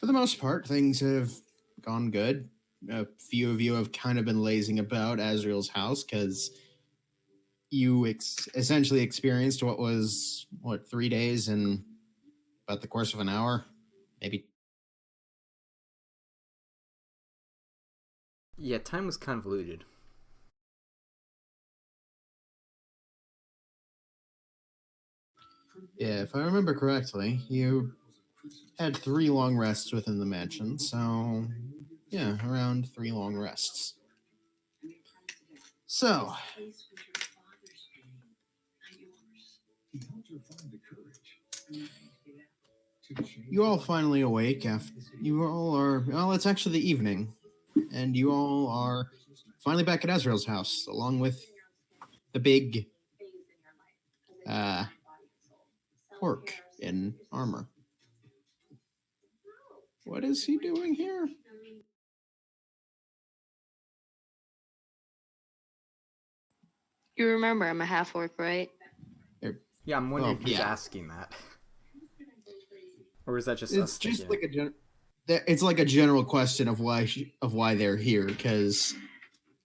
For the most part, things have gone good. A few of you have kind of been lazing about Azrael's house because you essentially experienced what was, 3 days in about the course of an hour, maybe. Yeah, time was convoluted. Yeah, if I remember correctly, you had 3 long rests within the mansion, so yeah, around 3 long rests. So, you all finally awake after you all are, well, it's actually the evening, and you all are finally back at Ezreal's house, along with the big orc in armor. What is he doing here? You remember I'm a half-orc, right? Yeah, I'm wondering who's asking that. Or is that just us just thinking like it's like a general question of why they're here, because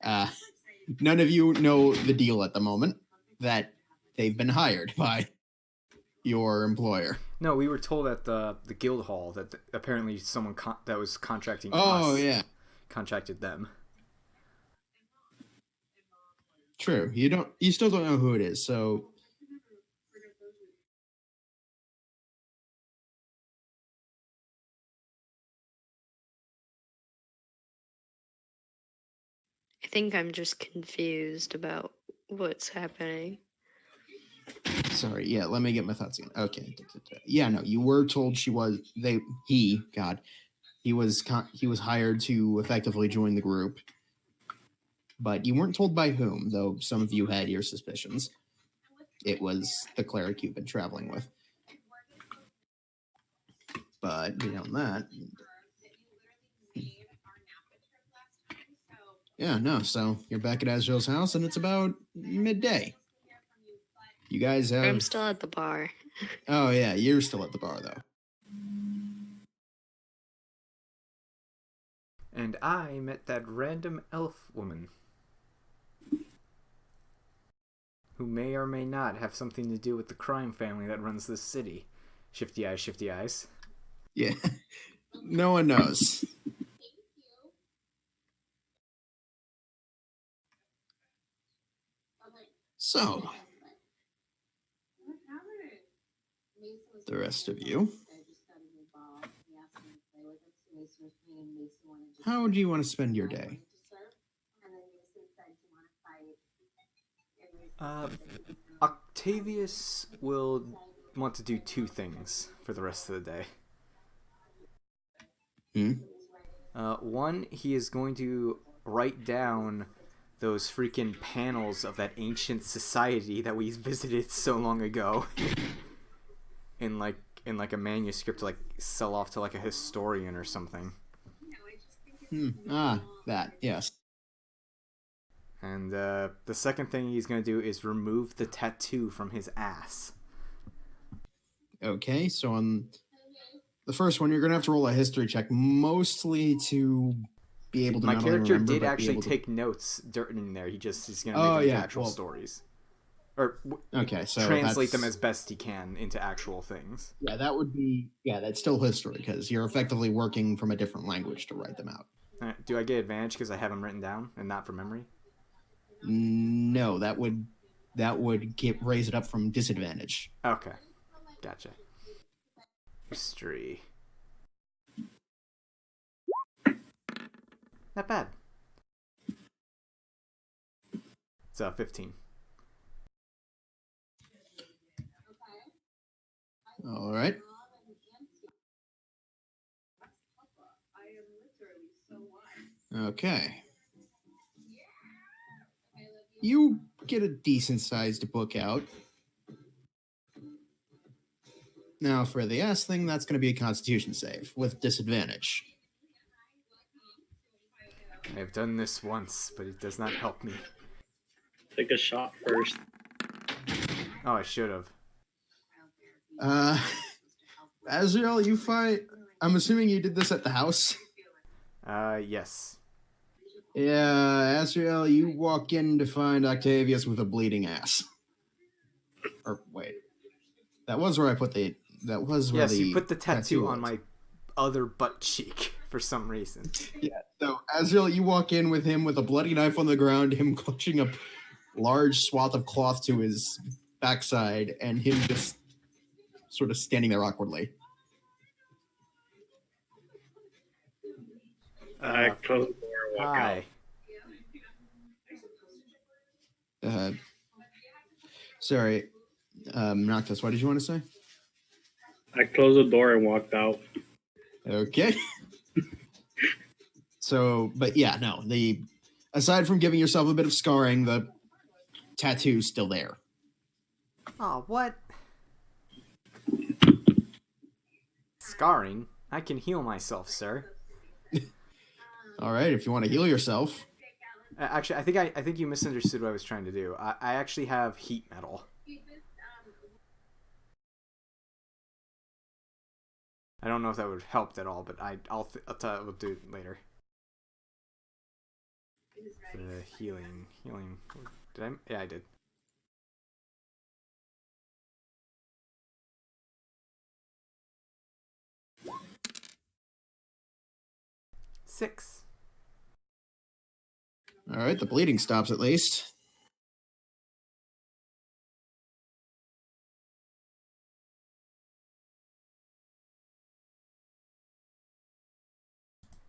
none of you know the deal at the moment that they've been hired by your employer. No, we were told at the guild hall that apparently someone that was contracting us contracted them. True. You still don't know who it is, so I think I'm just confused about what's happening. Sorry, yeah, let me get my thoughts again. Okay. Yeah, no, you were told he was hired to effectively join the group. But you weren't told by whom, though some of you had your suspicions. It was the cleric you've been traveling with. But beyond that, yeah, no. So you're back at Azrael's house, and it's about midday. You guys have... I'm still at the bar. Oh, yeah, you're still at the bar, though. And I met that random elf woman, who may or may not have something to do with the crime family that runs this city. Shifty eyes, shifty eyes. Yeah, no one knows. So, the rest of you, how do you want to spend your day? Octavius will want to do 2 things for the rest of the day. One, he is going to write down those freaking panels of that ancient society that we visited so long ago in like a manuscript to like sell off to like a historian or something. That, yes. And the second thing he's going to do is remove the tattoo from his ass. Okay, so on the first one, you're going to have to roll a history check, mostly to be able to... My character did actually take notes in there. He's going to make actual stories. Or so translate them as best he can into actual things. Yeah, that would be... Yeah, that's still history, because you're effectively working from a different language to write them out. Do I get advantage because I have them written down and not from memory? No, that would raise it up from disadvantage. Okay, gotcha. History. Not bad. It's 15. All right. Okay. You get a decent-sized book out. Now, for the S thing, that's going to be a Constitution save with disadvantage. I've done this once, but it does not help me. Take a shot first. Oh, I should have. Azrael, you find I'm assuming you did this at the house. Yes. Yeah, Asriel, you walk in to find Octavius with a bleeding ass. Or wait, that was where I put the. That was where Yes, the you put the tattoo on was. my other butt cheek for some reason. Yeah. So Asriel, you walk in with him with a bloody knife on the ground, him clutching a large swath of cloth to his backside, and him just sort of standing there awkwardly. I close the door and walk Hi. Uh, sorry, Noctis, what did you want to say? out. I closed the door and walked out. Okay. So, but yeah, no, aside from giving yourself a bit of scarring, the tattoo's still there. Oh, what? Scarring? I can heal myself, sir. All right, if you want to heal yourself. Actually, I think you misunderstood what I was trying to do. I actually have heat metal. I don't know if that would help at all, but I'll we'll do it later. The healing. Did I? Yeah, I did. Six. All right, the bleeding stops at least.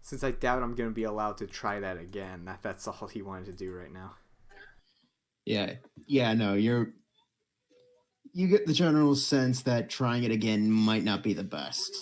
Since I doubt I'm going to be allowed to try that again, that's all he wanted to do right now. Yeah, no, you get the general sense that trying it again might not be the best.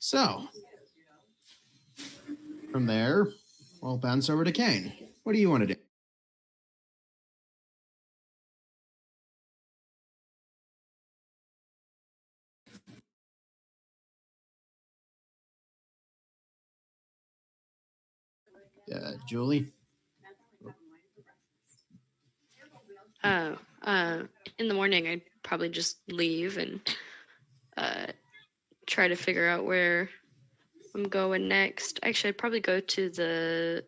So, from there, we'll bounce over to Kane. What do you want to do? Julie? In the morning, I'd probably just leave and try to figure out where I'm going next. Actually, I'd probably go to the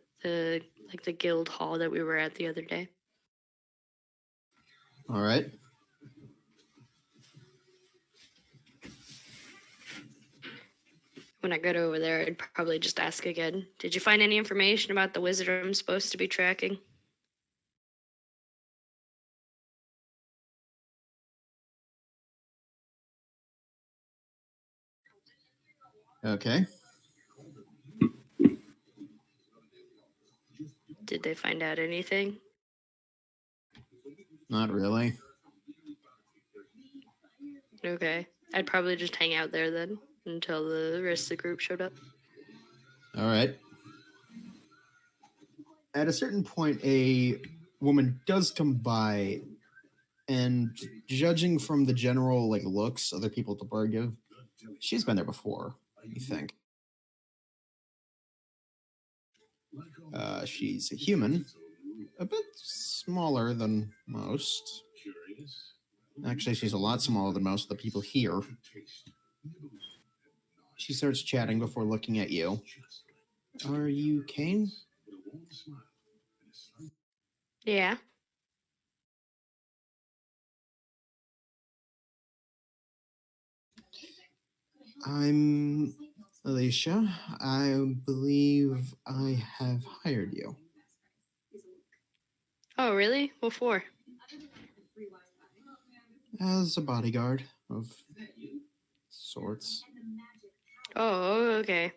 guild hall that we were at the other day. All right. When I get over there, I'd probably just ask again. Did you find any information about the wizard I'm supposed to be tracking? Okay. Did they find out anything? Not really. Okay. I'd probably just hang out there then until the rest of the group showed up. All right. At a certain point, a woman does come by, and judging from the general looks other people at the bar give, she's been there before. You think? She's a human, a bit smaller than most. Actually, she's a lot smaller than most of the people here. She starts chatting before looking at you. Are you Kane? Yeah. I'm Alicia. I believe I have hired you. Oh, really? What for? As a bodyguard of sorts. Oh, okay.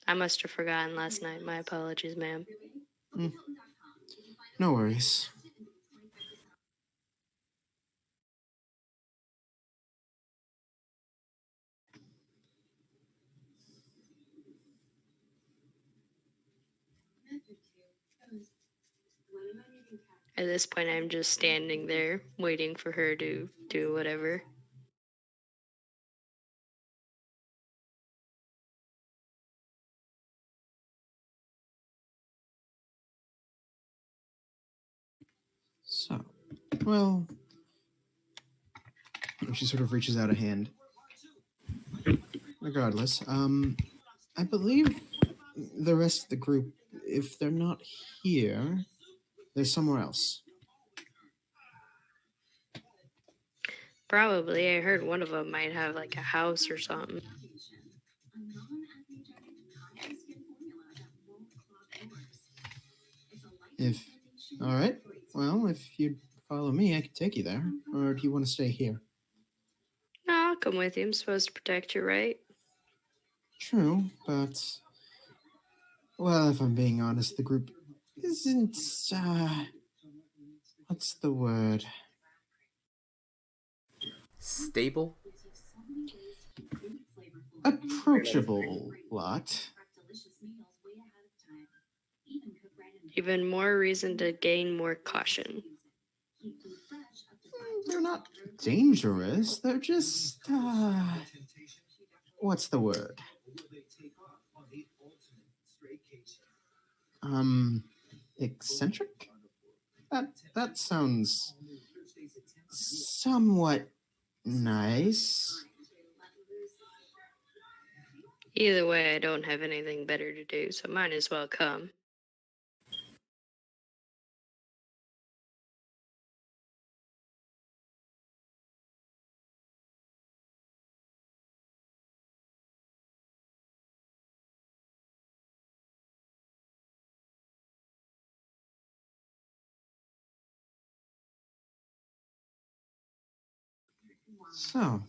I must have forgotten last night. My apologies, ma'am. No worries. At this point, I'm just standing there waiting for her to do whatever. So, well, she sort of reaches out a hand. Regardless, I believe the rest of the group, if they're not here, they're somewhere else. Probably. I heard one of them might have like a house or something. If, all right, well, if you'd follow me, I could take you there. Or do you want to stay here? No, I'll come with you. I'm supposed to protect you, right? True, but, well, if I'm being honest, the group isn't, what's the word? Stable? Approachable lot. Even more reason to gain more caution. They're not dangerous. They're just, what's the word? Eccentric? That sounds somewhat nice. Either way, I don't have anything better to do, so might as well come. So,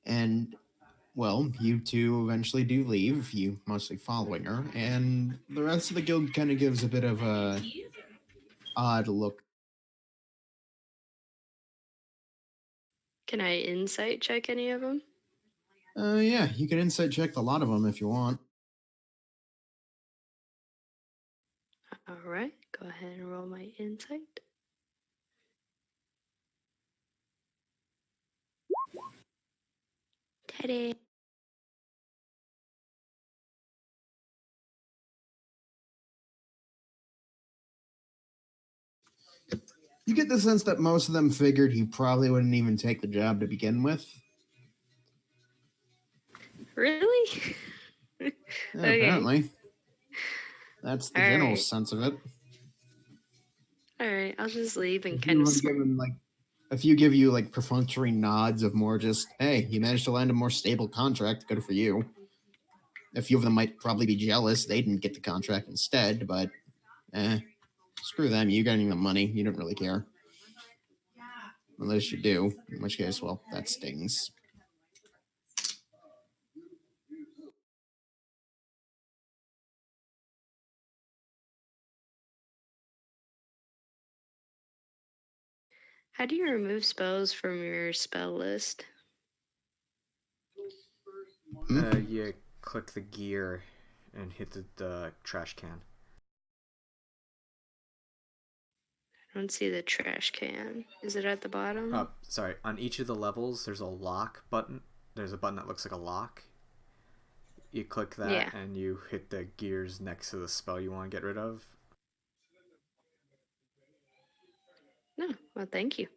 and well, you two eventually do leave, you mostly following her, and the rest of the guild kind of gives a bit of a odd look. Can I insight check any of them? Yeah, you can insight check a lot of them if you want. All right, go ahead and roll my insight. Teddy. You get the sense that most of them figured he probably wouldn't even take the job to begin with. Really? Yeah, Okay. apparently. That's the All general right. sense of it. All right, I'll just leave and If kind you of. give him like, if you give you like perfunctory nods of more just, hey, you managed to land a more stable contract, good for you. A few of them might probably be jealous they didn't get the contract instead, but screw them. You're getting the money. You don't really care. Unless you do, in which case, well, that stings. How do you remove spells from your spell list? You click the gear and hit the trash can. I don't see the trash can. Is it at the bottom? Oh, sorry. On each of the levels, there's a lock button. There's a button that looks like a lock. You click that, Yeah. and you hit the gears next to the spell you want to get rid of. No, well, thank you.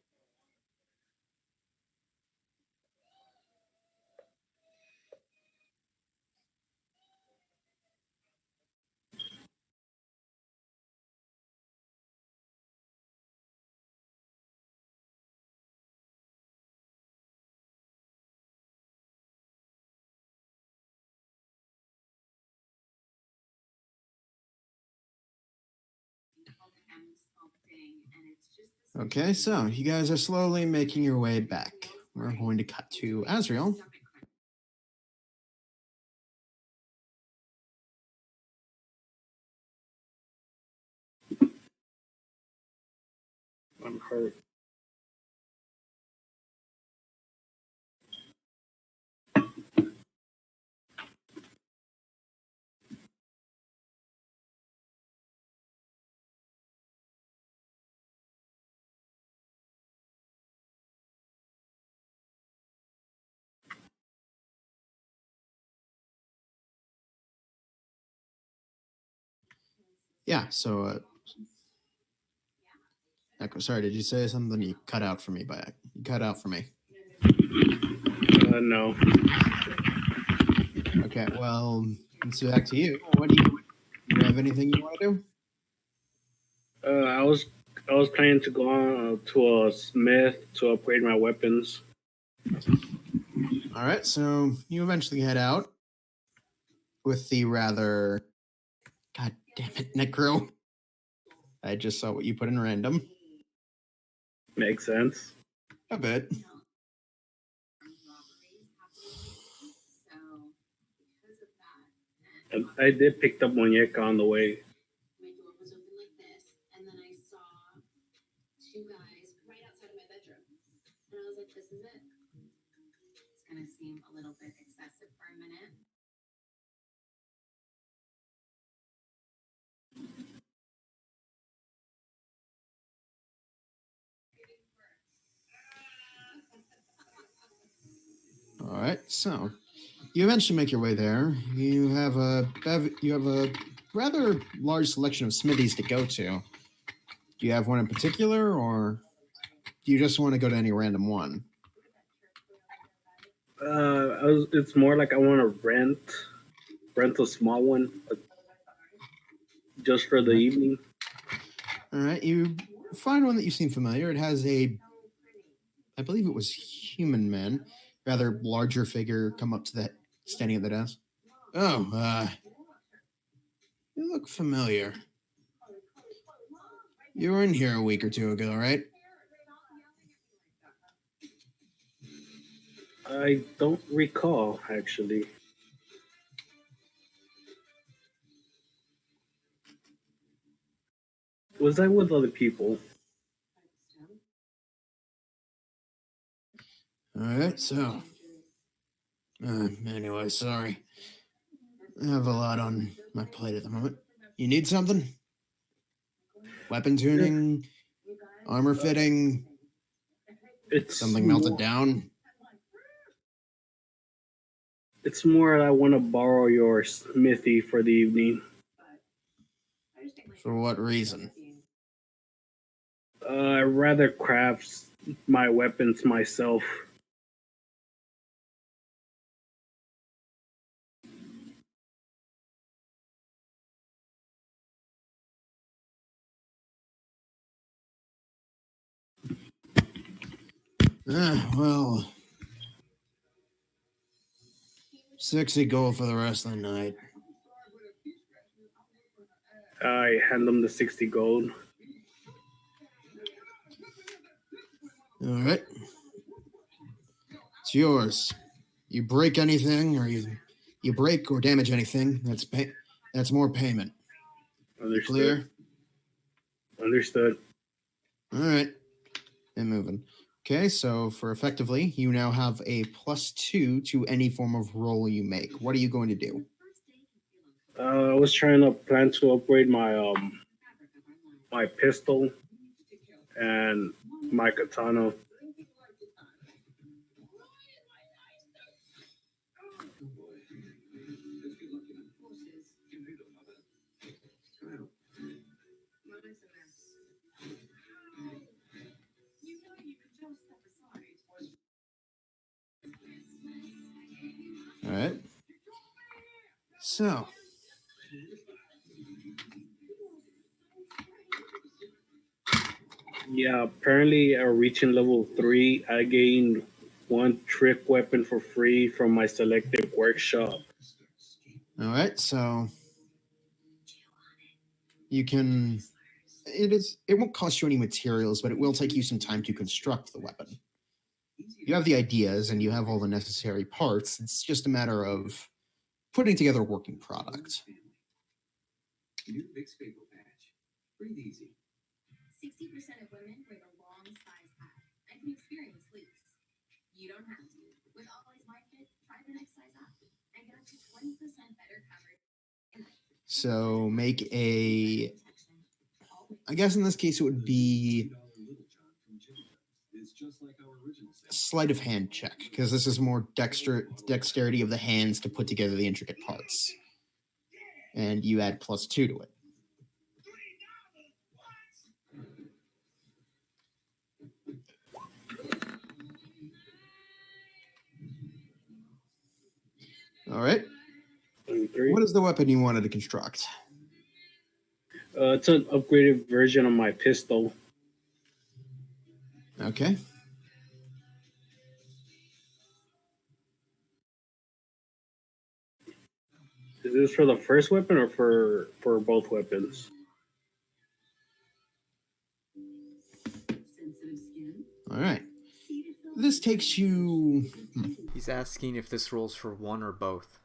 Okay, so you guys are slowly making your way back. We're going to cut to Azrael. I'm hurt. Yeah, so Echo, sorry, did you say something? You cut out for me you cut out for me. No. Okay, well, it's back to you. What do you have anything you want to do? I was planning to go on to a smith to upgrade my weapons. All right, so you eventually head out with the rather, god damn it, Necro. I just saw what you put in random. Makes sense. A bit. And I did pick up Muñeca on the way. My door was open like this, and then I saw two guys right outside of my bedroom. And I was like, this is it. It's gonna seem a little bit excessive for a minute. All right, so you eventually make your way there. You have a rather large selection of smithies to go to. Do you have one in particular, or do you just want to go to any random one? It's more like I want to rent a small one, just for the evening. All right, you find one that you seem familiar. It has I believe it was human man, rather larger figure, come up to standing at the desk. Oh, you look familiar. You were in here a week or two ago, right? I don't recall, actually. Was I with other people? All right, so. Anyway, sorry. I have a lot on my plate at the moment. You need something? Weapon tuning? Armor fitting? It's Something melted down? It's more I want to borrow your smithy for the evening. For what reason? I'd rather craft my weapons myself. Well, 60 gold for the rest of the night. I hand them the 60 gold. All right. It's yours. You break anything, or you break or damage anything, that's more payment. Understood. Clear? Understood. All right. And moving. Okay, so for effectively, you now have a +2 to any form of roll you make. What are you going to do? I was trying to plan to upgrade my pistol and my katana. All right. So, Yeah, apparently reaching level 3, I gained one trick weapon for free from my selected workshop. all right. So you can. It won't cost you any materials, but it will take you some time to construct the weapon. You have the ideas and you have all the necessary parts. It's just a matter of putting together a working product. 60% of women wear the long size hat. I can experience leaks. You don't have to. With Always Market, try the next size up and get up to 20% better coverage. So make I guess in this case it would be sleight of hand check, because this is more dexterity of the hands to put together the intricate parts. And you add +2 to it. All right. 23. What is the weapon you wanted to construct? It's an upgraded version of my pistol. Okay. Is this for the first weapon or for both weapons? Sensitive skin. All right. This takes you He's asking if this rolls for one or both.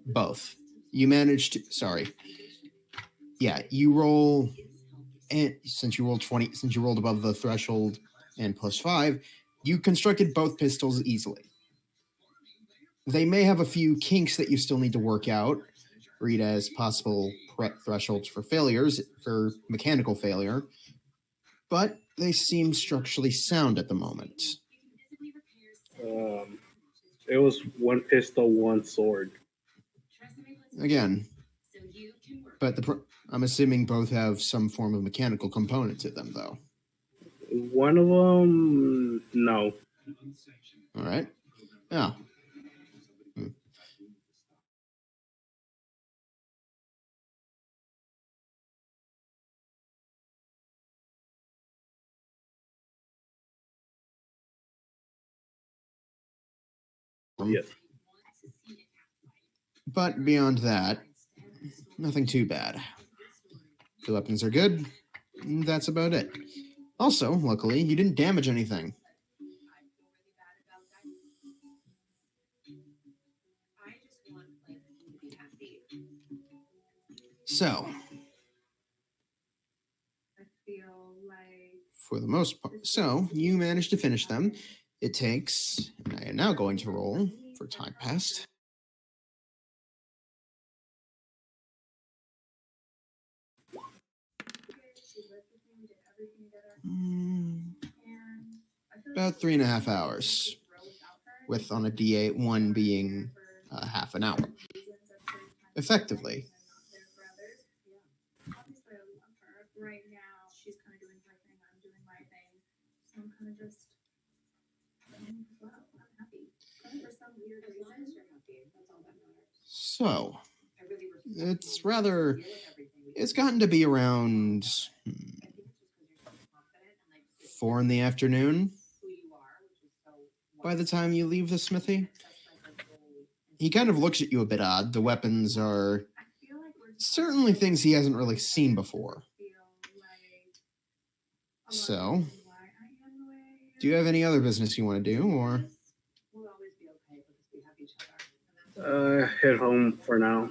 both. You managed to. Sorry. Yeah, you roll, and since you rolled 20, since you rolled above the threshold and +5, you constructed both pistols easily. They may have a few kinks that you still need to work out, read as possible thresholds for failures, for mechanical failure, but they seem structurally sound at the moment. It was one pistol, one sword. Again, but I'm assuming both have some form of mechanical component to them, though. One of them, no. All right. Yeah. Yes. But beyond that, nothing too bad. The weapons are good. That's about it. Also, luckily, you didn't damage anything. So, for the most part, so you managed to finish them. It takes, and I am now going to roll for time passed. About 3.5 hours, with on a D8 one being half an hour. Effectively. Right now, she's kind of doing her thing, I'm doing my thing. So I'm kind of just, wow, I'm happy. For some weird reason, you're happy. That's all that matters. So, it's gotten to be around 4 in the afternoon by the time you leave the smithy. He kind of looks at you a bit odd. The weapons are certainly things he hasn't really seen before. So, do you have any other business you want to do, or? Head home for now.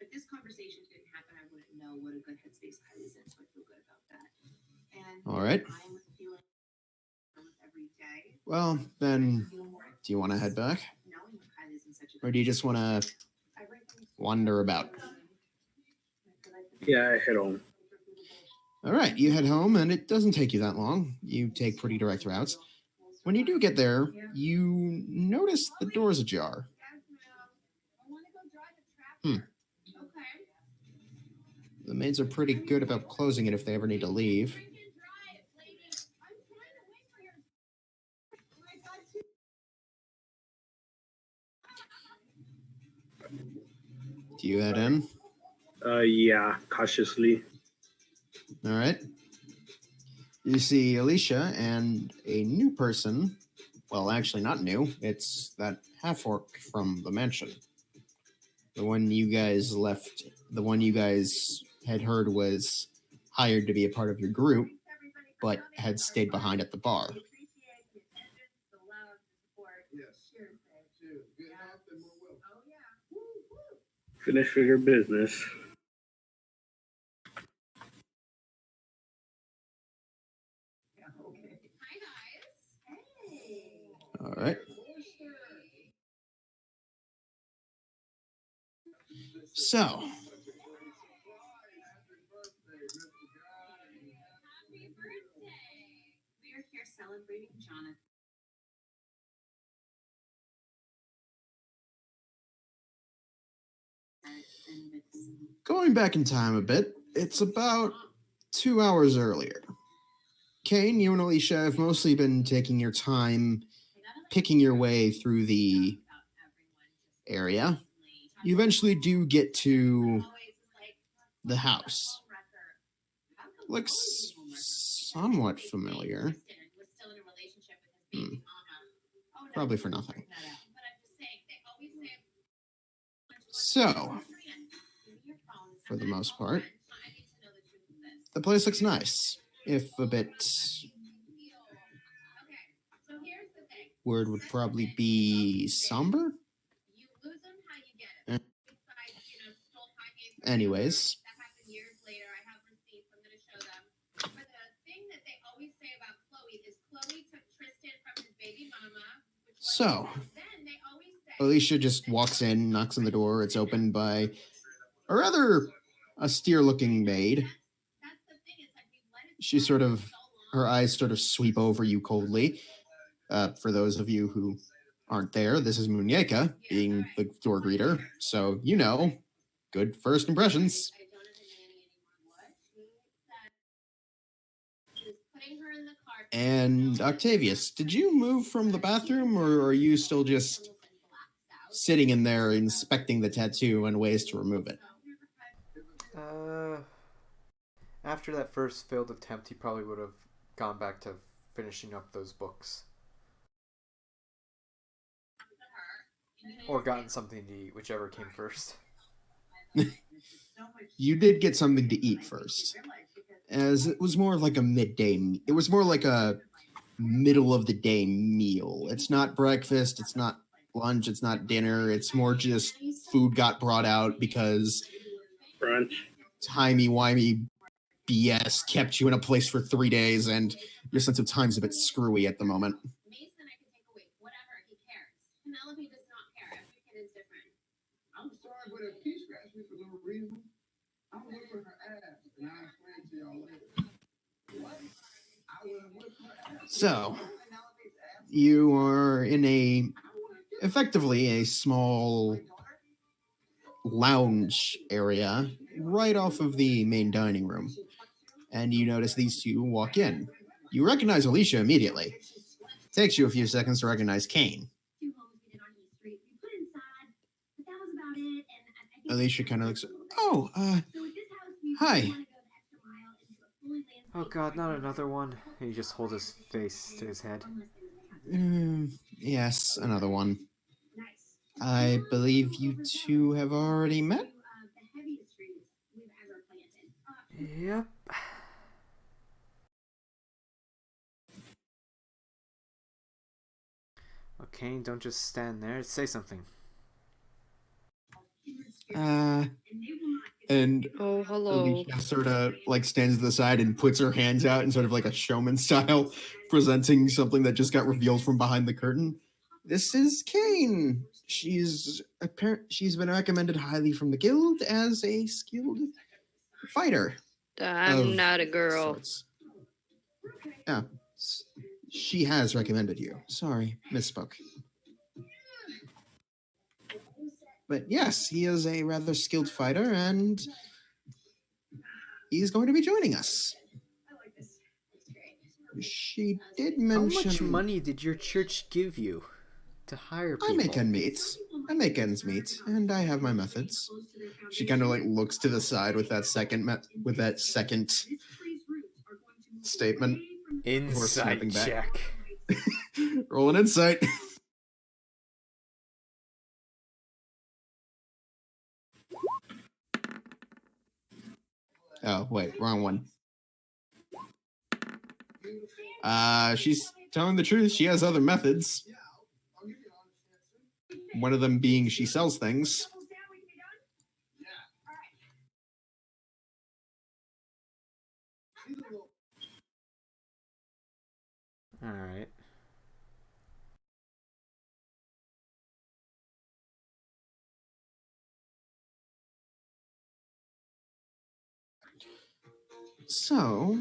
If this conversation didn't happen, I wouldn't know what a good headspace I was in, so I feel good about that. And all right. I'm feeling every day. Well, then, do you want to head back? Or do you just want to wander about? Yeah, I head home. All right, you head home, and it doesn't take you that long. You take pretty direct routes. When you do get there, you notice the door's ajar. The maids are pretty good about closing it if they ever need to leave. Do you head in? Yeah, cautiously. All right. You see Alicia and a new person. Well, actually, not new. It's that half-orc from the mansion. The one you guys left, the one you guys had heard was hired to be a part of your group, but had stayed behind at the bar. Finish with your business. All right. So, Happy birthday! We are here celebrating Jonathan. going back in time a bit, it's about 2 hours earlier. Kane, you and Alicia have mostly been taking your time picking your way through the area, you eventually do get to the house. Looks somewhat familiar. Probably for nothing. So, for the most part, the place looks nice, if a bit. Word would probably be somber. Eh. Anyways. So, Alicia just walks in, knocks on the door. It's opened by a rather austere-looking maid. She her eyes sort of sweep over you coldly. For those of you who aren't there, this is Muñeca, being the door greeter. So, good first impressions. And Octavius, did you move from the bathroom, or are you still just sitting in there inspecting the tattoo and ways to remove it? After that first failed attempt, he probably would have gone back to finishing up those books. Or gotten something to eat, whichever came first. You did get something to eat first, as it was more of like a midday. It was more like a middle of the day meal. It's not breakfast. It's not lunch. It's not dinner. It's more just food got brought out because brunch, timey-wimey BS kept you in a place for 3 days, and your sense of time's a bit screwy at the moment. I'm sorry, but if he scratched me for no reason, I'm whipping her ass, and I'll explain to y'all later. What? I will whip her ass. So, you are in effectively a small lounge area right off of the main dining room, and you notice these two walk in. You recognize Alicia immediately. It takes you a few seconds to recognize Kane. Alicia kind of looks, hi. Oh god, not another one. He just holds his face to his head. Yes, another one. I believe you two have already met? Yep. Okay, don't just stand there. Say something. And Oh, hello. Alicia sort of stands to the side and puts her hands out in sort of like a showman style, presenting something that just got revealed from behind the curtain. This is Kane. She's been recommended highly from the guild as a skilled fighter. I'm not a girl. Sorts. Yeah, she has recommended you. Sorry, misspoke. But yes, he is a rather skilled fighter, and he's going to be joining us. She did mention... How much money did your church give you to hire people? I make ends meet, and I have my methods. She kind of looks to the side with that second statement. Insight check. Roll an insight. Oh, wait, wrong one. She's telling the truth. She has other methods. One of them being she sells things. All right. So,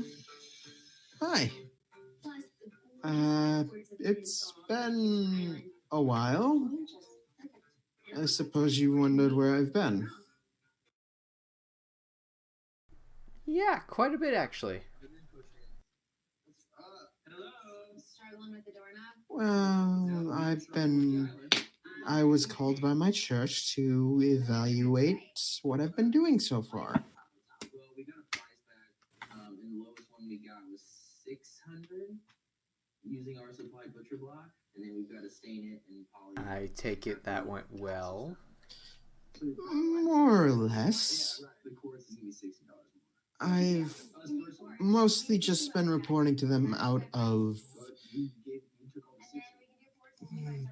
hi. It's been a while. I suppose you wondered where I've been. Yeah, quite a bit actually. Well, I've been I was called by my church to evaluate what I've been doing so far. Well, we got a prize back, and the lowest one we got was 600 using our supply butcher block, and then we've got to stain it and polish. I take it that went well. More or less. The course is gonna be $60 more. I've mostly just been reporting to them out of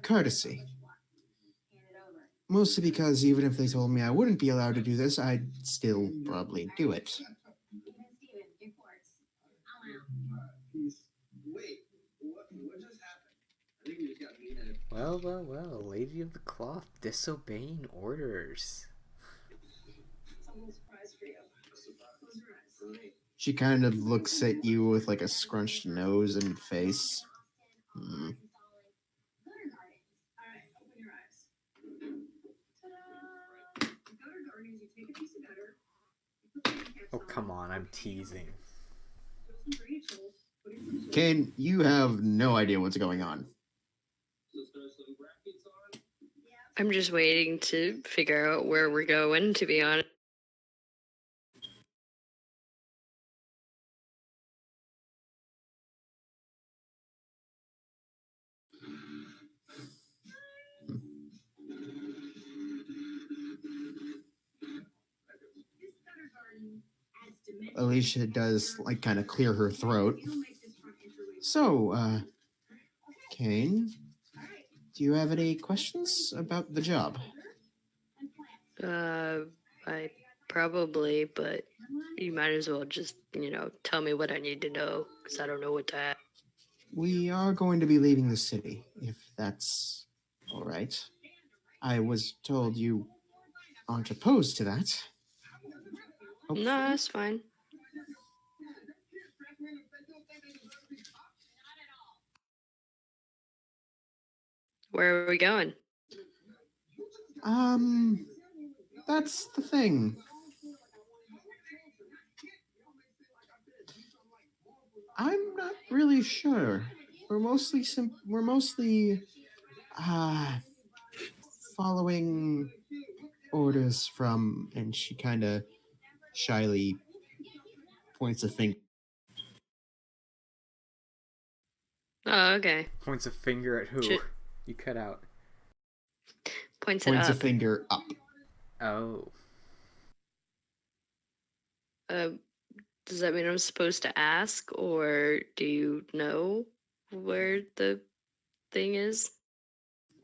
courtesy. Mostly because even if they told me I wouldn't be allowed to do this, I'd still probably do it. Wait, what just happened? I think we just got mean at it. Well, Lady of the Cloth disobeying orders. She kind of looks at you with like a scrunched nose and face. Oh, come on, I'm teasing. Kane, you have no idea what's going on. I'm just waiting to figure out where we're going, to be honest. Alicia does like kind of clear her throat. So, Kane, do you have any questions about the job? I probably, but you might as well just, tell me what I need to know, because I don't know what to ask. We are going to be leaving the city, if that's all right. I was told you aren't opposed to that. No, that's fine. Where are we going? That's the thing. I'm not really sure. We're mostly following orders from, and she kind of shyly points a finger. Oh, okay. Points a finger at who? Shit. You cut out. Points a up. finger up. Oh. Does that mean I'm supposed to ask, or do you know where the thing is?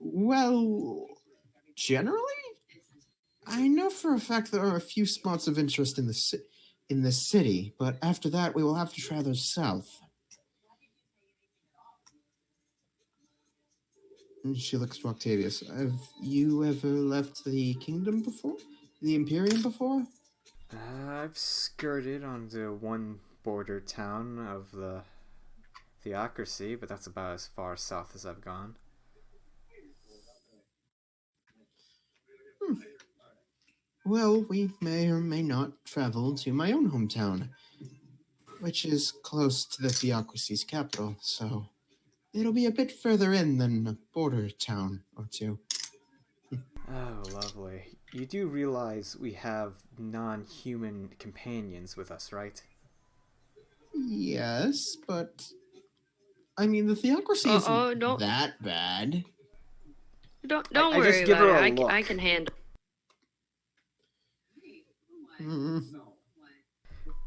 Well, generally, I know for a fact there are a few spots of interest in the city, but after that, we will have to travel south. And she looks to Octavius. Have you ever left the kingdom before? The Imperium before? I've skirted onto one border town of the theocracy, but that's about as far south as I've gone. Well, we may or may not travel to my own hometown, which is close to the theocracy's capital, so it'll be a bit further in than a border town or two. Oh, lovely. You do realize we have non-human companions with us, right? Yes, but I mean, the theocracy isn't that bad. Don't I worry just give about her it. a look. I can handle.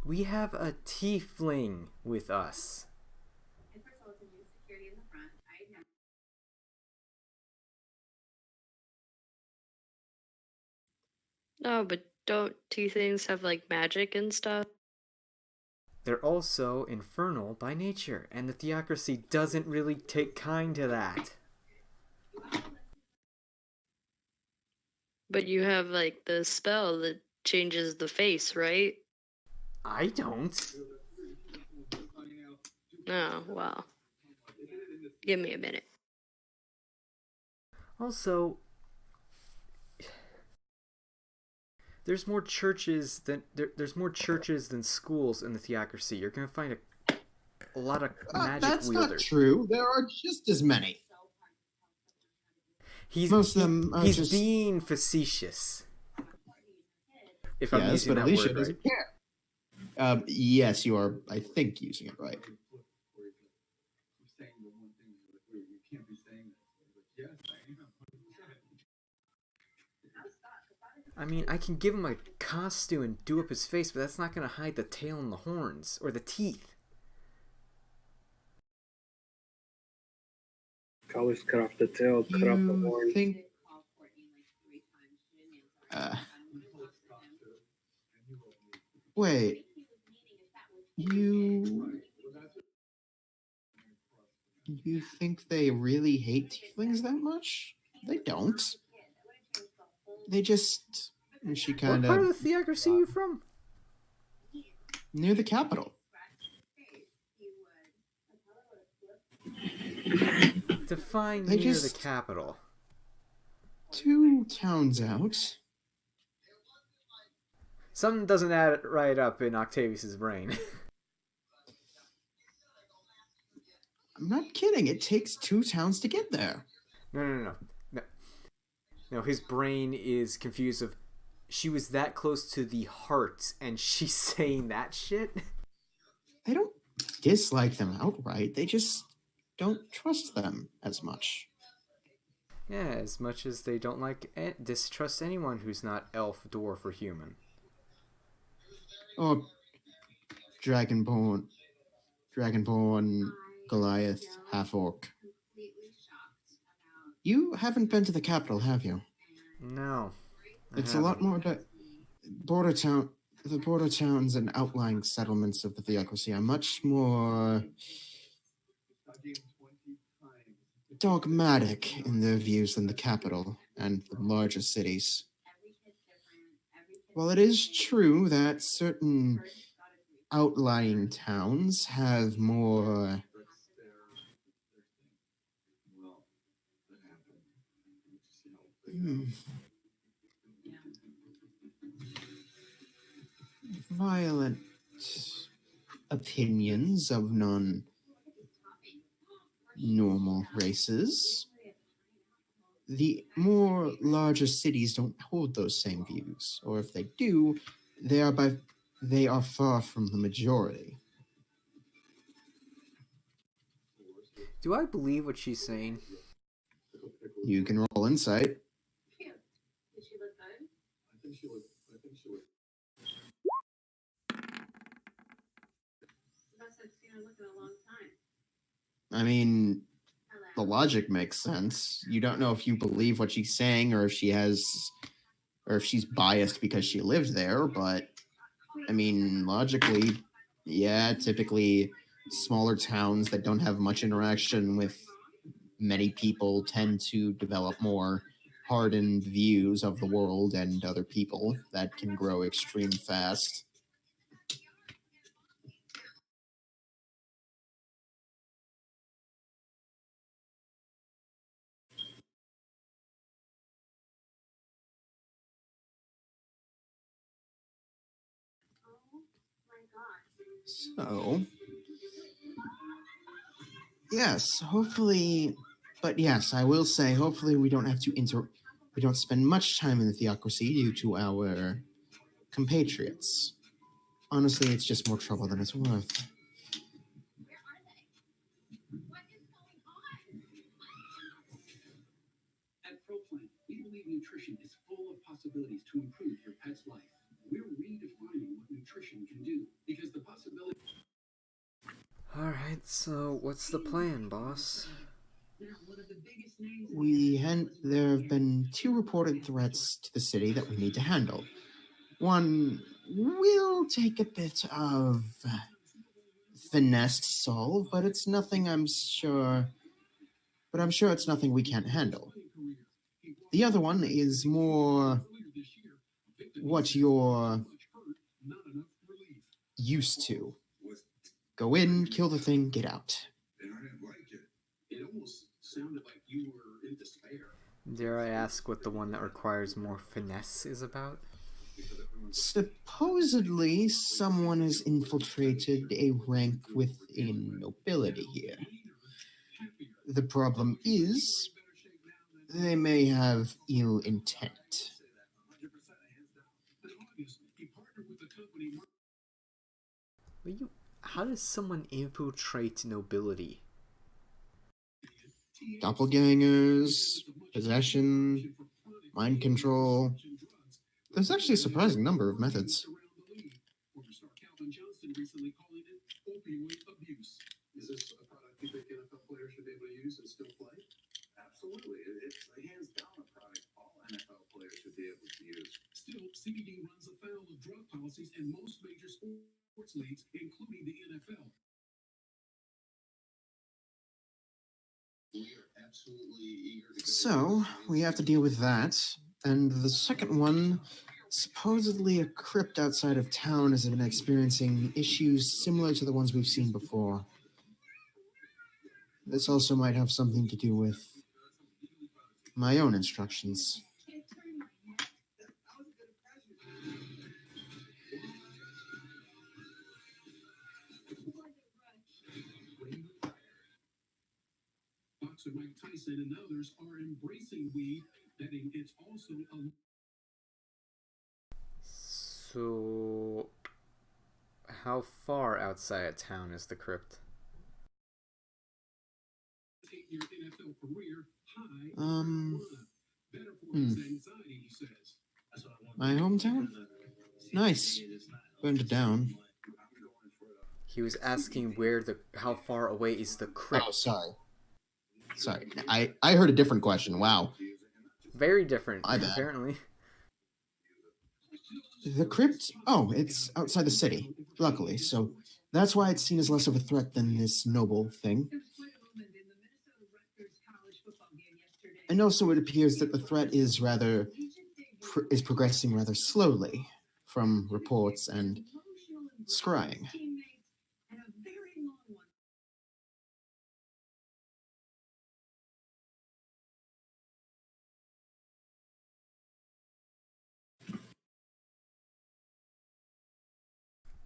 We have a tiefling with us. No, but don't two things have like magic and stuff? They're also infernal by nature, and the theocracy doesn't really take kind to that. But you have like the spell that changes the face, right? I don't. Oh, well. Give me a minute. Also, there's more churches than schools in the theocracy. You're gonna find a lot of magic that's wielders. Not true. There are just as many. Most of them are he's just being facetious. If I'm yes, using but that Alicia word doesn't right. care. Yes, you are. I think using it right. I mean, I can give him a costume and do up his face, but that's not going to hide the tail and the horns or the teeth. Always cut off the tail, cut off the horn. You think? Wait. You think they really hate tieflings that much? They don't. They just. She What kind part of of the theocracy are you from? near the capital. Define They near the just- capital. 2 towns out. Something doesn't add right up in Octavius's brain. I'm not kidding. It takes 2 towns to get there. No, his brain is confused of she was that close to the heart and she's saying that shit? They don't dislike them outright. They just don't trust them as much. Yeah, as much as they don't distrust anyone who's not elf, dwarf, or human. Or Dragonborn, Goliath, half-orc. You haven't been to the capital, have you? No. It's a lot more the border towns and outlying settlements of the theocracy are much more dogmatic in their views than the capital and the larger cities. While it is true that certain outlying towns have more violent opinions of non-normal races, the more larger cities don't hold those same views, or if they do, they are far from the majority. Do I believe what she's saying? You can roll insight. I mean, the logic makes sense. You don't know if you believe what she's saying or if she's biased because she lived there, but I mean, logically, yeah, typically smaller towns that don't have much interaction with many people tend to develop more hardened views of the world and other people that can grow extreme fast. So, yes, hopefully, but yes, I will say, hopefully we don't have to we don't spend much time in the theocracy due to our compatriots. Honestly, it's just more trouble than it's worth. At ProPlan, we believe nutrition is full of possibilities to improve your pet's life. We're redefining what nutrition can do because the possibility. Alright, so what's the plan, boss? There have been 2 reported threats to the city that we need to handle. One will take a bit of finesse to solve, but it's nothing I'm sure it's nothing we can't handle. The other one is more what you're used to. Go in, kill the thing, get out. It almost sounded like you were in despair. Dare I ask what the one that requires more finesse is about? Supposedly, someone has infiltrated a rank within nobility here. The problem is, they may have ill intent. But how does someone infiltrate nobility? Doppelgangers, possession, mind control. There's actually a surprising number of methods. Is this a product you think NFL players should be able to use and still play? Absolutely. It's hands down a product all NFL players should be able to use. Still, CBD runs afoul of drug policies in most major sports leagues, including the NFL. We are absolutely eager to go. So, we have to deal with that. And the second one, supposedly a crypt outside of town has been experiencing issues similar to the ones we've seen before. This also might have something to do with my own instructions. Boxer Mike Tyson and others are embracing weed, betting it's also a So, how far outside of town is the crypt? 8-year NFL career high. Better for hmm. his anxiety, he says. My hometown? Nice. Burned down. He was asking how far away is the crypt. Oh, sorry. I heard a different question. Wow. Very different, My bad. apparently. The crypt? Oh, it's outside the city, luckily, so that's why it's seen as less of a threat than this noble thing. And also it appears that the threat is progressing rather slowly from reports and scrying.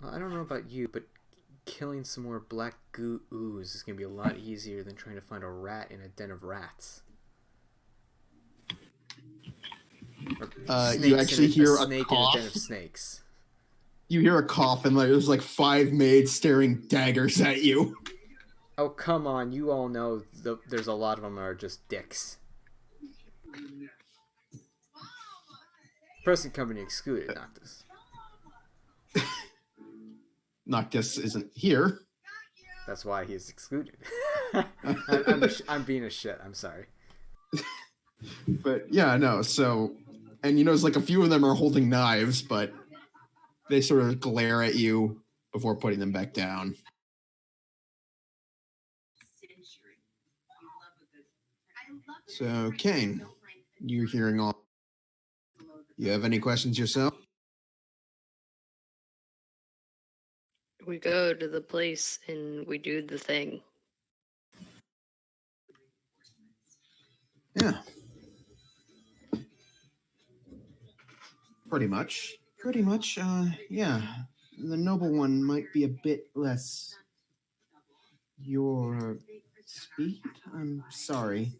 Well, I don't know about you, but killing some more black goo ooze is going to be a lot easier than trying to find a rat in a den of rats. You actually hear a snake cough. in a den of snakes. You hear a cough and there's like 5 maids staring daggers at you. Oh, come on. You all know there's a lot of them that are just dicks. Person company excluded, Noctis. Noctis isn't here. That's why he is excluded. I'm being a shit. I'm sorry. But yeah, no, so... And it's like a few of them are holding knives, but they sort of glare at you before putting them back down. So, Kane, you're hearing all... You have any questions yourself? We go to the place and we do the thing. Yeah. Pretty much, yeah. The noble one might be a bit less your speed. I'm sorry.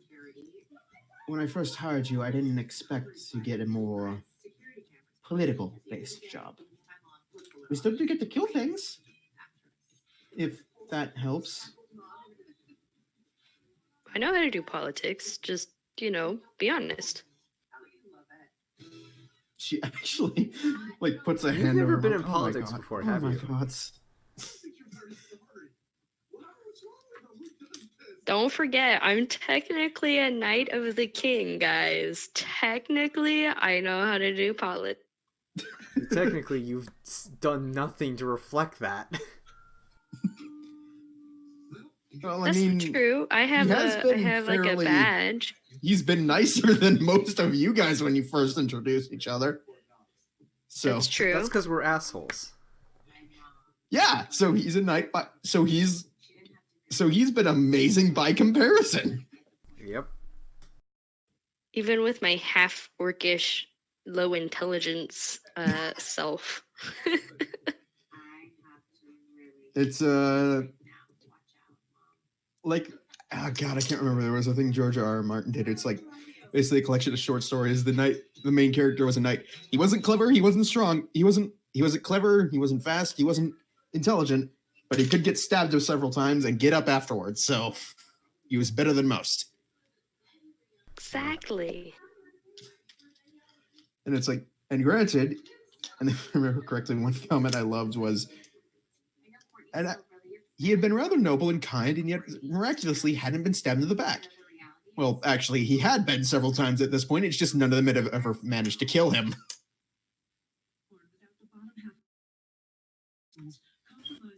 When I first hired you, I didn't expect to get a more political-based job. We still do get to kill things, if that helps. I know how to do politics. Just, be honest. She actually, puts a You've hand never over been her- in oh my politics God. before, Oh have my you? God. Don't forget, I'm technically a knight of the king, guys. Technically, I know how to do politics. Technically, you've done nothing to reflect that. Well, That's true. I have like a badge. He's been nicer than most of you guys when you first introduced each other. So That's true. That's because we're assholes. Yeah, so he's a knight, so he's been amazing by comparison. Yep. Even with my half orcish, low intelligence self. It's like, oh God, I can't remember. There was a thing George R. R. Martin did. It's like basically a collection of short stories. The main character was a knight. He wasn't clever. He wasn't strong. He wasn't clever. He wasn't fast. He wasn't intelligent. But he could get stabbed several times and get up afterwards. So he was better than most. Exactly. And it's like, and granted, and if I remember correctly, one comment I loved was, he had been rather noble and kind, and yet miraculously hadn't been stabbed in the back. Well, actually, he had been several times at this point. It's just none of them had ever managed to kill him.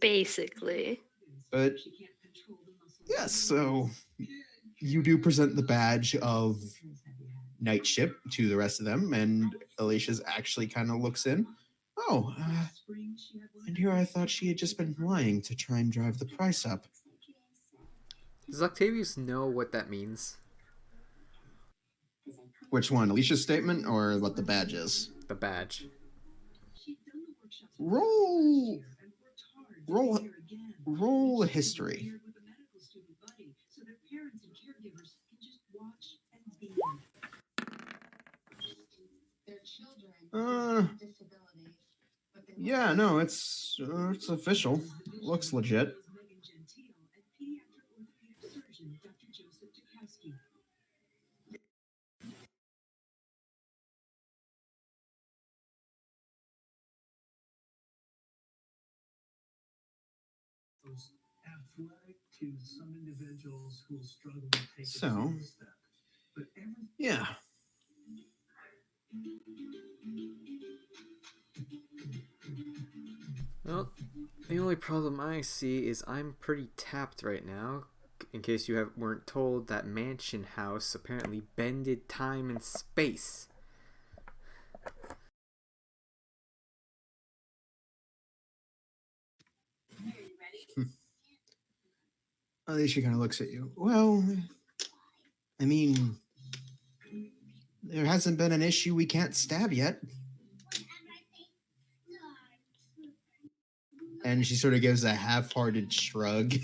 Basically. But yes, so you do present the badge of knightship to the rest of them, and Alicia's actually kind of looks in. Oh, and here I thought she had just been lying to try and drive the price up. Does Octavius know what that means? Which one, Alicia's statement or what the badge is? The badge. Roll history. Yeah, no, it's official. Looks legit. So, yeah. Well, the only problem I see is I'm pretty tapped right now. In case you weren't told, that mansion house apparently bended time and space. Alicia kind of looks at you. Well, I mean, there hasn't been an issue we can't stab yet. And she sort of gives a half-hearted shrug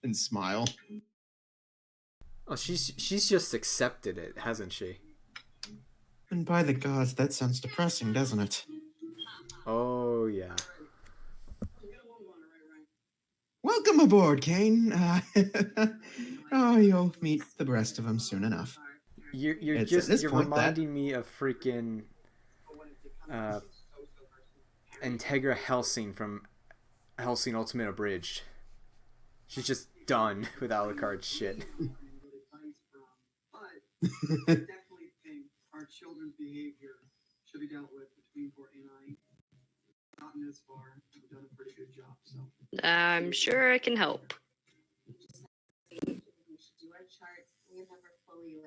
and smile. Oh, she's just accepted it, hasn't she? And by the gods, that sounds depressing, doesn't it? Oh, yeah. Welcome aboard, Kane. Oh, you'll meet the rest of them soon enough. You're point reminding me of freaking Integra Helsing from Helsing Ultimate Abridged. She's just done with Alucard's shit. Definitely think our children's behavior should be dealt with between Courtney and I. Gotten this far, we've done a pretty good job. So I'm sure I can help. We should do our charts. We have never fully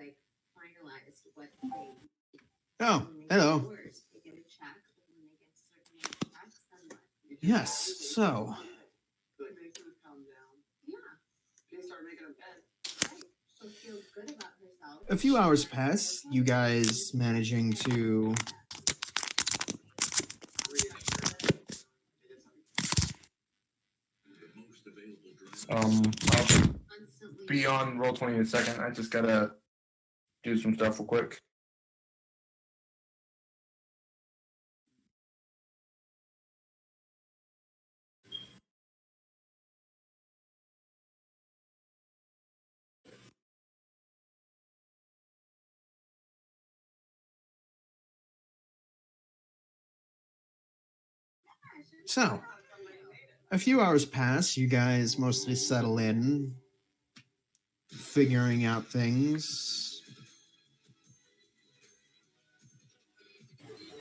finalized what they. Oh, hello. They get a check, and when they get a certain amount of checks, then what? Yes, so. good makes them calm down. Yeah. They start making a bet. Right. She'll feel good about herself. A few hours pass, you guys managing to I'll be on Roll20 in a second. I just gotta do some stuff real quick. So, a few hours pass, you guys mostly settle in, figuring out things.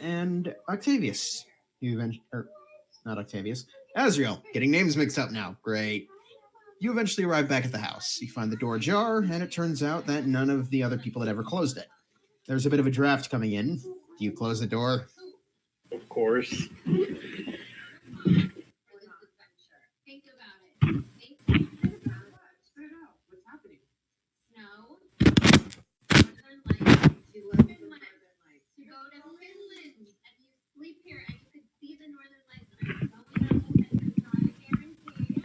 And Octavius, not Octavius, Azrael, getting names mixed up now, great. You eventually arrive back at the house. You find the door ajar, and it turns out that none of the other people had ever closed it. There's a bit of a draft coming in. Do you close the door? Of course. Think about it. Think about it. Spit it out. What's happening? Snow. Northern Lights. To go to Finland. And you sleep here and you could see the Northern Lights. And I know that it's not a guarantee.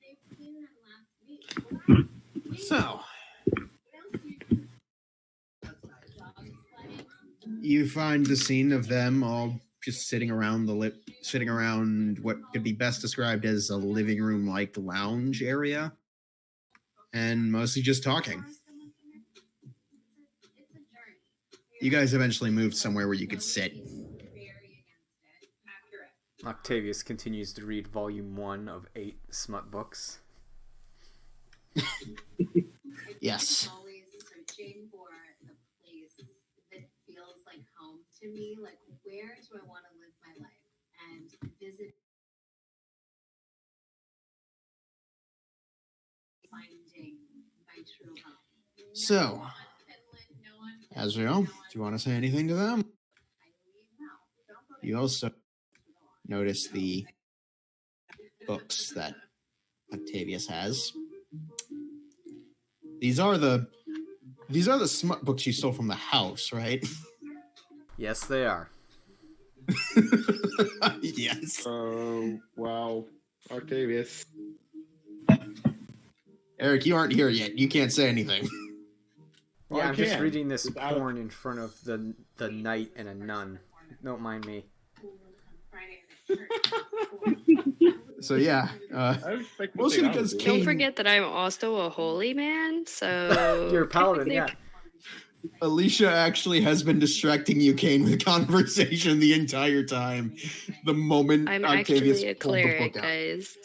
They've seen them last week. So, You find the scene of them all just sitting around what could be best described as a living room like lounge area, and mostly just talking. You guys eventually moved somewhere where you could sit. Octavius continues to read volume 1 of 8 smut books. Yes. Always searching for the place that feels like home to me. Like, where do I want to live my life? And visit, finding my true home. So, Azrael, do you want to say anything to them? You also notice the books that Octavius has. These are the smut books you stole from the house, right? Yes, they are. Yes. Oh, wow. Octavius. Eric, you aren't here yet. You can't say anything. Well, Yeah, I I'm just can. reading this Without- porn in front of the knight and a nun. Don't mind me. So yeah, I was expecting mostly to say because that was Don't Kane- forget that I'm also a holy man, so You're a paladin, yeah. technically- Alicia actually has been distracting you, Kane, with conversation the entire time. The moment I'm Octavius actually a pulled the cleric, book out. guys.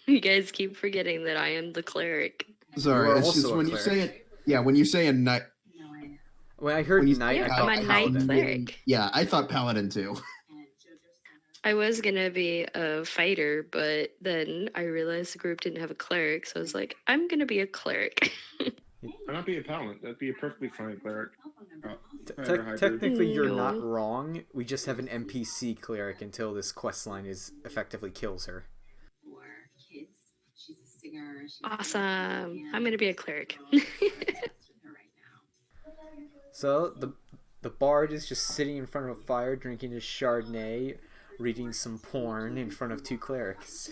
You guys keep forgetting that I am the cleric. Sorry, You are it's just also a when you cleric. say it. Yeah, when you say a knight. When I heard When you knight, say I Yeah, thought I'm a knight paladin. cleric. Yeah, I thought paladin too. I was gonna be a fighter, but then I realized the group didn't have a cleric, so I was like, I'm gonna be a cleric. Why not be a paladin? That'd be a perfectly fine cleric. Technically, you're No. not wrong. We just have an NPC cleric until this quest line is effectively kills her. for kids. She's a singer. She's Awesome. I'm gonna be a cleric. So the bard is just sitting in front of a fire, drinking his Chardonnay, reading some porn in front of 2 clerics.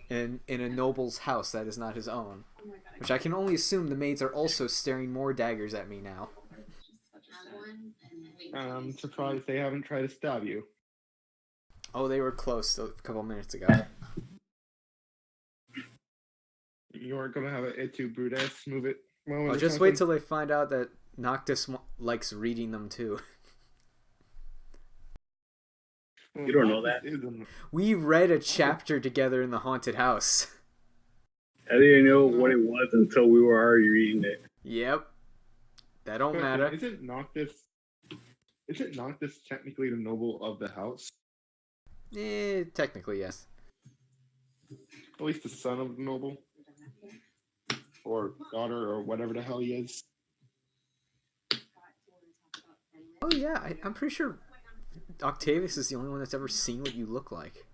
In a noble's house that is not his own. Which I can only assume the maids are also staring more daggers at me now. I'm surprised they haven't tried to stab you. Oh, they were close a couple minutes ago. You aren't gonna have an et tu Brutes move it. Moment Oh, or just wait something? till they find out that Noctis likes reading them too. You don't know that. We read a chapter together in the haunted house. I didn't know what it was until we were already reading it. Yep. That don't matter. Isn't Noctis technically the noble of the house? Technically, yes. At least the son of the noble? Or daughter, or whatever the hell he is. Oh yeah, I'm pretty sure Octavius is the only one that's ever seen what you look like.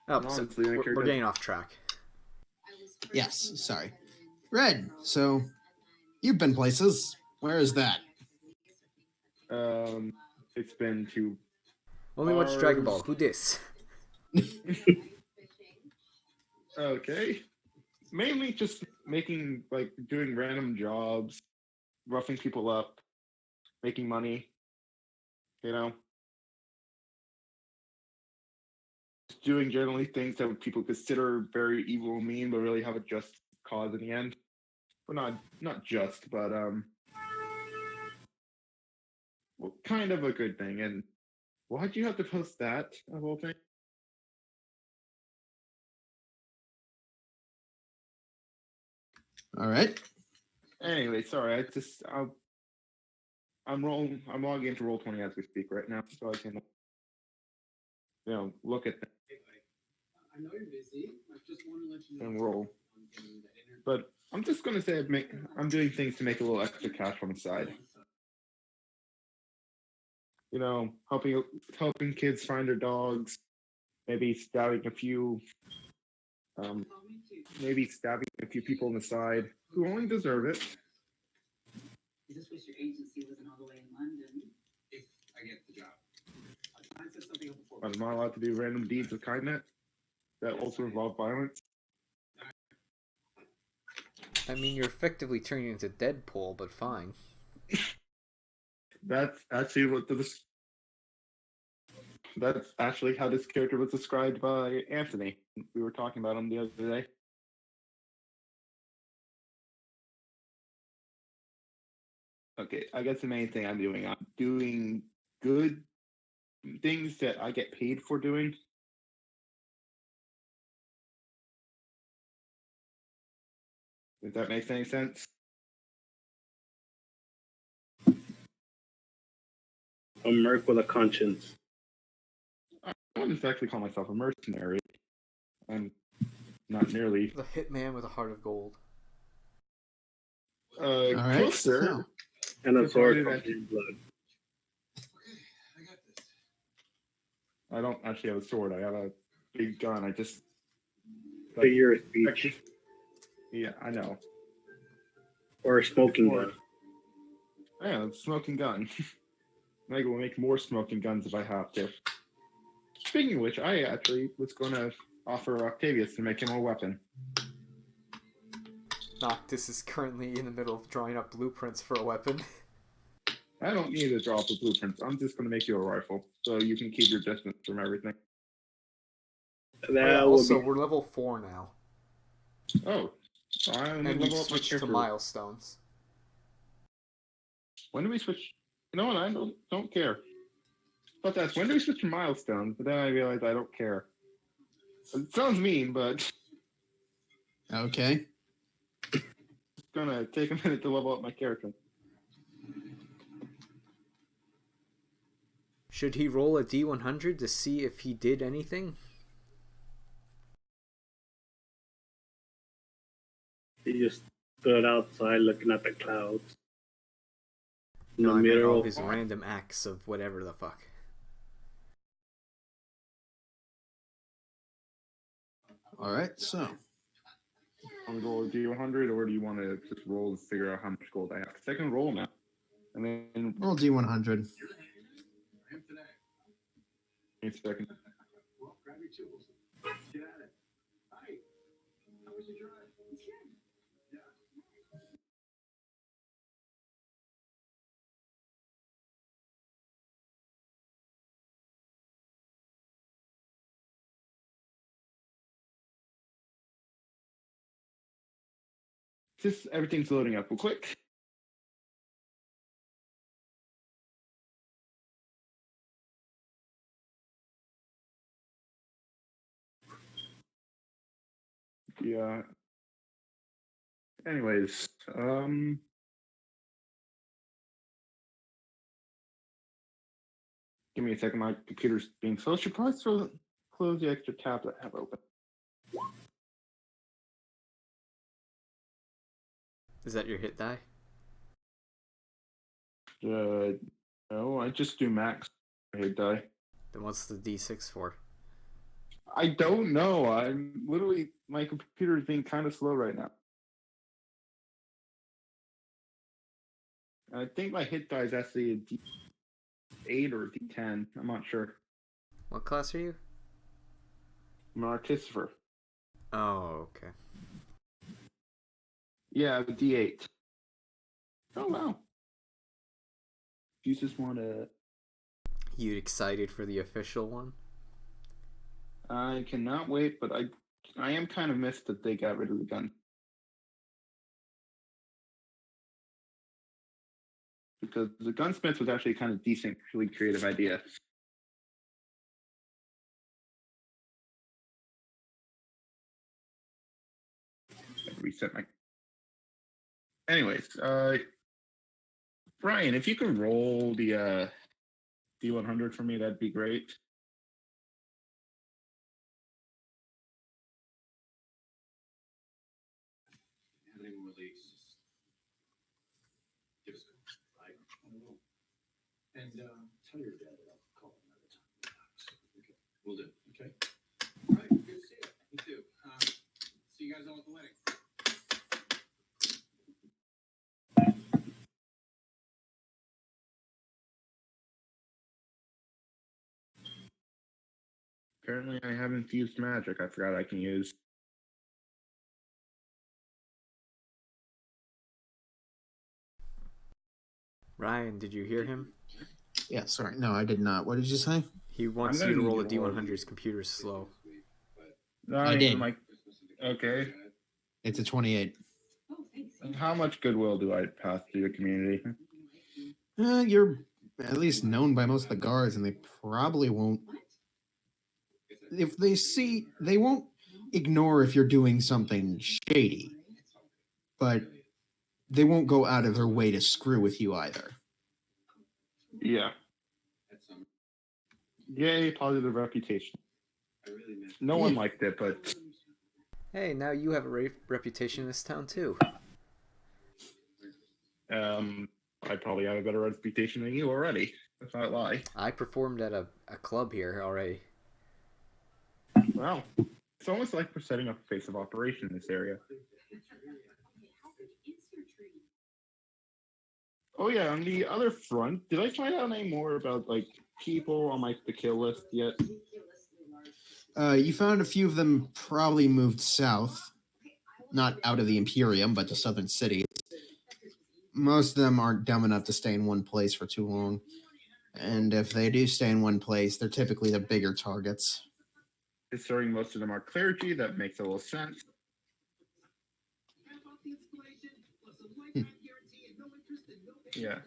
Oh, so Honestly, I care we're that- getting off track. Yes, sorry. Red, so you've been places. Where is that? It's been to Only watch Dragon Ball. Ours. Who dis? okay. Mainly just doing random jobs, roughing people up, making money. You know, just doing generally things that people consider very evil and mean, but really have a just cause in the end. Well, not just, but well, kind of a good thing. And why'd you have to post that of all things? All right. Anyway, sorry. I'm logging into Roll20 as we speak right now, so I can, look at them I know you're busy. I just want to let you know. and roll. But I'm just gonna say I'm doing things to make a little extra cash on the side. Helping kids find their dogs, maybe stabbing a few people on the side who only deserve it. You just wish your agency wasn't all the way in London. If I get the job. I said something up before. But am I allowed to do random deeds of kindness that also involve violence? I mean, you're effectively turning into Deadpool, but fine. That's actually that's actually how this character was described by Anthony. We were talking about him the other day. Okay, I guess the main thing I'm doing good things that I get paid for doing. If that makes any sense. A merc with a conscience. I wouldn't exactly call myself a mercenary. I'm not nearly. The hitman with a heart of gold. All right. Closer. So, And a Just sword wanted covered in blood. I got this. I don't actually have a sword. I have a big gun. I just. Figure of speech. Yeah, I know. Or a smoking gun. Yeah, smoking gun. I will make more smoking guns if I have to. Speaking of which, I actually was going to offer Octavius to make him a weapon. Noctis is currently in the middle of drawing up blueprints for a weapon. I don't need to draw up the blueprints. I'm just going to make you a rifle, so you can keep your distance from everything. Also, we're level 4 now. Oh, I'm And we've switched to milestones. When do we switch? You know what? I don't care. But that's when do we switch to milestones? But then I realized I don't care. It sounds mean, but okay. it's gonna take a minute to level up my character. Should he roll a D100 to see if he did anything? He just stood outside looking at the clouds. In No, the I meant all middle. his random acts of whatever the fuck. All right. So, Want to roll a D100, or do you want to just roll to figure out how much gold I have? Because I can roll now. And then roll D100. wait a second. Well, grab your tools. Get at it. Hi. How was your drive? It's good. Yeah. Just everything's loading up real quick. Yeah. Anyways, give me a second. My computer's being slow. Should probably close the extra tab that I have open. Is that your hit die? No, I just do max hit die. Then what's the D6 for? I don't know. I'm literally my computer is being kind of slow right now. I think my hit die is actually a D8 or a D10. I'm not sure. What class are you? I'm an artificer. Oh, okay. Yeah, a D8. Oh wow. You just want to? You excited for the official one? I cannot wait, but I am kind of missed that they got rid of the gun. Because the gunsmith was actually a kind of decent, really creative idea. Reset my. Anyways, Brian, if you could roll the D100 for me, that'd be great. Everything release. Give us a call. I will. And tell your dad that I'll call him another time. Okay. We'll do. Okay. All right. Good to see you. You too. See you guys all at the wedding. Apparently, I have infused magic. I forgot I can use. Ryan, did you hear him? Yeah, sorry. No, I did not. What did you say? He wants I'm you to gonna roll a need to roll. D100's computer's slow. I did. Okay. It's a 28. And how much goodwill do I pass to the community? You're at least known by most of the guards, and they probably won't. If they see, they won't ignore if you're doing something shady, but they won't go out of their way to screw with you either. Yeah. Yay, positive reputation. No one liked it, but Hey, now you have a reputation in this town too. I probably have a better reputation than you already. Let's not lie. I performed at a club here already. Wow. It's almost like we're setting up a face of operation in this area. Oh yeah, on the other front, did I find out any more about like people on like the kill list yet? You found a few of them probably moved south, not out of the Imperium, but to southern cities. Most of them aren't dumb enough to stay in one place for too long. And if they do stay in one place, they're typically the bigger targets. Considering most of them are clergy, that makes a little sense. Yeah.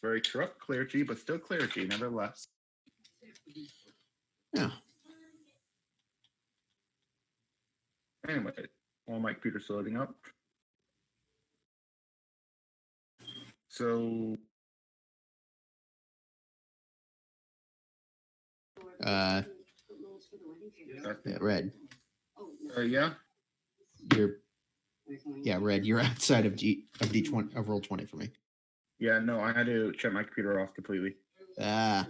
Very corrupt clergy, but still clergy, nevertheless. Yeah. Anyway, all my computer's loading up. So Yeah, Red. Yeah. Red. You're outside of D20 of roll 20 for me. Yeah, no, I had to shut my computer off completely. All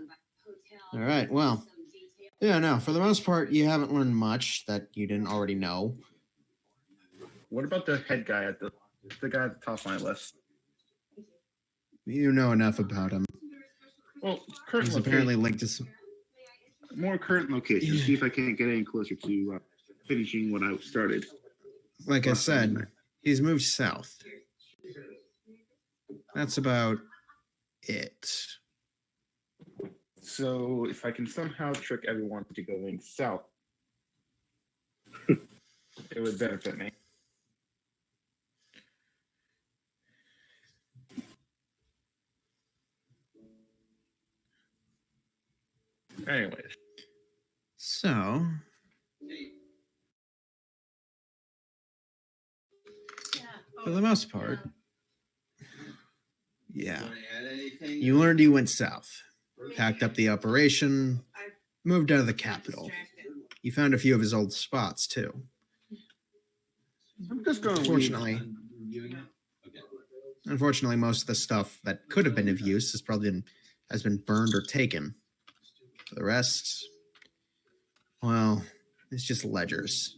right. Well, yeah, no. For the most part, you haven't learned much that you didn't already know. What about the head guy at the guy at the top of my list? You know enough about him. Well, current He's location. apparently linked to some. More current location. Yeah. See if I can't get any closer to finishing what I started. Like I said, he's moved south. That's about it. So if I can somehow trick everyone to going south, it would benefit me. Anyways. So, for the most part, yeah. You learned you went south, packed up the operation, moved out of the capital. You found a few of his old spots, too. I'm just going Unfortunately, most of the stuff that could have been of use has been burned or taken. For the rest, well, it's just ledgers.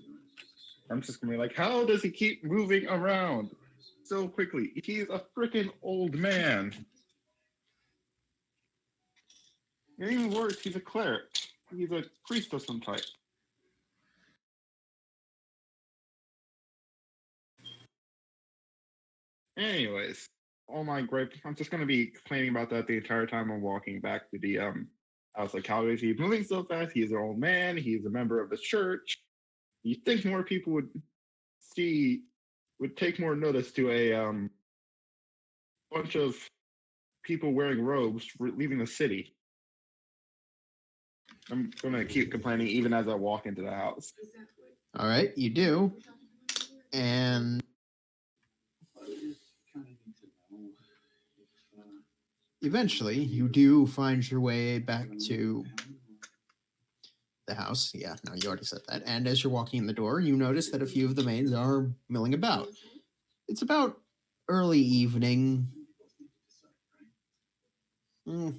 I'm just gonna be like, how does he keep moving around so quickly? He's a freaking old man. And even worse, he's a cleric. He's a priest of some type. Anyways, all my gripe, I'm just gonna be complaining about that the entire time I'm walking back to the house. Like, how is he moving so fast? He's an old man. He's a member of the church. You'd think more people would take more notice to a bunch of people wearing robes leaving the city. I'm gonna keep complaining even as I walk into the house. All right, you do. And eventually, you do find your way back to the house. Yeah, no, you already said that. And as you're walking in the door, you notice that a few of the maids are milling about. It's about early evening. For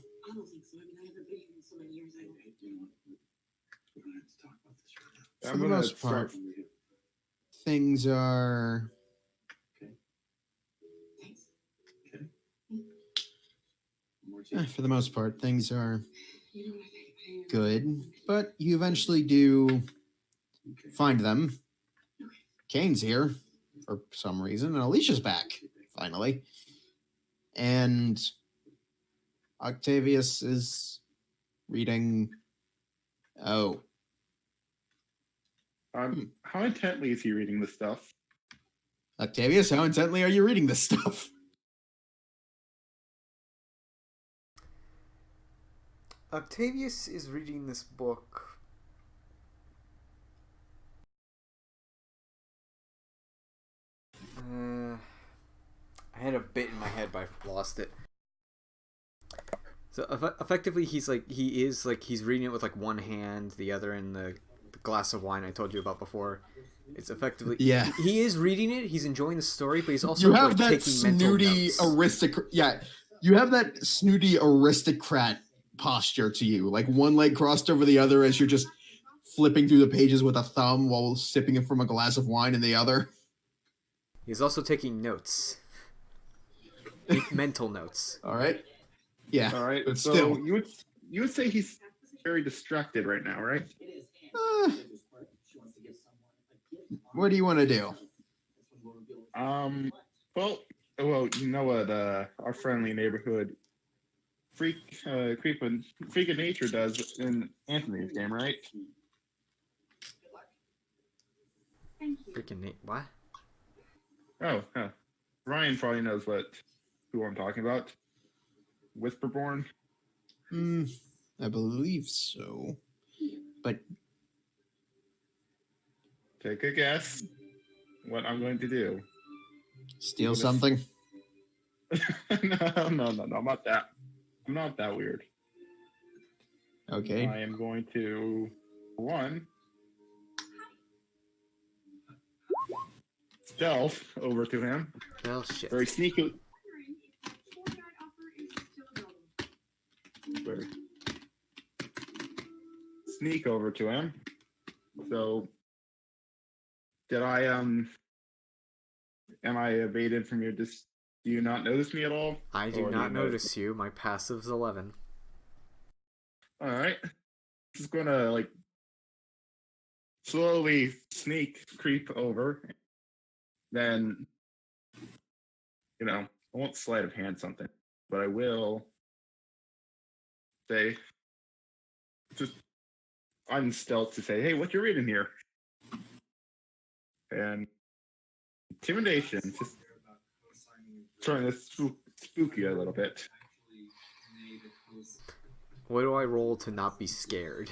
the most part, things are for the most part, things are good, but you eventually do find them. Kane's here for some reason, and Alicia's back, finally. And Octavius is reading. Oh. How intently is he reading this stuff? Octavius, how intently are you reading this stuff? Octavius is reading this book. I had a bit in my head, but I lost it. So effectively, he's reading it with like one hand, the other in the glass of wine I told you about before. It's effectively he is reading it. He's enjoying the story, but he's also you have like, that taking mental snooty notes. aristocrat. Yeah, you have that snooty aristocrat posture to you, like one leg crossed over the other as you're just flipping through the pages with a thumb while sipping it from a glass of wine in the other. He's also taking notes, mental notes. All right. Yeah. All right. But So still, you would say he's very distracted right now, right? What do you want to do? Well, you know what our friendly neighborhood freak of nature does in Anthony's game, right? Freaking Nate, what? Oh, Ryan probably knows who I'm talking about. Whisperborn. I believe so. But Take a guess what I'm going to do. Steal something? No, I'm not that. I'm not that weird. Okay. I am going to stealth over to him. Well, shit. Very sneaky. Sneak over to him. So, did I am I evaded from your? Do you not notice me at all? I do not notice you. My passive's 11. All right. Just gonna like slowly creep over. Then, I won't sleight of hand something, but I will say, just on stealth to say, hey, what you reading here? And intimidation, just trying to spook you a little bit. What do I roll to not be scared?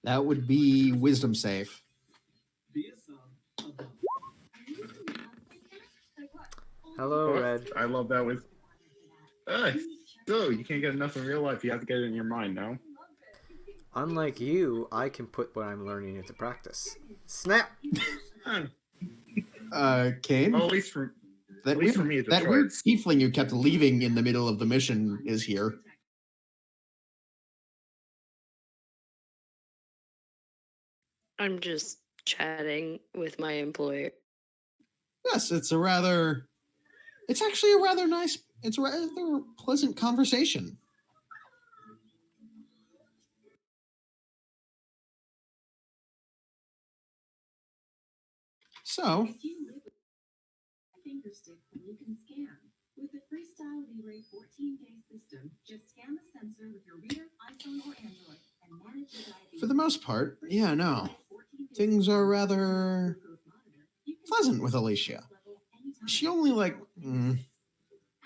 That would be wisdom save. Hello, Red. I love that with. So you can't get enough in real life. You have to get it in your mind now. Unlike you, I can put what I'm learning into practice. Snap! Kane? Oh, at least for me, it's a that choice. weird tiefling you kept leaving in the middle of the mission is here. I'm just chatting with my employer. Yes, it's actually a rather nice, it's a rather pleasant conversation. So, Fingerstick you can scan. With the freestyle Libre 14-day system, just scan the sensor with your reader, iPhone, or Android, and manage your diabetes. for the most part, yeah, no. Things are rather pleasant with Alicia. She only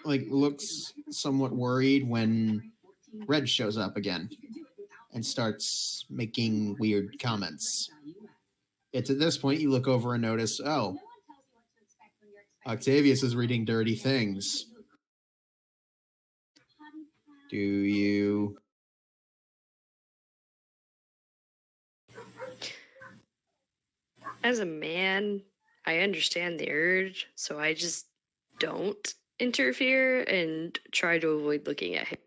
looks somewhat worried when Red shows up again and starts making weird comments. It's at this point you look over and notice, oh, Octavius is reading dirty things. Do you? As a man, I understand the urge, so I just don't interfere and try to avoid looking at him.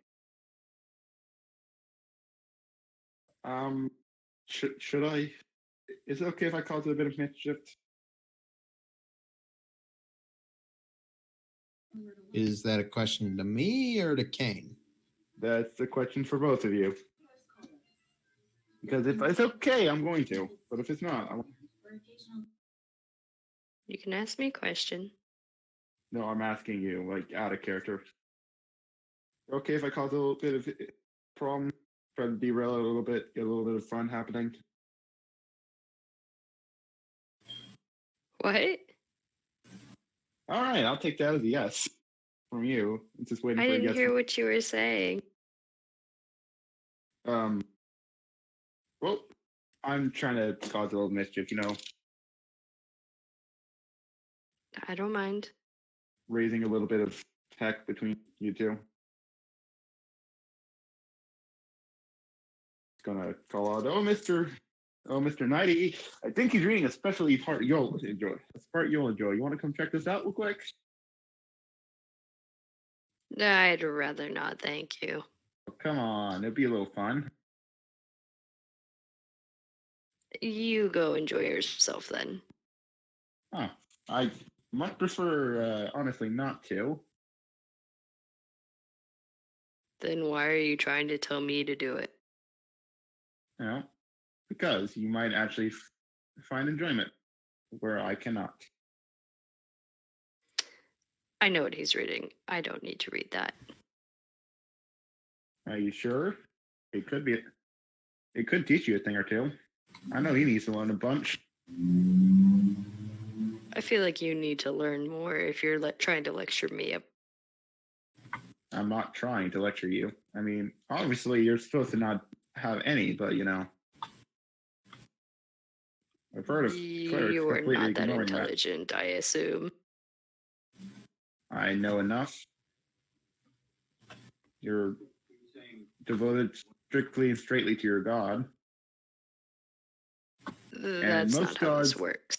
Should I? Is it okay if I cause a bit of mischief? Is that a question to me or to Kane? That's a question for both of you. Because if it's okay, I'm going to. But if it's not, I won't. You can ask me a question. No, I'm asking you, like, out of character. Okay, if I cause a little bit of problem, try to derail it a little bit, get a little bit of fun happening. What? All right, I'll take that as a yes from you. I'm just waiting I for a didn't yes. hear what you were saying. Well, I'm trying to cause a little mischief, I don't mind. raising a little bit of heck between you two. Gonna call out, Mr. Nighty. I think he's reading a specialty part you'll enjoy. A part you'll enjoy. You want to come check this out real quick? I'd rather not, thank you. Oh, come on, it'd be a little fun. You go enjoy yourself then. Huh. I much prefer, honestly, not to. Then why are you trying to tell me to do it? Because you might actually find enjoyment where I cannot. I know what he's reading. I don't need to read that. Are you sure? It could be. It could teach you a thing or two. I know he needs to learn a bunch. I feel like you need to learn more if you're trying to lecture me up. I'm not trying to lecture you. I mean, obviously, you're supposed to not have any, but I've heard of clerics You are completely not that ignoring that. intelligent, I assume. I know enough. You're devoted strictly and straightly to your god. That's most not how gods, this works.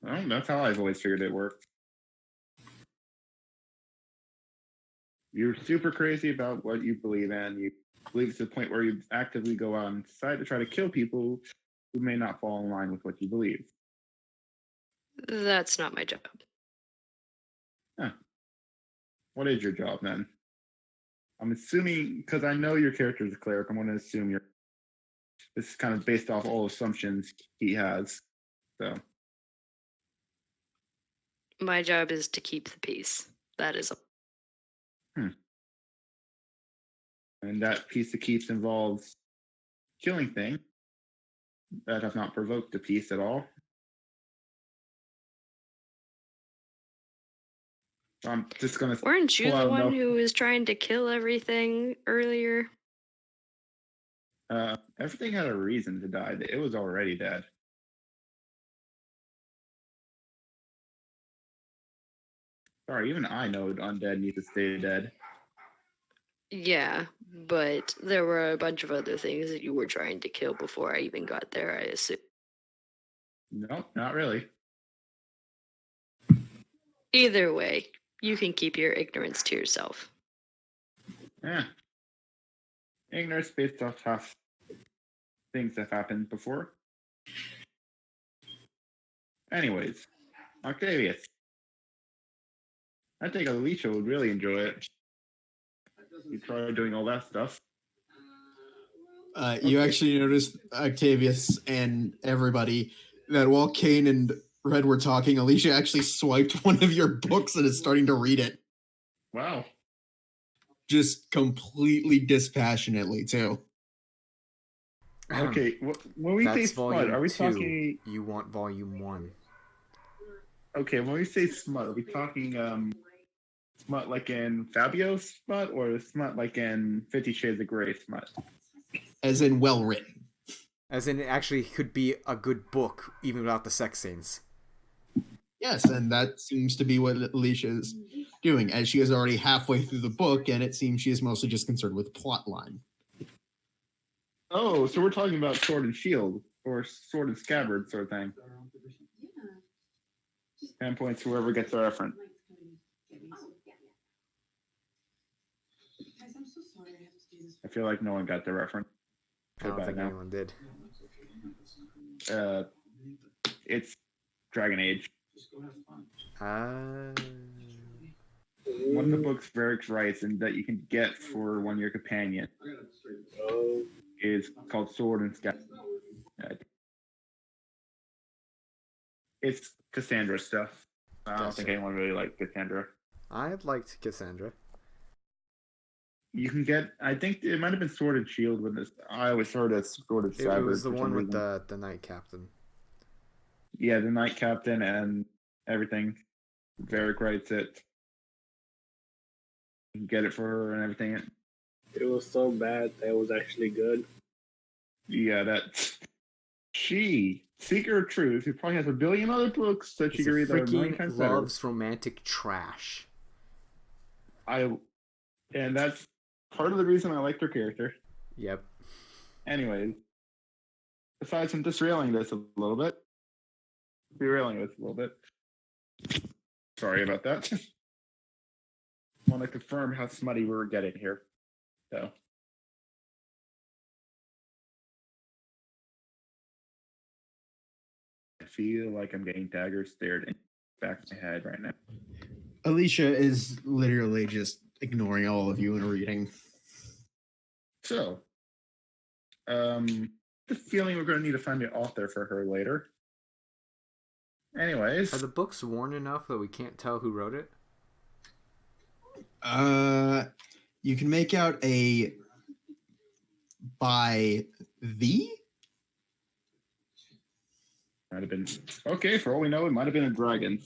Well, that's how I've always figured it worked. You're super crazy about what you believe in. You believe to the point where you actively go out and decide to try to kill people who may not fall in line with what you believe. That's not my job. Huh. What is your job then? I'm assuming, because I know your character is a cleric, I'm going to assume this is kind of based off all assumptions he has. So. My job is to keep the peace. That is all. And that piece of keeps involves killing things that have not provoked the peace at all. So I'm just going to. Weren't you the one who was trying to kill everything earlier? Everything had a reason to die. It was already dead. Sorry, even I know undead need to stay dead. Yeah, but there were a bunch of other things that you were trying to kill before I even got there, I assume. No, not really. Either way, you can keep your ignorance to yourself. Yeah. Ignorance based off tough things that happened before. Anyways, Octavius. I think Alicia would really enjoy it. You try doing all that stuff. You actually noticed, Octavius and everybody, that while Kane and Red were talking, Alicia actually swiped one of your books and is starting to read it. Wow. Just completely dispassionately, too. Okay, when we say smut, are we 2. talking... You want volume 1. Okay, when we say smut, are we talking smut like in Fabio smut, or smut like in 50 Shades of Grey smut? As in well written. As in it actually could be a good book, even without the sex scenes. Yes, and that seems to be what Alicia is doing, as she is already halfway through the book, and it seems she is mostly just concerned with plot line. Oh, so we're talking about Sword and Shield, or Sword and Scabbard sort of thing. 10 points, whoever gets the reference. I feel like no one got the reference. I don't think anyone did. It's Dragon Age. One of the books Varric writes and that you can get for one of your companion is called Sword and Scabbard. It's Cassandra stuff. I don't think anyone really liked Cassandra. I liked Cassandra. You can get, I think it might have been Sword and Shield when this. I always heard it as Sword and It Saber was the for some one with reason. the Knight Captain. Yeah, the Knight Captain and everything. Varric writes it. You can get it for her and everything. It was so bad that it was actually good. Yeah, that Seeker of Truth, who probably has a billion other books that she It's can read that are a million freaking times better. loves romantic trash. And that's part of the reason I liked her character. Yep. Anyways, aside from derailing this a little bit, sorry about that. Want to confirm how smutty we were getting here. So. I feel like I'm getting daggers stared in the back of my head right now. Alicia is literally just ignoring all of you and reading. So, the feeling we're going to need to find the author for her later. Anyways. Are the books worn enough that we can't tell who wrote it? You can make out a by the. Might have been okay. For all we know, it might have been a dragon.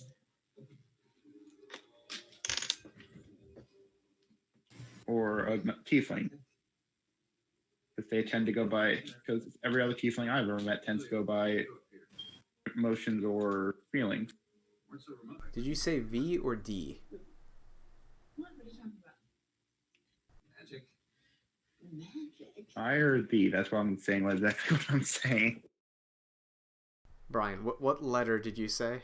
Or a tiefling. Because they tend to go by, because every other tiefling I've ever met tends to go by emotions or feelings. Did you say V or D? What are you talking about? Magic. Magic? I heard D. That's what I'm saying. That's exactly what I'm saying. Brian, what letter did you say?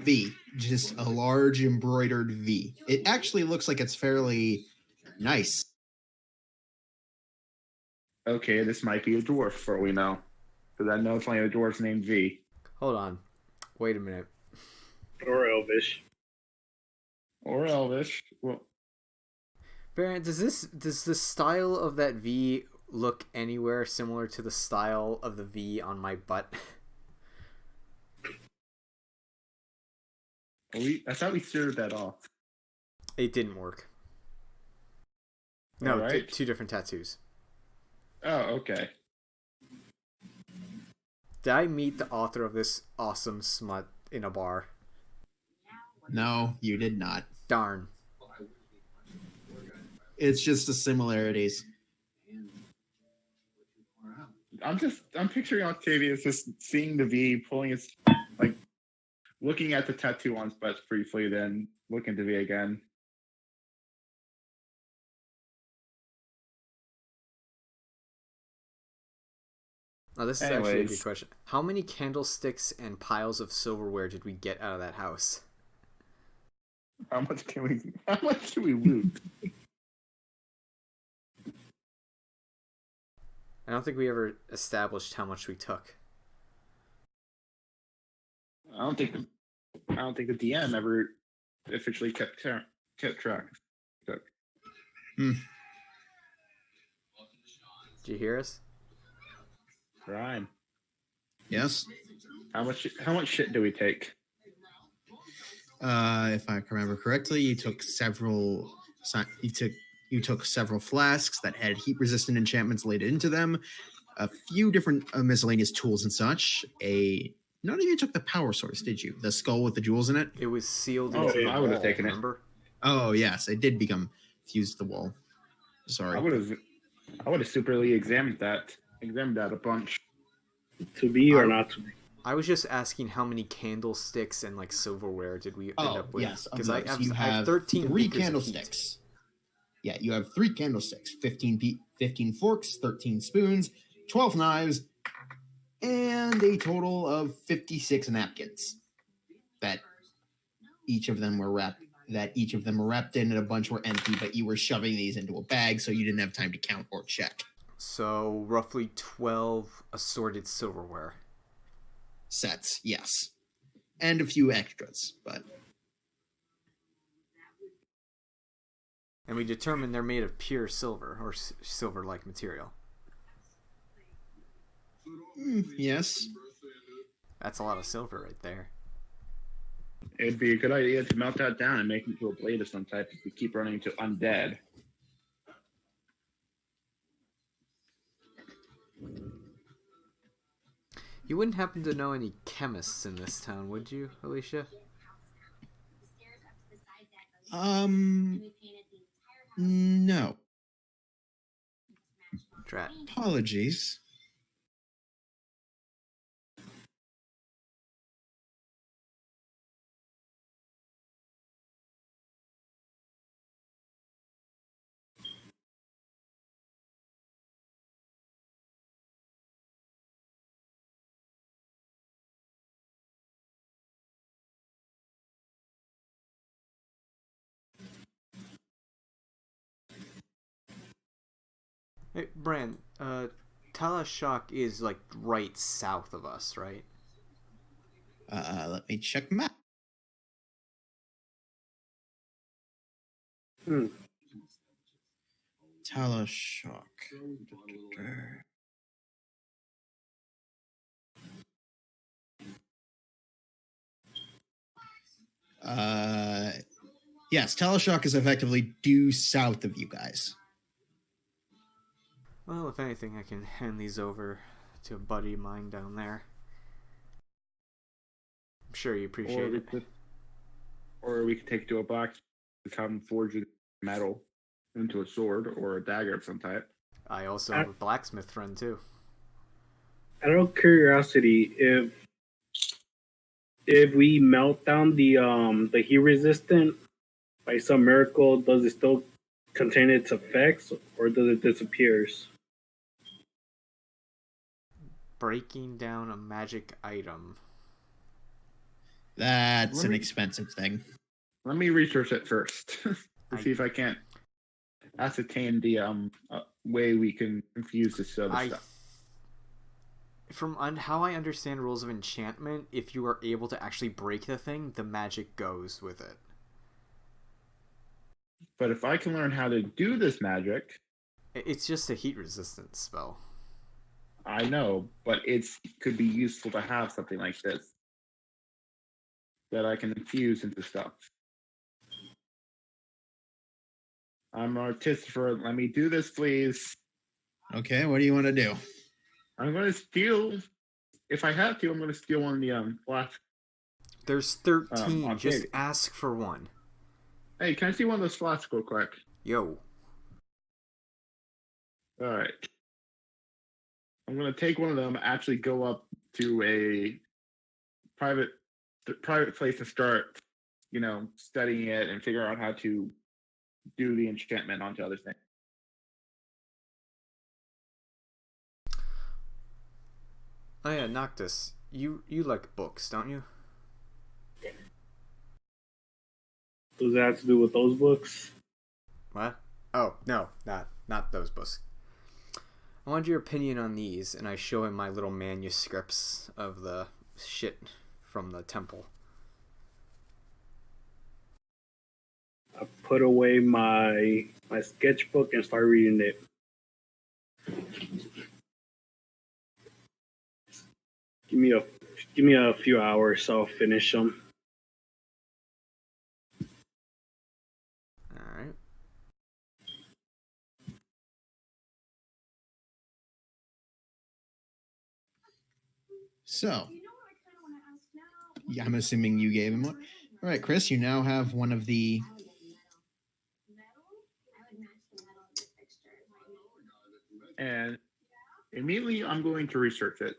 V. Just a large embroidered V. It actually looks like it's fairly nice. Okay, this might be a dwarf for all we know. Because I know plenty of dwarves named V. Hold on. Wait a minute. Or Elvish. Or Elvish. Well, Baron, does the style of that V look anywhere similar to the style of the V on my butt? I thought we steered that off. It didn't work. No, right. two different tattoos. Oh, okay. Did I meet the author of this awesome smut in a bar? No, you did not. Darn. It's just the similarities. I'm picturing Octavius just seeing the V, pulling his, like, looking at the tattoo on his butt briefly, then looking at the V again. Oh, this is actually a good question. How many candlesticks and piles of silverware did we get out of that house? How much can we loot? I don't think we ever established how much we took. I don't think the DM ever officially kept track. So. Did you hear us? Ryan. Yes. How much shit do we take? If I remember correctly, you took several. You took several flasks that had heat-resistant enchantments laid into them, a few different miscellaneous tools and such. None of you took the power source, did you? The skull with the jewels in it. It was sealed Oh, into the I would have wall, taken it. remember? Oh yes, it did become fused to the wall. Sorry. I would have superly examined that a bunch. To be or not to be? I was just asking how many candlesticks and like silverware did we end up with? Yes, because I you have 13 3 beakers of candlesticks. Yeah, you have 3 candlesticks, 15 forks, 13 spoons, 12 knives, and a total of 56 napkins. That each of them were wrapped in, and a bunch were empty, but you were shoving these into a bag, so you didn't have time to count or check. So roughly 12 assorted silverware Sets, yes, and a few extras, but. And we determined they're made of pure silver or silver-like material. Yes. That's a lot of silver right there. It'd be a good idea to melt that down and make it into a blade of some type if we keep running into undead. You wouldn't happen to know any chemists in this town, would you, Alicia? No. Drat. Apologies. Hey, Bran, Talashok is like right south of us, right? Let me check map. Talashok. Yes, Talashok is effectively due south of you guys. Well, if anything, I can hand these over to a buddy of mine down there. I'm sure you appreciate it. Or we could take it to a blacksmith and have him forge metal into a sword or a dagger of some type. I also have a blacksmith friend too. Out of curiosity, if we melt down the heat resistant by some miracle, does it still contain its effects or does it disappears? Breaking down a magic item. That's an expensive thing. Let me research it first to see if I can't ascertain the way we can infuse this other stuff. From how I understand rules of enchantment, if you are able to actually break the thing, the magic goes with it. But if I can learn how to do this magic... It's just a heat resistance spell. I know, but it could be useful to have something like this that I can infuse into stuff. I'm an artificer. Let me do this, please. Okay, what do you want to do? I'm going to steal. If I have to, I'm going to steal one of the flasks. There's 13. Just ask for one. Hey, can I see one of those flasks real quick? Yo. All right. I'm going to take one of them, actually go up to a private place to start, studying it and figure out how to do the enchantment onto other things. Oh yeah, Noctis. You like books, don't you? Does that have to do with those books? What? Oh, no, not those books. I want your opinion on these, and I show him my little manuscripts of the shit from the temple. I put away my sketchbook and start reading it. Give me a few hours, so I'll finish them. All right. So, yeah, I'm assuming you gave him one. All right, Chris, you now have one of the... And immediately I'm going to research it.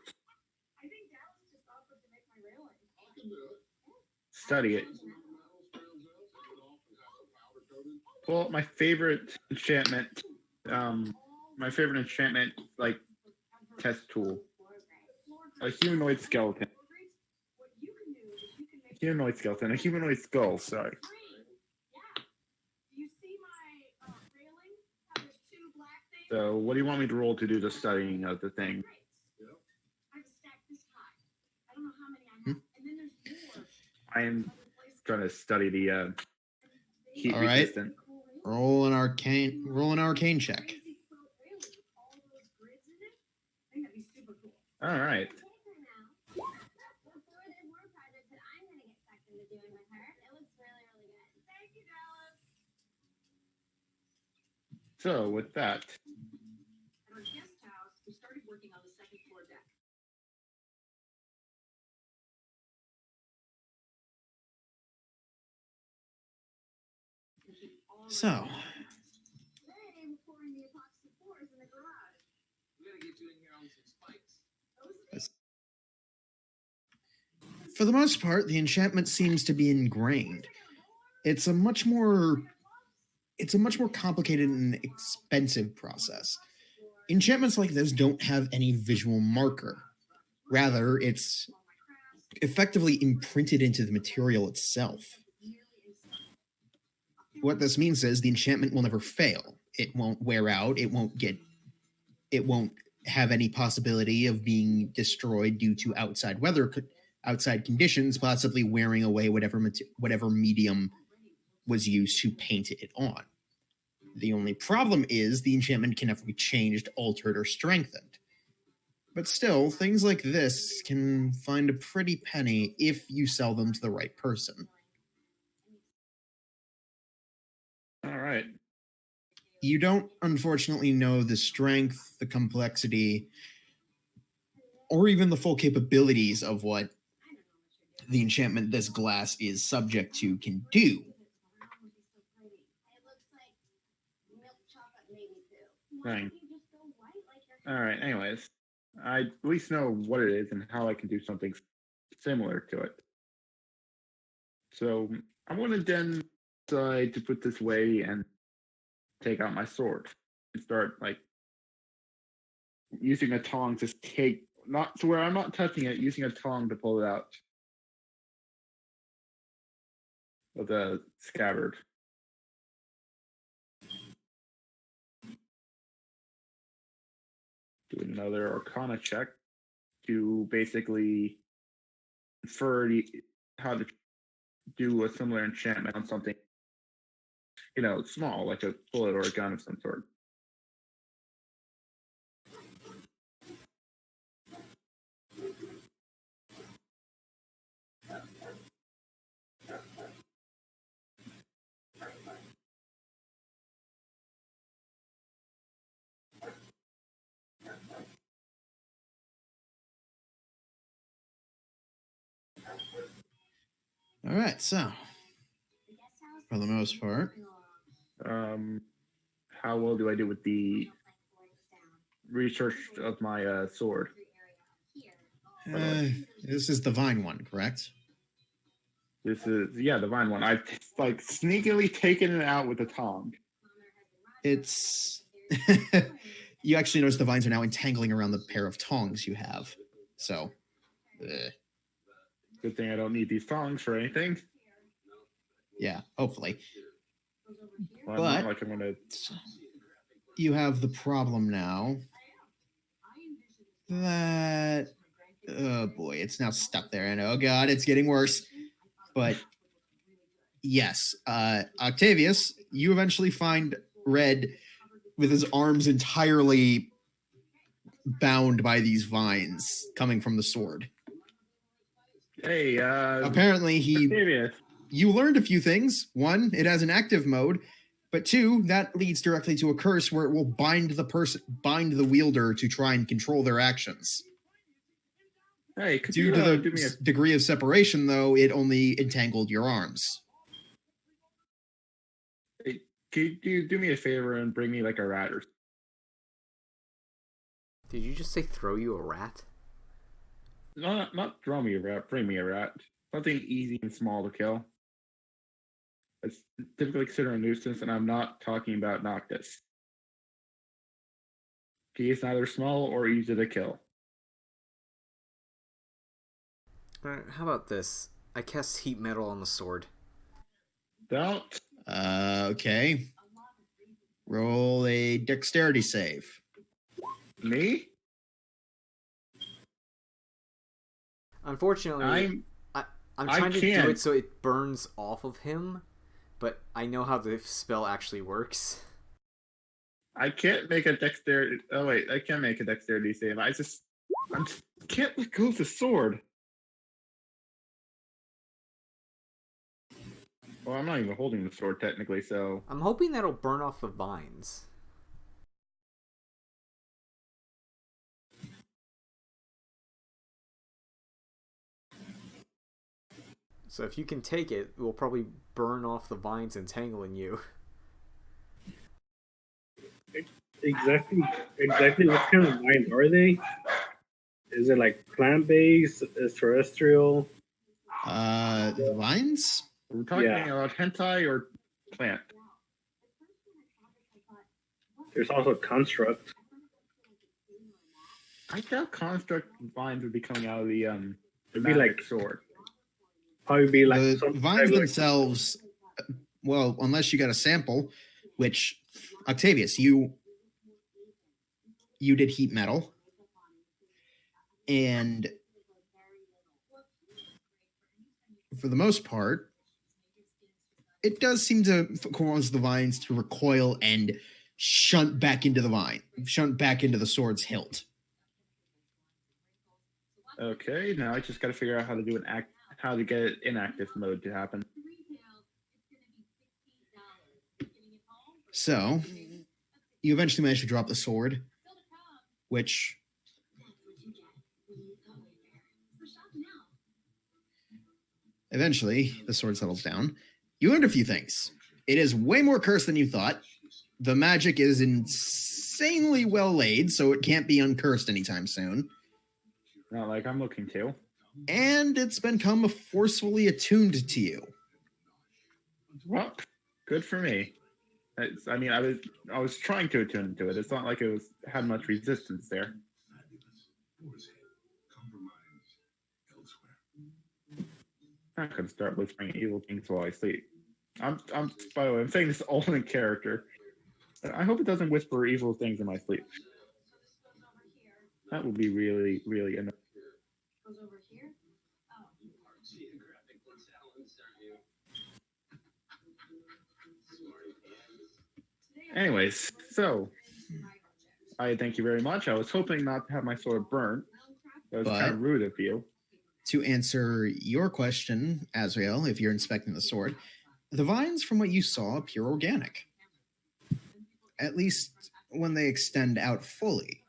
Study it. Well, my favorite enchantment, like, test tool. A humanoid skeleton. A humanoid skull, sorry. So, what do you want me to roll to do the studying of the thing? I'm trying to study the heat resistant. Roll an arcane check. All right. So with that, At our guest house, we started working on the second floor deck. So, Then we're pouring the epoxy floors in the garage. We gotta get you in here on some spikes. for the most part, the enchantment seems to be ingrained. It's a much more complicated and expensive process. Enchantments like this don't have any visual marker. Rather, it's effectively imprinted into the material itself. What this means is the enchantment will never fail. It won't wear out. It won't have any possibility of being destroyed due to outside conditions, possibly wearing away whatever medium was used to paint it on. The only problem is the enchantment can never be changed, altered, or strengthened. But still, things like this can find a pretty penny if you sell them to the right person. all right. You don't, unfortunately, know the strength, the complexity, or even the full capabilities of what the enchantment this glass is subject to can do. Dang. All right. Anyways, I at least know what it is and how I can do something similar to it. So I'm going to then decide to put this away and take out my sword and start like using a tongue to take, not to where I'm not touching it, using a tongue to pull it out of the scabbard. Do another Arcana check to basically infer how to do a similar enchantment on something, small, like a bullet or a gun of some sort. All right, so for the most part, How well do I do with the research of my sword? this is the vine one, correct? This is, yeah, the vine one. I've like sneakily taken it out with a tongue. It's you actually notice the vines are now entangling around the pair of tongs you have. So, Good thing I don't need these tongs for anything. yeah, hopefully. Well, But I'm gonna. You have the problem now that, oh boy, it's now stuck there, and oh god, it's getting worse. But yes, Octavius, you eventually find Red with his arms entirely bound by these vines coming from the sword. Hey, Apparently Octavius. you learned a few things. One, it has an active mode, but two, that leads directly to a curse where it will bind the wielder to try and control their actions. Hey, could Due you to the do me a degree of separation, though, it only entangled your arms. Could you do me a favor and bring me like a rat or? Did you just say throw you a rat? No, not throw me a rat. Bring me a rat. Something easy and small to kill. It's typically considered a nuisance, and I'm not talking about Noctis. He is neither small or easy to kill. Alright, how about this? I cast heat metal on the sword. Don't. Okay. Roll a dexterity save. Me? Unfortunately, I'm trying to do can't. it so it burns off of him, but I know how the spell actually works. I can't make a dexterity. Oh wait, I can make a dexterity save. I can't let go of the sword. Well, I'm not even holding the sword technically, so I'm hoping that'll burn off the vines. So if you can take it, it will probably burn off the vines entangling you. Exactly what kind of vines are they? Is it like plant-based, terrestrial? Vines? Are we talking Yeah. about hentai or plant? There's also construct. I doubt construct vines would be coming out of the It'd be magic like sword. probably be like The some vines type of, themselves, well, unless you got a sample, which Octavius, you did heat metal, and for the most part, it does seem to cause the vines to recoil and shunt back into the sword's hilt. Okay, now I just got to figure out how to do how to get it inactive mode to happen. So, you eventually manage to drop the sword, which eventually the sword settles down. You learned a few things. It is way more cursed than you thought. The magic is insanely well laid, so it can't be uncursed anytime soon. Not like I'm looking to. And it's become forcefully attuned to you. Well, good for me. I was trying to attune to it. It's not like it had much resistance there. I'm not gonna start whispering evil things while I sleep. By the way, I'm saying this all in character. I hope it doesn't whisper evil things in my sleep. That would be really, really annoying. Anyways, so I thank you very much. I was hoping not to have my sword burnt. That was kind of rude of you. To answer your question, Azrael, if you're inspecting the sword, the vines, from what you saw, appear organic. At least when they extend out fully.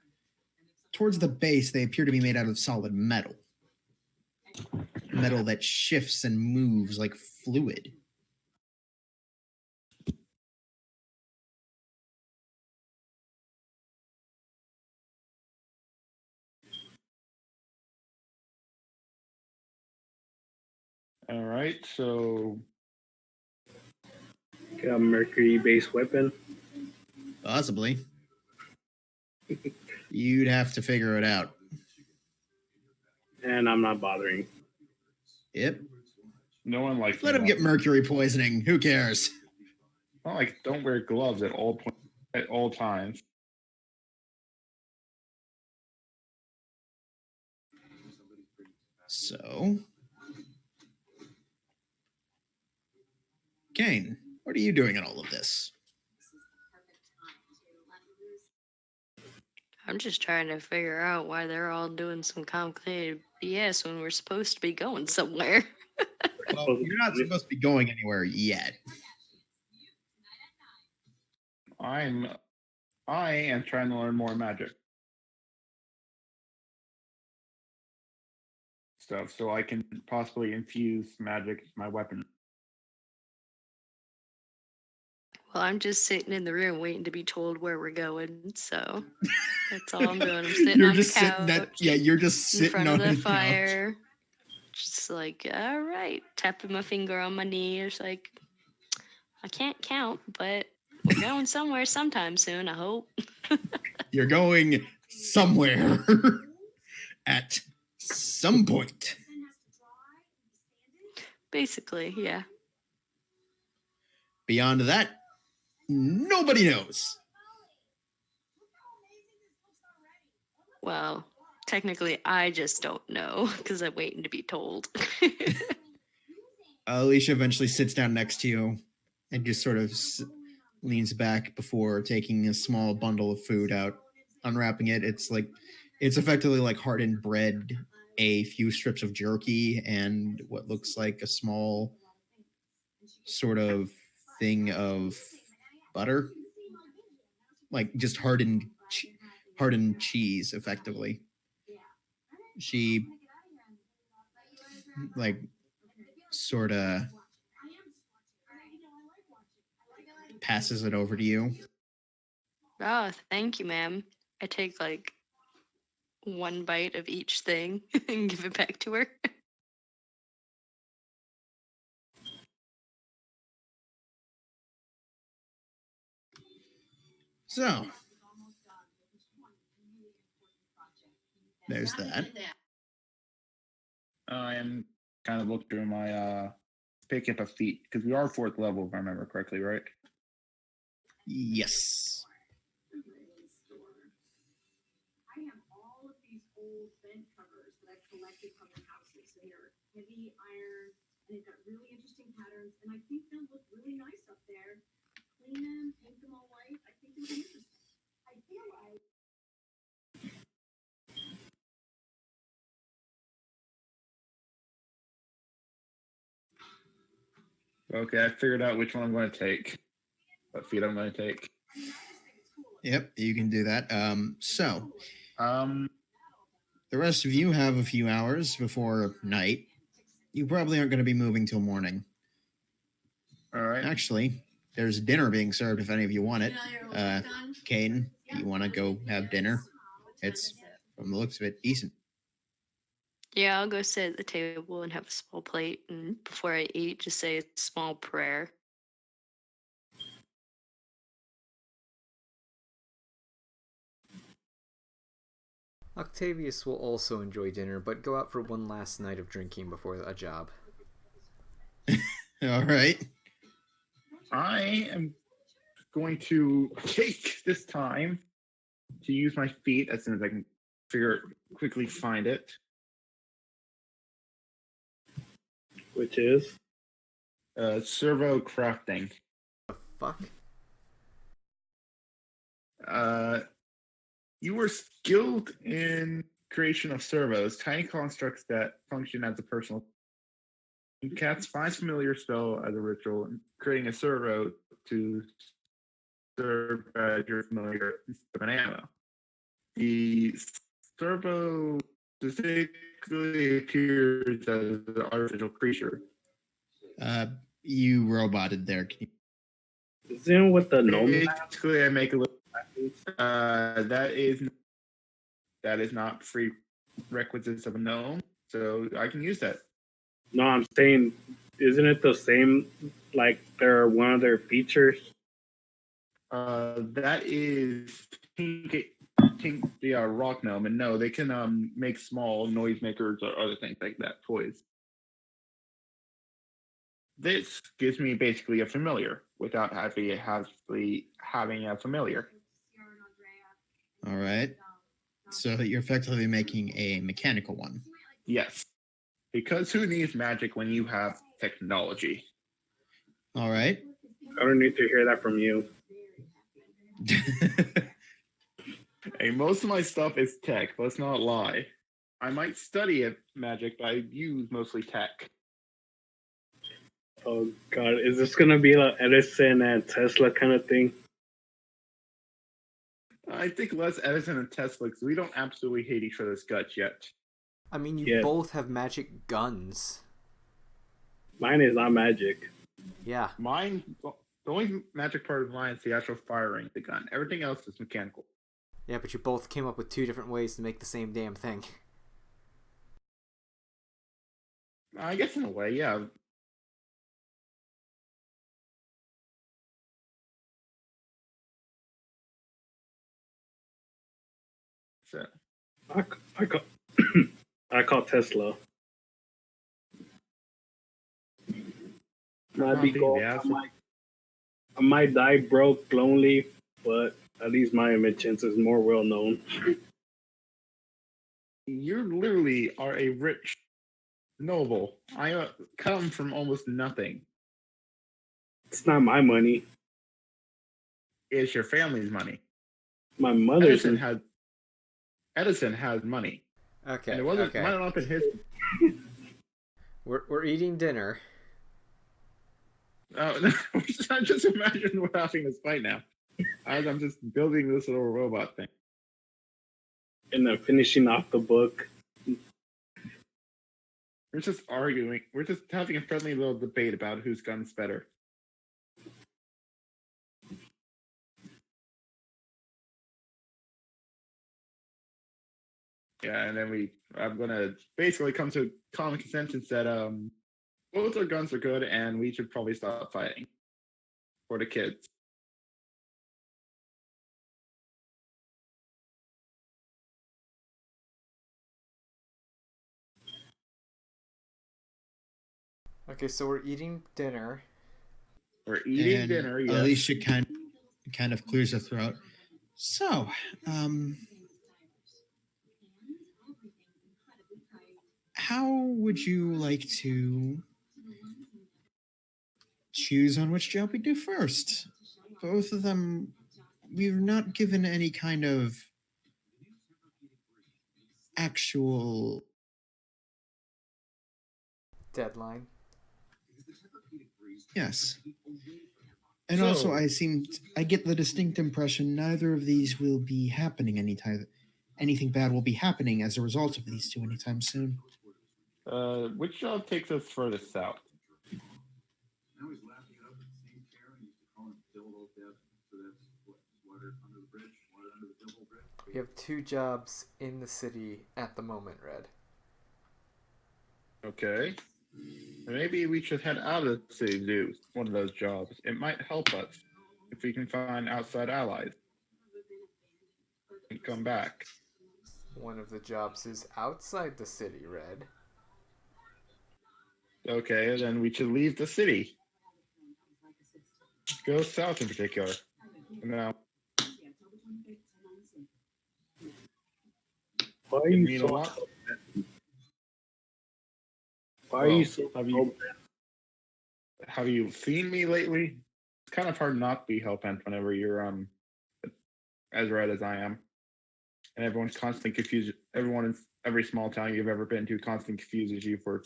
Towards the base, they appear to be made out of solid metal. Metal that shifts and moves like fluid. All right, so a mercury-based weapon. Possibly. You'd have to figure it out. And I'm not bothering. Yep. No one likes. Let him get mercury poisoning. Who cares? Not like don't wear gloves at all times. So, Kane, what are you doing in all of this? I'm just trying to figure out why they're all doing some complicated BS when we're supposed to be going somewhere. Well, you're not supposed to be going anywhere yet. I am trying to learn more magic stuff so I can possibly infuse magic into my weapon. Well, I'm just sitting in the room waiting to be told where we're going, so that's all I'm doing. I'm sitting on the couch. You're just sitting in front on of the the fire. Just like, all right, tapping my finger on my knee. It's like, I can't count, but we're going somewhere sometime soon, I hope. You're going somewhere at some point. Basically, yeah. Beyond that, nobody knows. Well, technically, I just don't know because I'm waiting to be told. Alicia eventually sits down next to you and just sort of leans back before taking a small bundle of food out, unwrapping it. It's effectively like hardened bread, a few strips of jerky, and what looks like a small sort of thing of butter, like just hardened cheese, effectively. She sort of passes it over to you. Oh, thank you, ma'am. I take like one bite of each thing and give it back to her. So, there's that. I am kind of looking through my picking up a feat because we are 4th level, if I remember correctly, right? Yes. I have all of these old vent covers that I've collected from the houses. They're heavy iron and they've got really interesting patterns, and I think they'll look really nice up there. Clean them, paint them all white. I think it'll be interesting. I feel like Okay, I figured out which one I'm going to take. What feat I'm going to take. Yep, you can do that. So, Um, the rest of you have a few hours before night. You probably aren't going to be moving till morning. all right. Actually, there's dinner being served if any of you want it. Caden, you want to go have dinner? It's, from the looks of it, decent. Yeah, I'll go sit at the table and have a small plate, and before I eat, just say a small prayer. Octavius will also enjoy dinner, but go out for one last night of drinking before a job. All right. I am going to take this time to use my feet as soon as I can quickly find it. Which is Servo crafting. The fuck? You were skilled in creation of servos, tiny constructs that function as a personal. You cast find familiar spell as a ritual, and creating a servo to serve as your familiar instead of an ammo. The servo specifically appears as an artificial creature. You roboted there. isn't with the gnome. Basically, I make a little. That is not prerequisites of a gnome, so I can use that. No, I'm saying, isn't it the same? Like they're one of their features. That is the rock gnome, and no, they can make small noisemakers or other things like that, toys. This gives me basically a familiar without having a familiar. All right. So you're effectively making a mechanical one. Yes, because who needs magic when you have technology? All right. I don't need to hear that from you. Hey, most of my stuff is tech. Let's not lie. I might study magic, but I use mostly tech. Oh God, is this gonna be like Edison and Tesla kind of thing? I think less Edison and Tesla because we don't absolutely hate each other's guts yet. I mean, you Yeah. both have magic guns. Mine is not magic. Yeah. Mine, the only magic part of mine is the actual firing the gun. Everything else is mechanical. Yeah, but you both came up with 2 different ways to make the same damn thing. I guess in a way, yeah. So, I call I call Tesla. Might be gold. I might die broke, lonely, but at least my inventions is more well known. you literally are a rich noble. I come from almost nothing. It's not my money. It's your family's money. My mother's. Edison has money. Okay. And it wasn't okay. up in his. We're eating dinner. No, just imagine we're having this fight now. As I'm just building this little robot thing. And then finishing off the book. We're just arguing. We're just having a friendly little debate about whose gun's better. Yeah, and then I'm gonna basically come to common consensus that both our guns are good, and we should probably stop fighting for the kids. Okay, so we're eating dinner. We're eating And dinner. Yes. Alicia kind of clears her throat. So, how would you like to choose on which job we do first? Both of them, we've not given any kind of actual Deadline. yes. And So- also, I get the distinct impression neither of these will be happening anytime. Anything bad will be happening as a result of these two anytime soon. Which job takes us furthest south? Now he's laughing it up in the same chair and used to call him Double Death. So that's what? Water under the bridge? Water under the double bridge? We have 2 jobs in the city at the moment, Red. Okay. Maybe we should head out of the city to do one of those jobs. It might help us if we can find outside allies and come back. One of the jobs is outside the city, Red. Okay, then we should leave the city. Go south in particular. No. Why are You you mean a so? lot? Why are you so? Have you seen me lately? It's kind of hard not to be hellbent whenever you're as red as I am. And everyone's constantly confused. Everyone in every small town you've ever been to constantly confuses you for a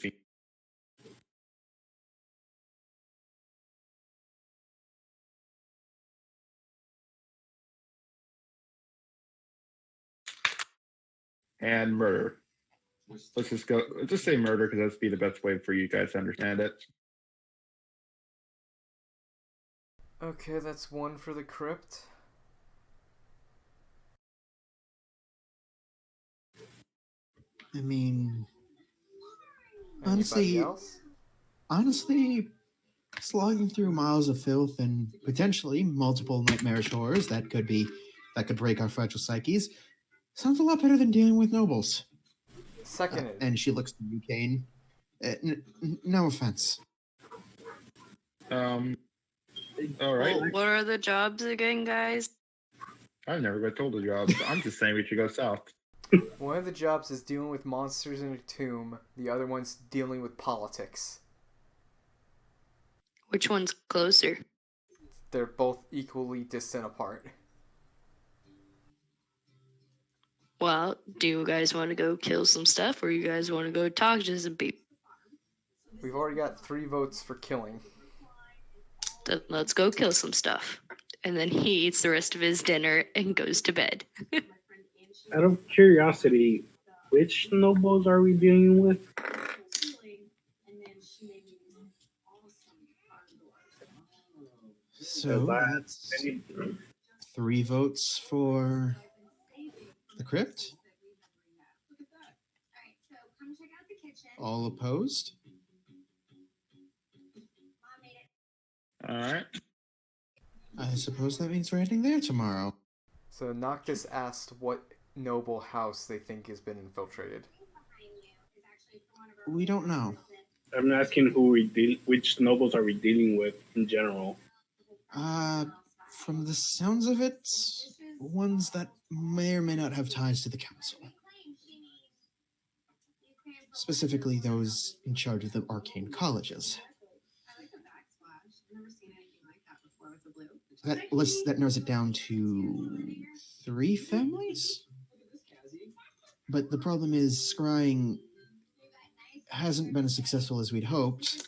and murder. Let's just say murder because that's be the best way for you guys to understand it. Okay, that's 1 for the crypt. I mean, Anybody else? honestly, slogging through miles of filth and potentially multiple nightmarish horrors that could break our fragile psyches sounds a lot better than dealing with nobles. Seconded. And she looks to you, Kane. No offense. All right. Well, what are the jobs again, guys? I've never got told a job. So I'm just saying we should go south. One of the jobs is dealing with monsters in a tomb. The other one's dealing with politics. Which one's closer? They're both equally distant apart. Well, do you guys want to go kill some stuff, or you guys want to go talk to some people? We've already got 3 votes for killing. Then let's go kill some stuff. And then he eats the rest of his dinner and goes to bed. Out of curiosity, which nobles are we dealing with? So that's 3 votes for the crypt. All opposed? All right. I suppose that means we're heading there tomorrow. So Noctis asked what noble house they think has been infiltrated. We don't know. I'm asking which nobles are we dealing with in general? From the sounds of it, ones that may or may not have ties to the council. Specifically those in charge of the arcane colleges. That narrows it down to 3 families? But the problem is scrying hasn't been as successful as we'd hoped,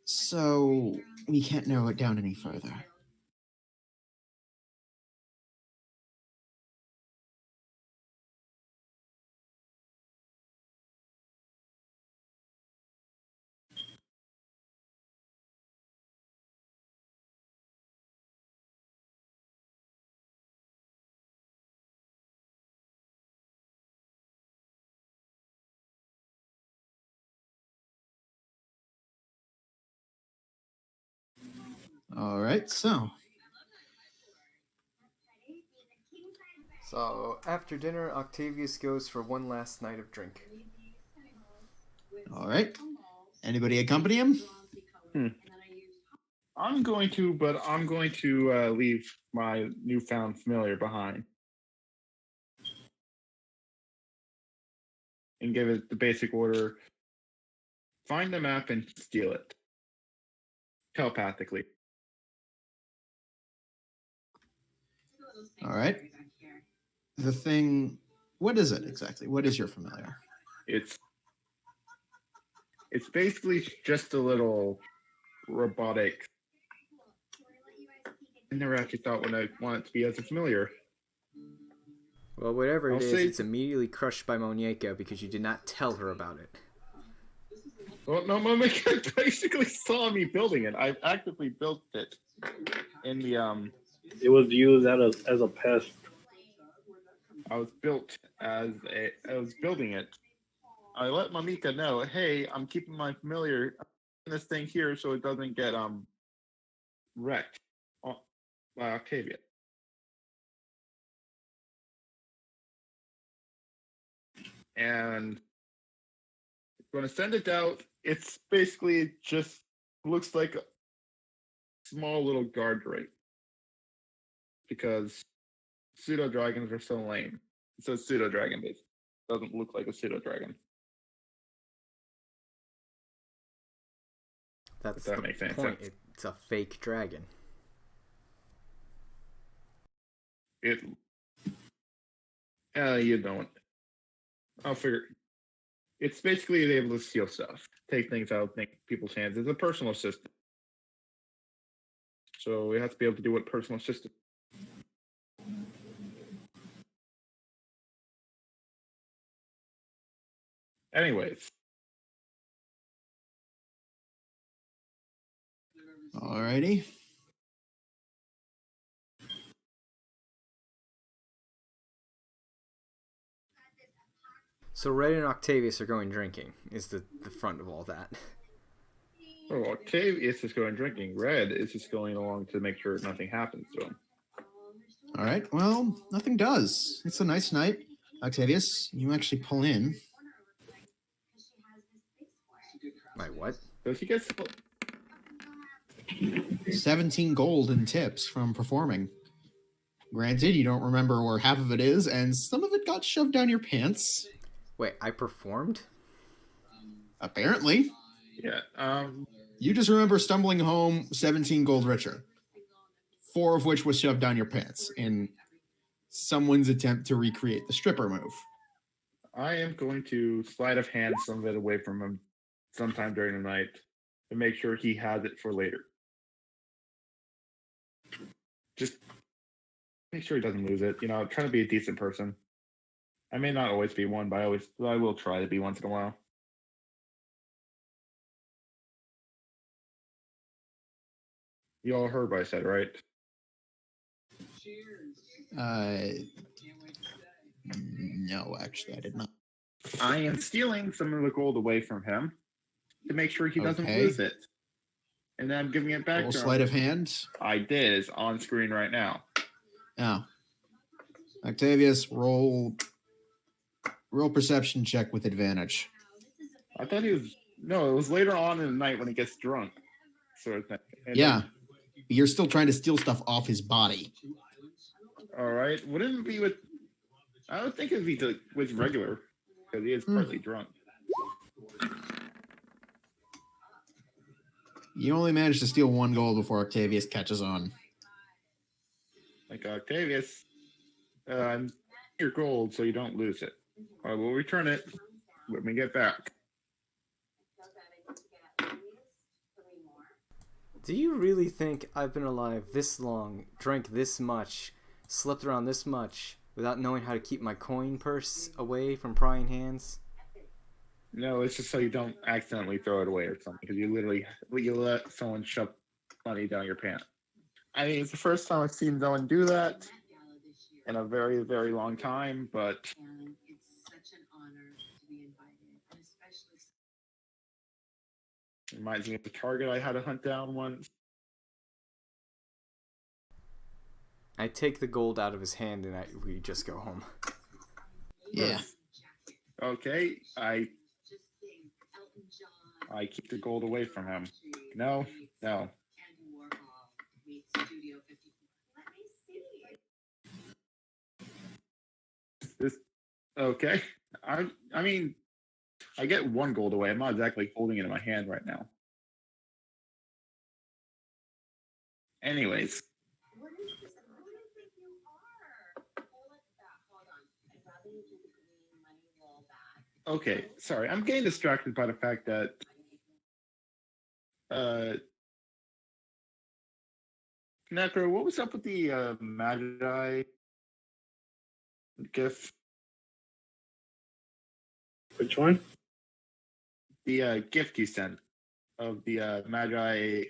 so we can't narrow it down any further. All right, so So after dinner, Octavius goes for one last night of drink. all right. Anybody accompany him? I'm going to leave my newfound familiar behind and give it the basic order: find the map and steal it telepathically. All right. The thing. What is it exactly? What is your familiar? It's basically just a little robotic. I never actually thought when I want it to be as a familiar. Well, whatever I'll it is, say- it's immediately crushed by Monieka because you did not tell her about it. Well, no, Momika basically saw me building it. I actively built it in the It was used as a pest. I was building it. I let Mamika know, hey, I'm keeping my familiar in this thing here so it doesn't get wrecked by Octavia. And going to send it out. It's basically just looks like a small little guard rate because pseudo dragons are so lame. So it's pseudo dragon based. Doesn't look like a pseudo dragon. That's That the makes any point. sense. It's a fake dragon. It. You don't. I'll figure. It's basically able to steal stuff, take things out of people's hands. It's a personal assistant. So we have to be able to do what personal assistant. Anyways, All righty. So Red and Octavius are going drinking, is the front of all that. oh, Octavius is going drinking. Red is just going along to make sure nothing happens to him. All right. Well, nothing does. It's a nice night. Octavius, you actually pull in. Like what? Does he get 17 gold in tips from performing. Granted, you don't remember where half of it is, and some of it got shoved down your pants. Wait, I performed? Apparently. Yeah. You just remember stumbling home 17 gold richer. 4 of which was shoved down your pants in someone's attempt to recreate the stripper move. I am going to sleight of hand some of it away from him sometime during the night to make sure he has it for later. Just make sure he doesn't lose it. You know, try to be a decent person. I may not always be one, but I will try to be once in a while. You all heard what I said, right? No, actually, I did not. I am stealing some of the gold away from him to make sure he doesn't Okay. lose it. And then I'm giving it back Roll to him. sleight of hand. I did. It's on screen right now. Oh. Octavius, roll perception check with advantage. I thought he was... No, it was later on in the night when he gets drunk. Sort of thing. And yeah. You're still trying to steal stuff off his body. All right. Wouldn't it be with... I would think it'd be with regular, because he is partly drunk. You only managed to steal 1 gold before Octavius catches on. Like, Octavius, your gold so you don't lose it. I will return it when we get back. Do you really think I've been alive this long, drank this much, slept around this much, without knowing how to keep my coin purse away from prying hands? No, it's just so you don't accidentally throw it away or something, because you let someone shove money down your pants. I mean, it's the first time I've seen no one do that in a very, very long time, but It's such an honor to be invited, and especially it reminds me of the target I had to hunt down once. I take the gold out of his hand and we just go home. Yeah. Okay, I keep the gold away from him. No. This okay. I mean, I get one gold away. I'm not exactly holding it in my hand right now. Anyways. Okay, sorry. I'm getting distracted by the fact that Necro, what was up with the Magi gift? Which one? The gift you sent of the Magi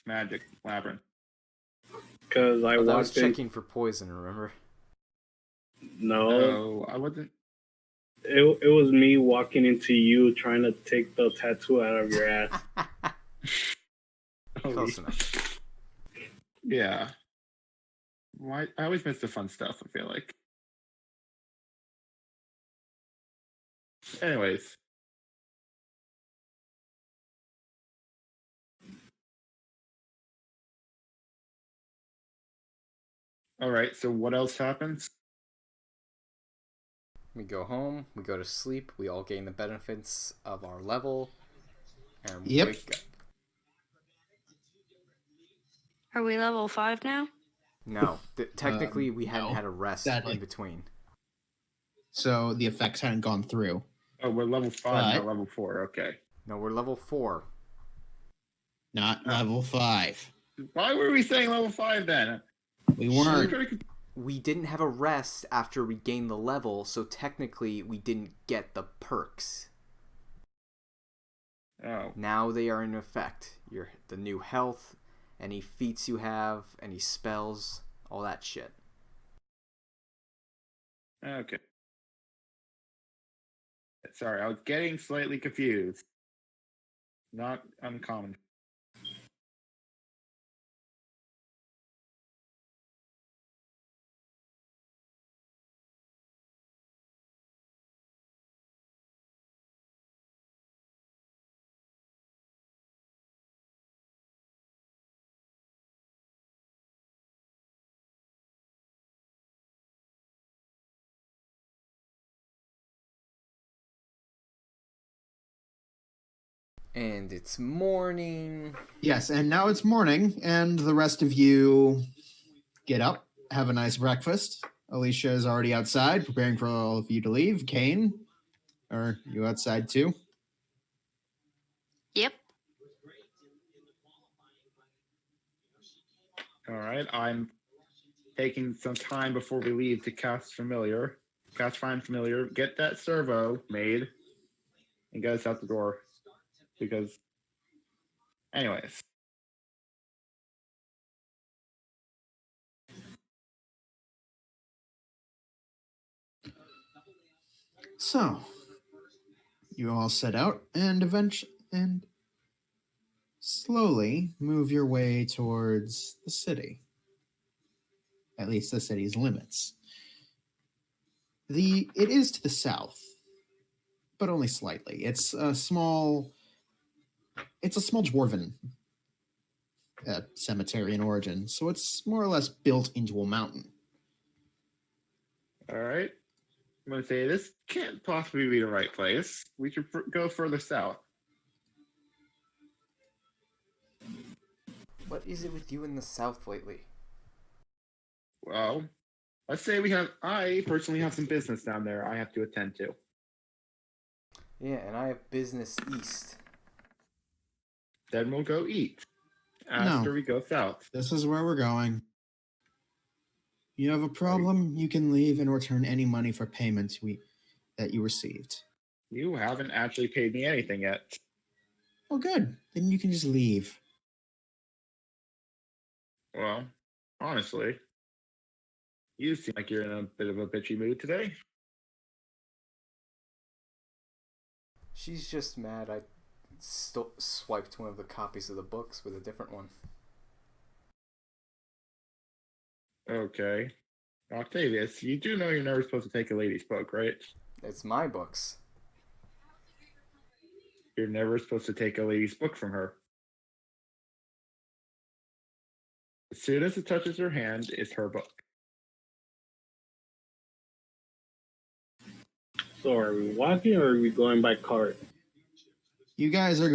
magic labyrinth. Because I that was walked in. checking for poison, remember? No, I wasn't. it was me walking into you trying to take the tattoo out of your ass. Close enough. Yeah. Why? I always miss the fun stuff, I feel like. Anyways. All right, so what else happens? We go home, we go to sleep, we all gain the benefits of our level, and we Yep. wake up. Are we level 5 now? No, technically we hadn't no. had a rest Sadly. in between. So the effects hadn't gone through. Oh, we're level 5, not level 4. Okay. No, we're level 4. Not level 5. Why were we saying level 5 then? We weren't. We didn't have a rest after we gained the level, so technically we didn't get the perks. Oh. Now they are in effect. The new health, any feats you have, any spells, all that shit. Okay. Sorry, I was getting slightly confused. Not uncommon. And it's morning. Yes, and now it's morning, and the rest of you get up, have a nice breakfast. Alicia is already outside, preparing for all of you to leave. Kane, are you outside too? Yep. All right, I'm taking some time before we leave to cast Find Familiar, get that servo made, and get us out the door. Because, anyways. So, you all set out and slowly move your way towards the city. At least the city's limits. It is to the south, but only slightly. It's a small dwarven cemetery in origin, so it's more or less built into a mountain. All right. I'm going to say this can't possibly be the right place. We should go further south. What is it with you in the south lately? Well, let's say I personally have some business down there I have to attend to. Yeah, and I have business east. Then we'll go eat after we go south. This is where we're going. You have a problem, you can leave and return any money for payments that you received. You haven't actually paid me anything yet. Oh, good. Then you can just leave. Well, honestly, you seem like you're in a bit of a bitchy mood today. She's just mad I swiped one of the copies of the books with a different one. Okay. Octavius, you do know you're never supposed to take a lady's book, right? It's my books. You're never supposed to take a lady's book from her. As soon as it touches her hand, it's her book. So are we walking or are we going by cart? You guys are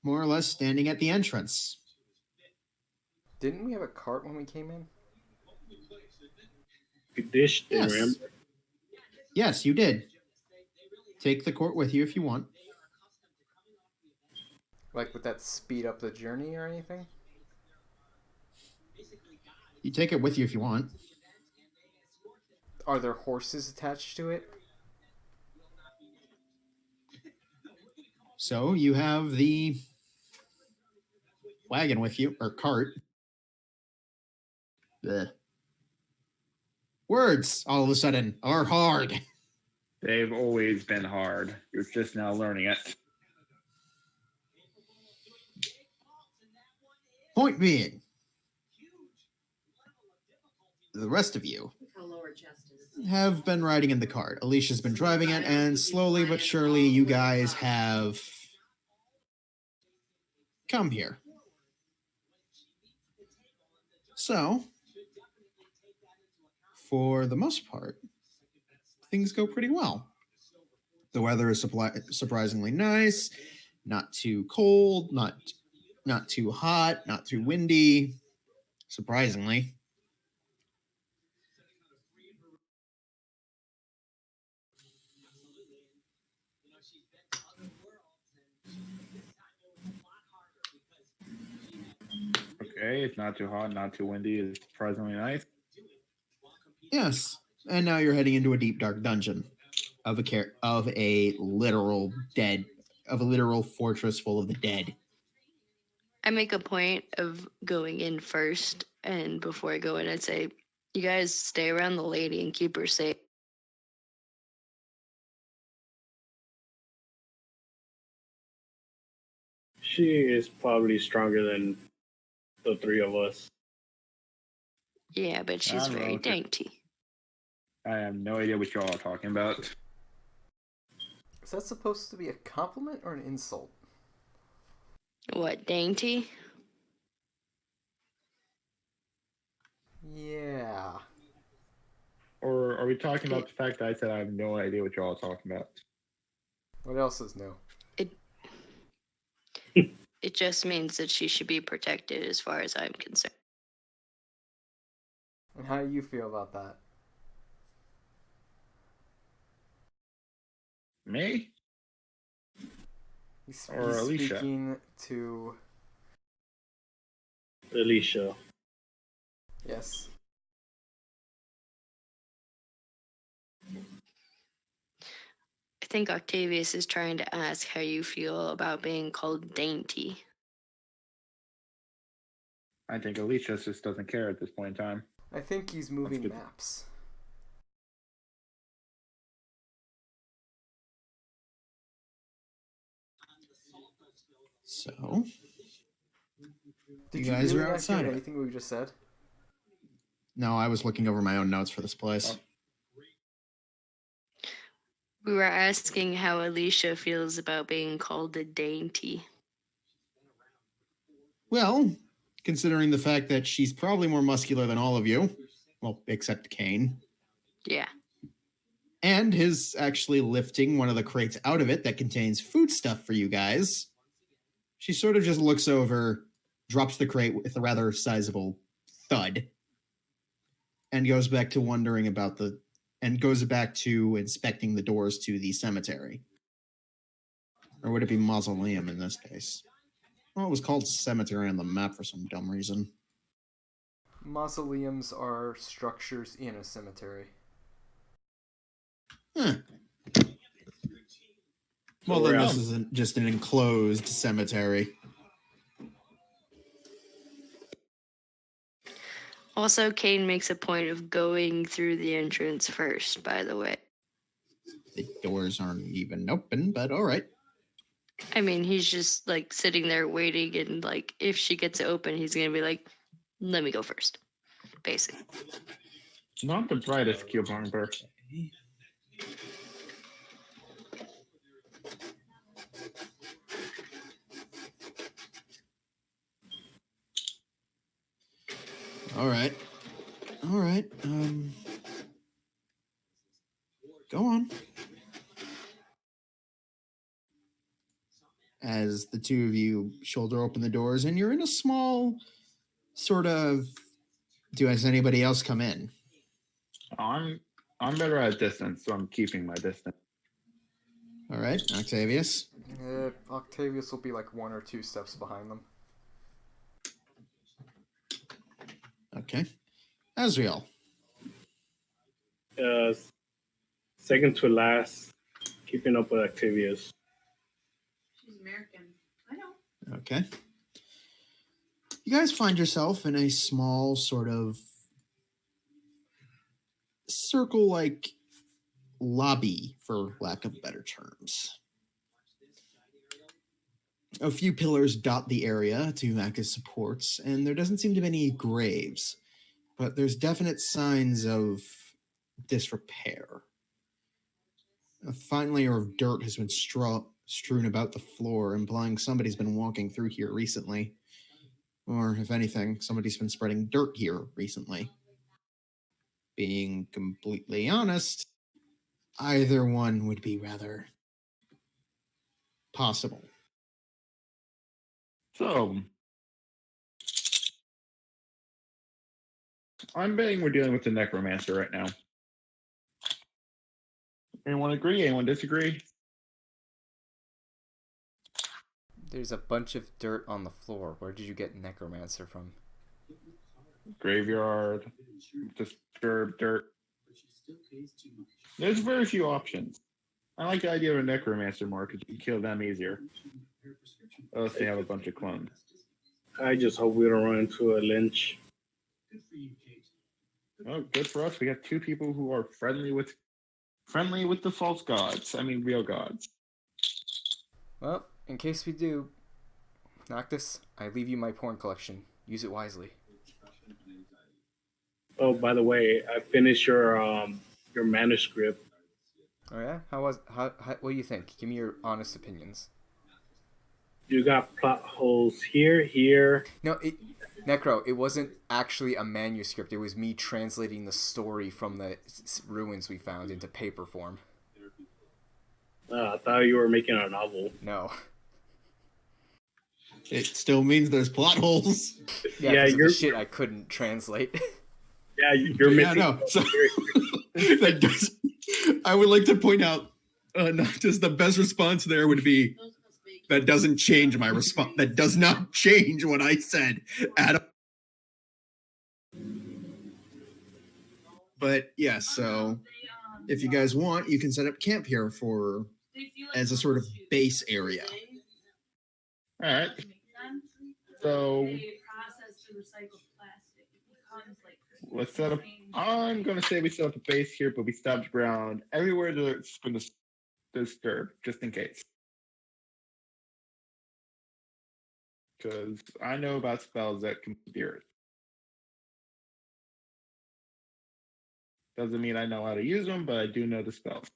more or less standing at the entrance. Didn't we have a cart when we came in? We dished it, Yes. remember? Yes, you did. Take the cart with you if you want. Like, would that speed up the journey or anything? You take it with you if you want. Are there horses attached to it? So you have the wagon with you, or cart. Blech. Words, all of a sudden, are hard. They've always been hard. You're just now learning it. Point being, the rest of you have been riding in the cart. Alicia's been driving it, and slowly but surely you guys have come here. So, for the most part, things go pretty well. The weather is surprisingly nice, not too cold, not too hot, not too windy, surprisingly. Okay, it's not too hot, not too windy. It's surprisingly nice. Yes, and now you're heading into a deep dark dungeon of a literal fortress full of the dead. I make a point of going in first, and before I go in, I'd say, "You guys stay around the lady and keep her safe." She is probably stronger than the three of us. Yeah, but she's don't know very if it- dainty. I have no idea what y'all are talking about. Is that supposed to be a compliment or an insult? What, dainty? Yeah. Or are we talking about the fact that I said I have no idea what y'all are talking about? What else is new? It just means that she should be protected as far as I'm concerned. And how do you feel about that? Me? He's Or Alicia? speaking to... Alicia. Yes. I think Octavius is trying to ask how you feel about being called dainty. I think Alicia just doesn't care at this point in time. I think he's moving good. maps. So, Did you guys really are not outside hear of it. anything we just said? No, I was looking over my own notes for this place. We were asking how Alicia feels about being called a dainty. Well, considering the fact that she's probably more muscular than all of you, well, except Kane, Yeah. and is actually lifting one of the crates out of it that contains food stuff for you guys, she sort of just looks over, drops the crate with a rather sizable thud, and goes back to goes back to inspecting the doors to the cemetery. Or would it be mausoleum in this case? Well, it was called cemetery on the map for some dumb reason. Mausoleums are structures in a cemetery. Huh. Well, then this isn't just an enclosed cemetery. Also, Kane makes a point of going through the entrance first, by the way. The doors aren't even open, but all right. I mean, he's just like sitting there waiting, and like if she gets it open, he's gonna be like, Let me go first. Basically. Not the brightest cucumber. All right. Go on. As the two of you shoulder open the doors, and you're in a small sort of. Has anybody else come in? I'm better at distance, so I'm keeping my distance. All right, Octavius. Octavius will be like 1 or 2 steps behind them. Okay. Azriel. Second to last, keeping up with Octavius. She's American. I know. Okay. You guys find yourself in a small sort of circle-like lobby, for lack of better terms. A few pillars dot the area to act as supports, and there doesn't seem to be any graves, but there's definite signs of disrepair. A fine layer of dirt has been strewn about the floor, implying somebody's been walking through here recently. Or, if anything, somebody's been spreading dirt here recently. Being completely honest, either one would be rather possible. So, I'm betting we're dealing with the necromancer right now. Anyone agree? Anyone disagree? There's a bunch of dirt on the floor. Where did you get necromancer from? Graveyard, disturbed dirt. There's very few options. I like the idea of a necromancer more because you can kill them easier. Unless they have a bunch of clones. I just hope we don't run into a lynch. Oh, good for us. We got 2 people who are friendly with the false gods. I mean, real gods. Well, in case we do, Noctis, I leave you my porn collection. Use it wisely. Oh, by the way, I finished your manuscript. Oh yeah? How what do you think? Give me your honest opinions. You got plot holes here. No, Necro, it wasn't actually a manuscript. It was me translating the story from the ruins we found into paper form. I thought you were making a novel. No. It still means there's plot holes. Yeah, you're the shit I couldn't translate. Yeah, you're missing. Yeah, no. So, that does, I would like to point out, not just the best response there would be, that doesn't change my response. That does not change what I said at all. But yeah, so if you guys want, you can set up camp here as a sort of base area. All right. So let's set up. I'm going to say we set up a base here, but we stab the ground everywhere that's been disturbed, just in case. Because I know about spells that can move the earth. Doesn't mean I know how to use them, but I do know the spells.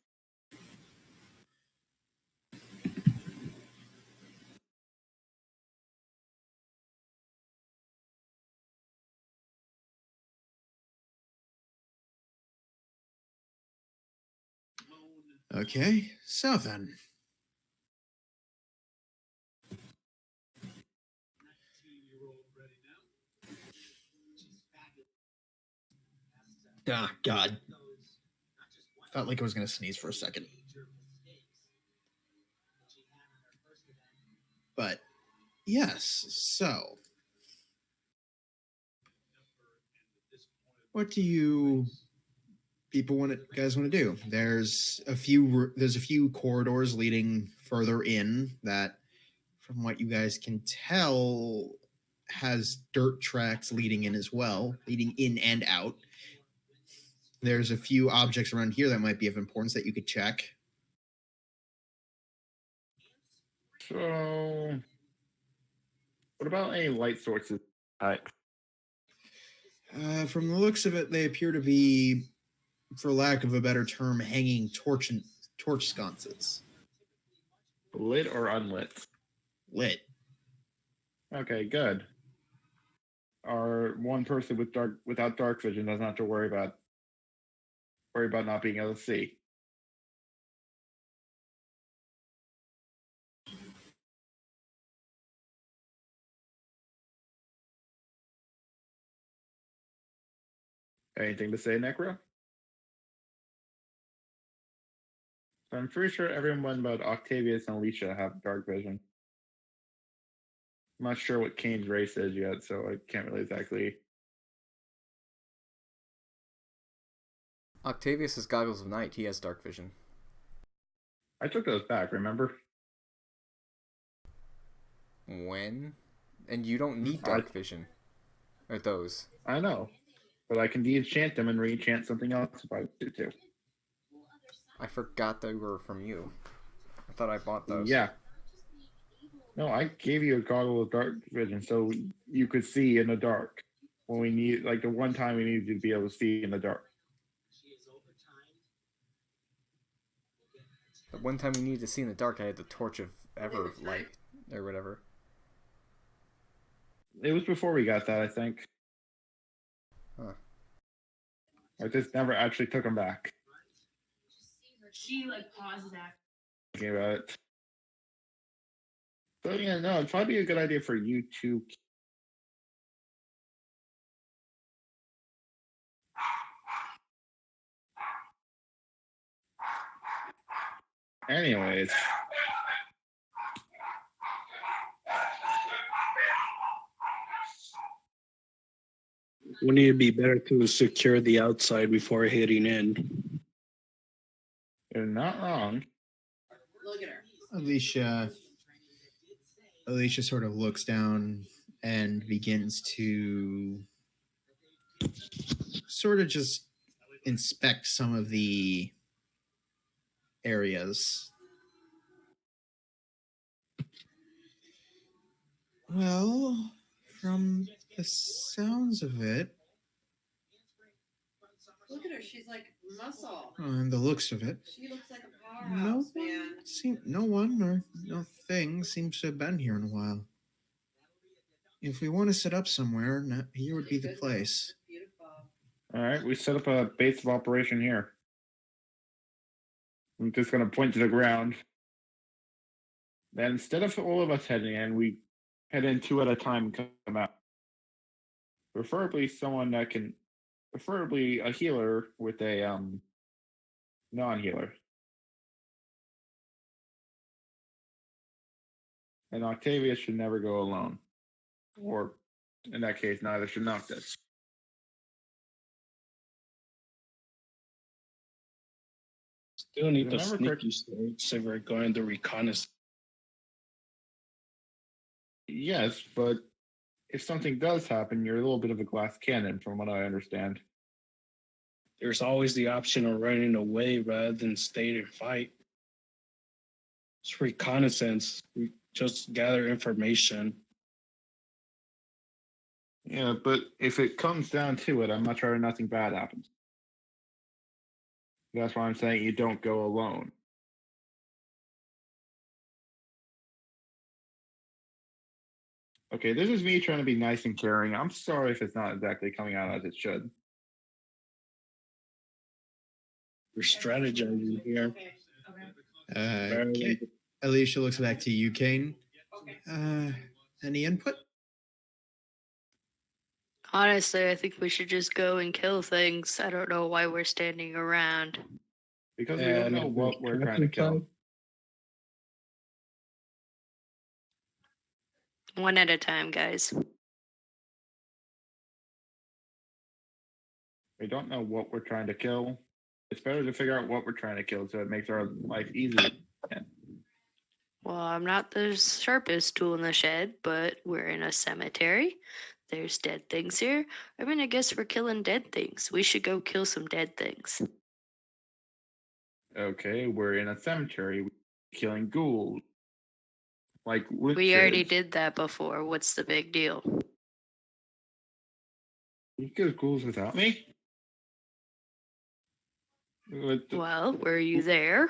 Okay, so then. Ah, God. Felt like I was going to sneeze for a second. But, yes, so. What do you guys want to do? There's a few corridors leading further in that, from what you guys can tell, has dirt tracks leading in as well, leading in and out. There's a few objects around here that might be of importance that you could check. So, what about any light sources? From the looks of it, they appear to be, for lack of a better term, hanging torch sconces. Lit or unlit? Lit. Okay, good. Our one person without dark vision doesn't have to worry about not being able to see. Anything to say, Necro? I'm pretty sure everyone but Octavius and Alicia have dark vision. I'm not sure what Kane's race is yet, so I can't really exactly. Octavius has goggles of night. He has dark vision. I took those back, remember? When? And you don't need dark vision. Or those. I know. But I can de-enchant them and re-enchant something else if I do too. I forgot they were from you. I thought I bought those. Yeah. No, I gave you a goggle of dark vision so you could see in the dark. When we need, like the one time we needed to be able to see in the dark. The one time we needed to see in the dark, I had the torch of ever light or whatever. It was before we got that, I think. Huh. I just never actually took them back. She like pauses after. Thinking about it. So yeah, no, it'd probably be a good idea for you to. Anyways. Wouldn't it be better to secure the outside before hitting in? You're not wrong. Look at her. Alicia sort of looks down and begins to sort of just inspect some of the areas. Well, from the sounds of it, Look at her. She's like muscle. and the looks of it, She looks like a powerhouse, no one or no thing seems to have been here in a while. If we want to set up somewhere, here would be the place. Beautiful. All right, we set up a base of operation here. I'm just going to point to the ground. Then instead of all of us heading in, we head in two at a time and come out. Preferably a healer with a non-healer. And Octavius should never go alone. Or, in that case, neither should Noctis. Still need the Remember sneaky so we're going to reconnaissance. Yes, but if something does happen, you're a little bit of a glass cannon, from what I understand. There's always the option of running away rather than stay and fight. It's reconnaissance. We just gather information. Yeah, but if it comes down to it, I'm much rather nothing bad happens. That's why I'm saying you don't go alone. Okay, this is me trying to be nice and caring. I'm sorry if it's not exactly coming out as it should. We're strategizing here. Alicia looks back to you, Kane. Any input? Honestly, I think we should just go and kill things. I don't know why we're standing around. Because we don't know what we're trying to kill. One at a time, guys. We don't know what we're trying to kill. It's better to figure out what we're trying to kill so it makes our life easier. Well, I'm not the sharpest tool in the shed, but we're in a cemetery. There's dead things here. I mean, I guess we're killing dead things. We should go kill some dead things. Okay, we're in a cemetery killing ghouls. Like We already did that before. What's the big deal? You kill ghouls without me? Well, were you there?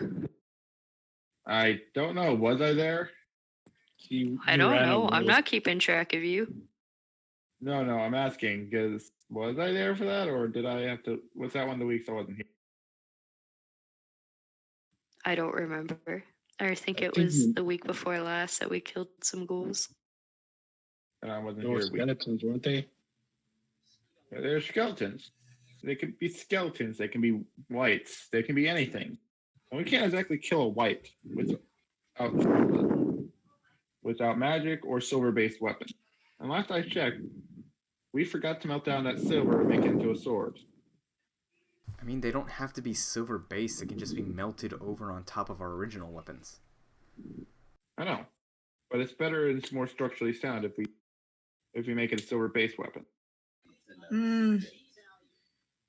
I don't know. Was I there? I You don't ran know. I'm away. not keeping track of you. No, I'm asking because was I there for that, or did I have to? Was that one of the weeks I wasn't here? I don't remember. I think I it think was you, the week before last that we killed some ghouls. And I wasn't there were here. skeletons, weren't they? They're skeletons. They could be skeletons. They can be whites. They can be anything. And we can't exactly kill a white without magic or silver-based weapon. And last I checked, we forgot to melt down that silver and make it into a sword. I mean, they don't have to be silver based. They can just be melted over on top of our original weapons. I know, but it's better and it's more structurally sound if we make it a silver-based weapon.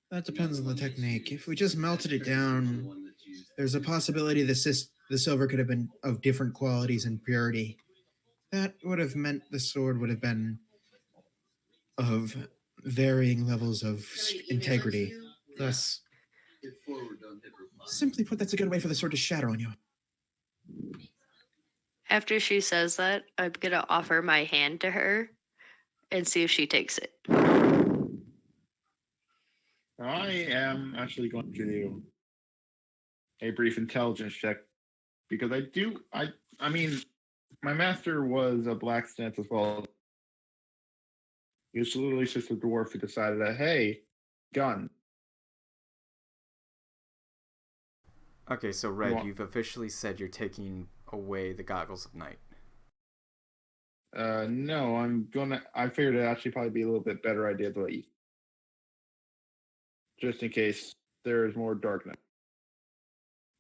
That depends on the technique. If we just melted it down, there's a possibility the silver could have been of different qualities and purity. That would have meant the sword would have been of varying levels of integrity. Thus, simply put, that's a good way for the sword to shatter on you. After she says that, I'm gonna offer my hand to her and see if she takes it. I am actually going to do a brief intelligence check because I mean, my master was a blacksmith as well. He was literally just a dwarf who decided that, hey, gun. Okay, so Red, you've officially said you're taking away the goggles of night. No, I figured it'd actually probably be a little bit better idea to let you, just in case there is more darkness.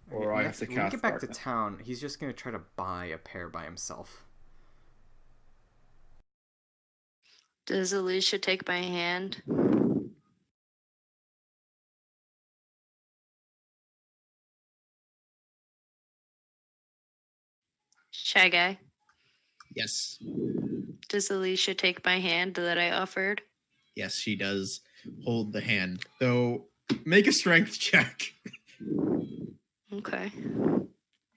Or I have to When we cast get back darkness. to town, he's just going to try to buy a pair by himself. Does Alicia take my hand? Shy Guy, Yes. does Alicia take my hand that I offered? Yes, she does hold the hand. Though, make a strength check. Okay.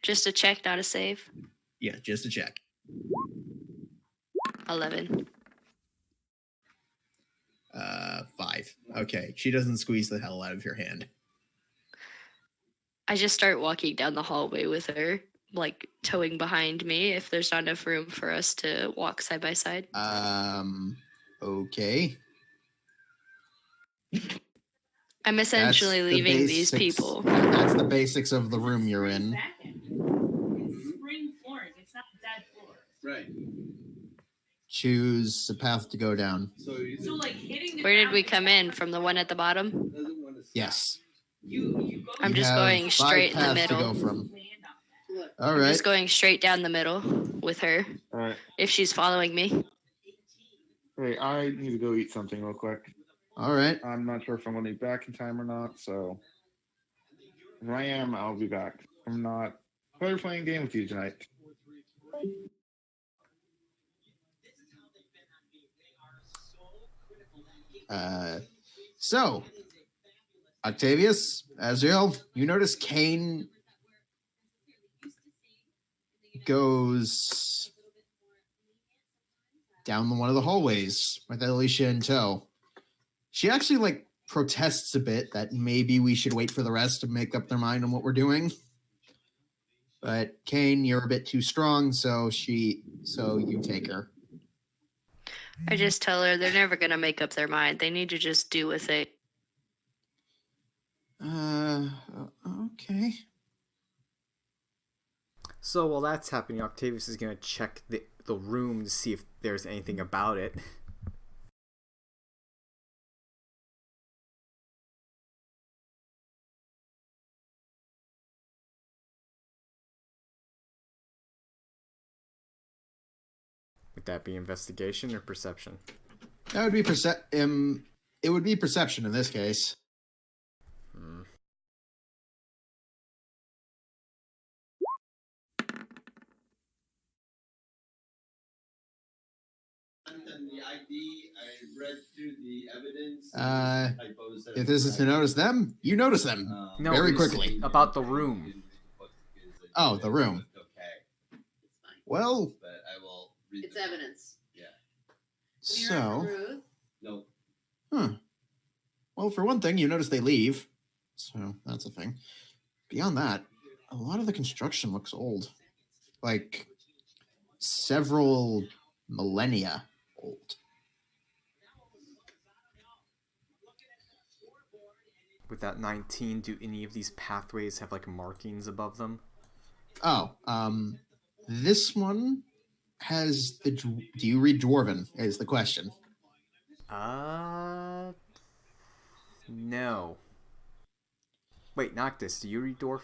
Just a check, not a save. Yeah, just a check. 11. 5. Okay, she doesn't squeeze the hell out of your hand. I just start walking down the hallway with her, like towing behind me if there's not enough room for us to walk side by side. Okay. I'm essentially leaving these people. That's the basics of the room you're in. It's spring floors. It's not dead floors. Right. Choose a path to go down. So like hitting the Where did ground we is come not in? From the one at the bottom? Yes. You go. I'm You just have going 5 straight in the paths to middle. go from. All I'm right. just going straight down the middle with her All right. if she's following me. Hey, I need to go eat something real quick. All right. I'm not sure if I'm going to be back in time or not, so if I am, I'll be back. I'm not. Better playing a game with you tonight. So, Octavius, Azrael, you notice Kane goes down one of the hallways with Alicia in tow. She actually protests a bit that maybe we should wait for the rest to make up their mind on what we're doing. But Kane, you're a bit too strong, so you take her. I just tell her they're never going to make up their mind. They need to just do with it. Okay. So while that's happening, Octavius is going to check the room to see if there's anything about it. Would that be investigation or perception? That would be it would be perception in this case. If this is to notice them, you notice them No, very it's quickly. about the room. Oh, the room. Well, It's evidence. so, No. well, for one thing, you notice they leave, so that's a thing. Beyond that, a lot of the construction looks old, like several millennia old. With that 19, do any of these pathways have like markings above them? Oh, this one has the. Do you read Dwarven? Is the question. No. Wait, Noctis, do you read Dwarf?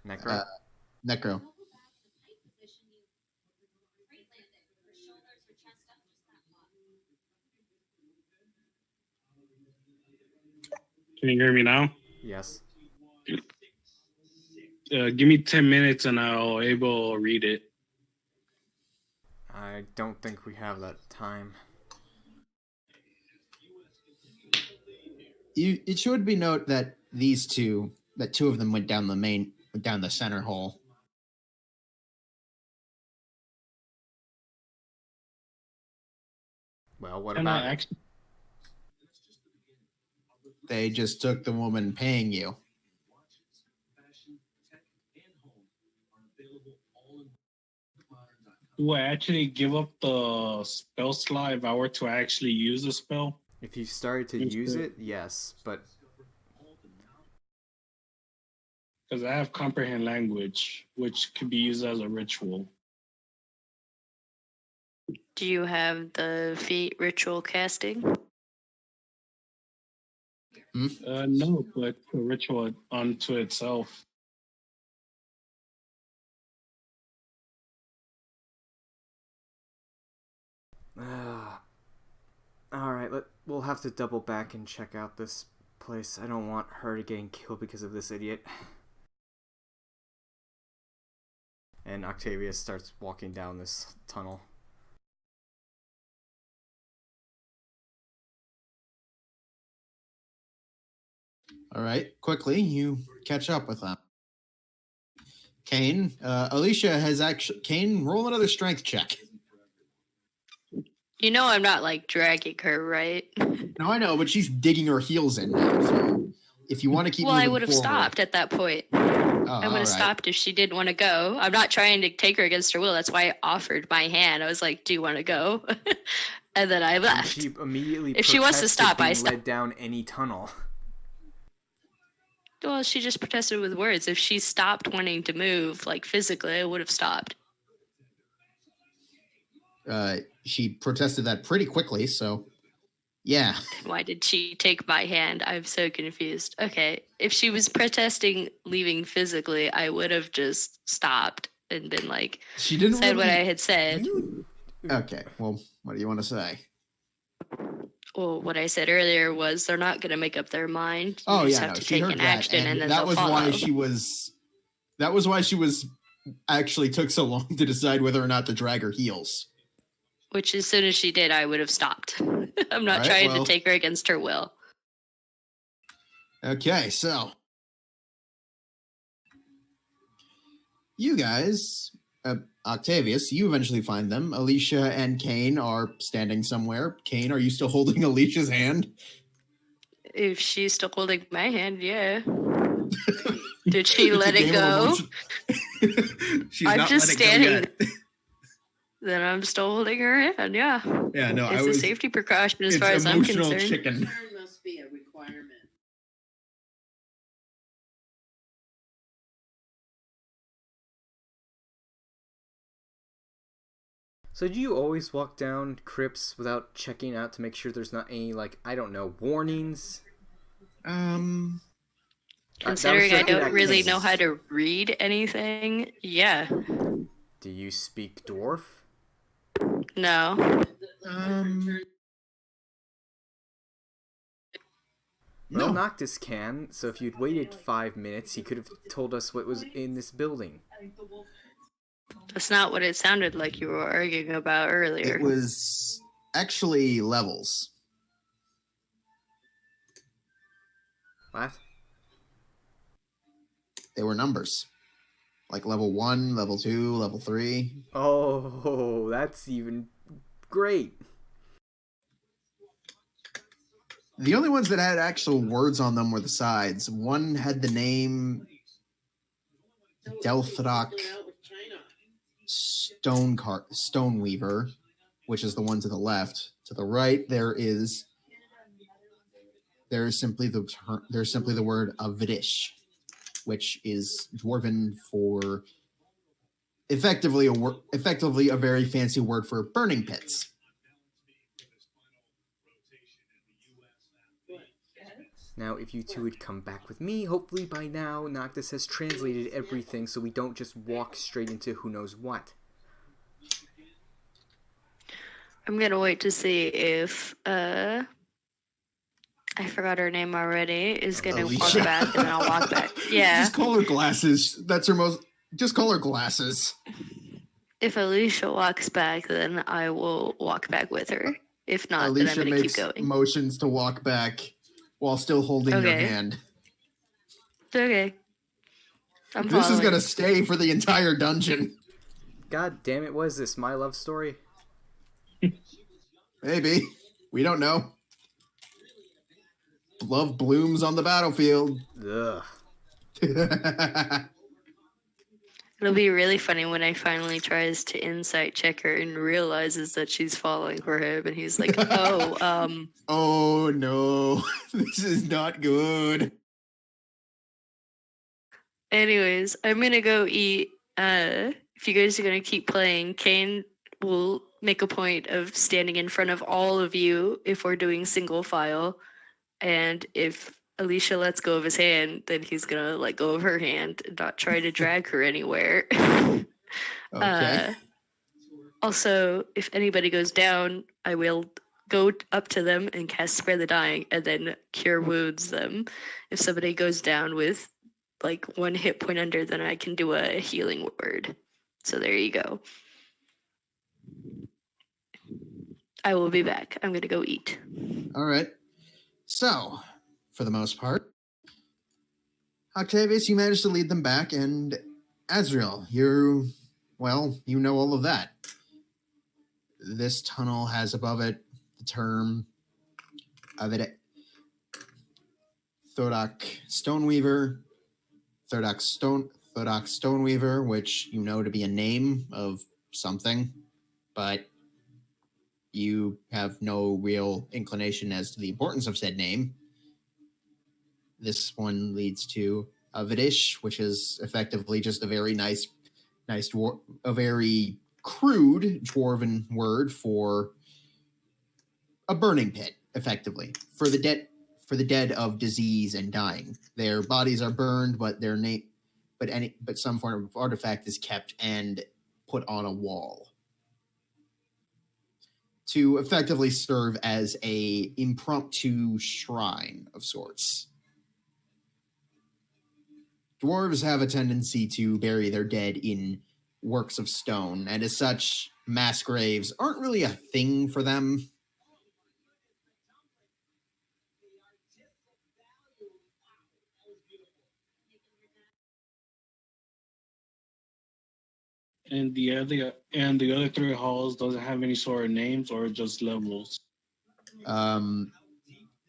Necro? Necro. Can you hear me now? Yes. Give me 10 minutes and I'll able read it. I don't think we have that time. It should be note that two of them went down the center hall. Well, what Can about I it? actually? They just took the woman paying you. Do I actually give up the spell slot if I were to actually use the spell? If you started to use it, yes, but Because I have comprehend language, which could be used as a ritual. Do you have the feat ritual casting? No, but the ritual unto itself. Alright, we'll have to double back and check out this place. I don't want her getting killed because of this idiot. And Octavius starts walking down this tunnel. All right, quickly, you catch up with them. Kane, Alicia has actually. Kane, roll another strength check. You know I'm not like dragging her, right? No, I know, but she's digging her heels in now. So if you want to keep Well, moving I would have forward, stopped at that point. Oh, I would have stopped if she didn't want to go. I'm not trying to take her against her will. That's why I offered my hand. I was like, "Do you want to go?" And then I And left. she immediately If she wants to protested stop, I being stop. led down any tunnel. Well, she just protested with words. If she stopped wanting to move, like physically, I would have stopped. She protested that pretty quickly, so yeah. Why did she take my hand? I'm so confused. Okay, if she was protesting leaving physically, I would have just stopped and been like, She didn't said what really- I had said. Okay, well, what do you want to say? Well, what I said earlier was they're not going to make up their mind. You Oh just yeah, have no, to she take heard an that, action and then that they'll was follow. why she was. That was why she was actually took so long to decide whether or not to drag her heels. Which as soon as she did, I would have stopped. I'm not Right, trying well- to take her against her will. Okay, so you guys, Octavius, you eventually find them. Alicia and Kane are standing somewhere. Kane, are you still holding Alicia's hand? If she's still holding my hand, yeah. Did she It's a let it game of go? emotion. She's I'm not just let it go standing. yet. Then I'm still holding her hand, yeah. Yeah, no, It's a safety precaution as it's far as I'm emotional concerned. chicken. There must be a requirement. So do you always walk down crypts without checking out to make sure there's not any, like, I don't know, warnings? Considering I don't really Kane. know how to read anything, yeah. Do you speak dwarf? No. Well, No. Noctis can, so if you'd waited 5 minutes, he could have told us what was in this building. That's not what it sounded like you were arguing about earlier. It was actually levels. What? They were numbers. Like level 1, level 2, level 3. Oh, that's even great. The only ones that had actual words on them were the sides. One had the name Delthrock Stoneweaver, which is the one to the left. To the right, there's simply the word Avidish, which is dwarven for effectively a very fancy word for burning pits. Now, if you two would come back with me, hopefully by now Noctis has translated everything so we don't just walk straight into who knows what. I'm gonna wait to see if I forgot her name already, is gonna walk Alicia. back, and then I'll walk back. Yeah. Just call her Glasses. That's her most. Just call her Glasses. If Alicia walks back, then I will walk back with her. If not, Alicia then I'm gonna keep makes going. motions to walk back while still holding your Okay. hand. Okay. I'm This is following. gonna stay for the entire dungeon. God damn it, what is this, my love story? Maybe. We don't know. Love blooms on the battlefield. Ugh. It'll be really funny when I finally tries to insight check her and realizes that she's falling for him, and he's like, "Oh, Oh no, this is not good. Anyways, I'm gonna go eat. If you guys are gonna keep playing, Kane will make a point of standing in front of all of you if we're doing single file, and if Alicia lets go of his hand, then he's gonna let go of her hand and not try to drag her anywhere. Okay. Also, if anybody goes down, I will go up to them and cast Spare the Dying and then Cure Wounds them. If somebody goes down with like 1 hit point under, then I can do a healing word. So there you go. I will be back. I'm going to go eat. All right. So, for the most part, Octavius, you managed to lead them back, and Azrael, you know all of that. This tunnel has above it the term Thodak Stoneweaver, Thodak Stoneweaver, which you know to be a name of something, but you have no real inclination as to the importance of said name. This one leads to Avidish, which is effectively just a very a very crude dwarven word for a burning pit, effectively, for the dead of disease and dying. Their bodies are burned, but but some form of artifact is kept and put on a wall to effectively serve as a impromptu shrine of sorts. Dwarves have a tendency to bury their dead in works of stone, and as such, mass graves aren't really a thing for them. And the other 3 halls doesn't have any sort of names or just levels.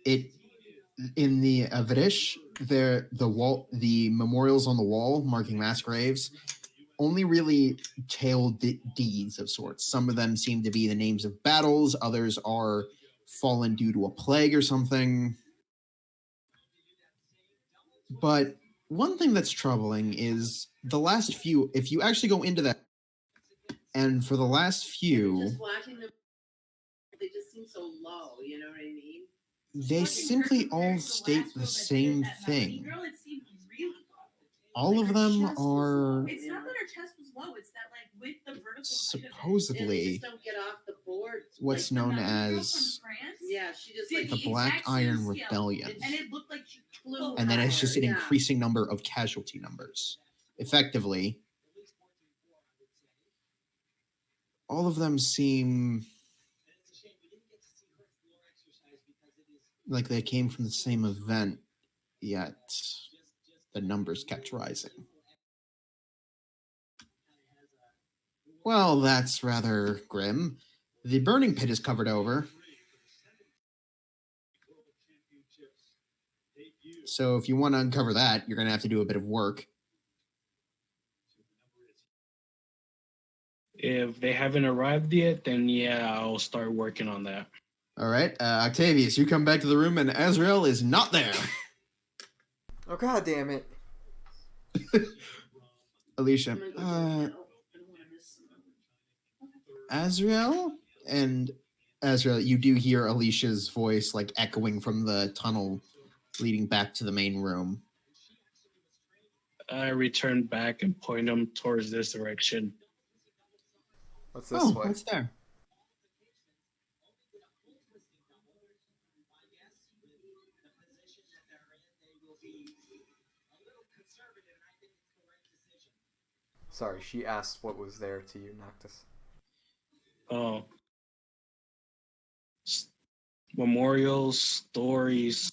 It in the Avidish, the memorials on the wall marking mass graves only really tell deeds of sorts. Some of them seem to be the names of battles, others are fallen due to a plague or something. But one thing that's troubling is the last few, if you actually go into that, and for the last few, Just watching them, they just seem so low, you know what I mean? they simply all state the same thing. All of them are It's not that her chest was low, it's that like with the vertical supposedly just don't get off the board. what's known as Yeah, she just the like Black Iron Rebellion. and it looked like she flew. And then it's just an higher, increasing number of casualty numbers. Effectively, all of them seem like they came from the same event, yet the numbers kept rising. Well, that's rather grim. The burning pit is covered over. So if you want to uncover that, you're going to have to do a bit of work. If they haven't arrived yet, then yeah, I'll start working on that. All right, Octavius, you come back to the room and Azrael is not there. Oh, god damn it. Alicia, Azrael? And Azrael, you do hear Alicia's voice like echoing from the tunnel leading back to the main room. I return back and point them towards this direction. What's this way? What's there? Sorry, she asked what was there to you, Noctis. Oh. Memorials, stories,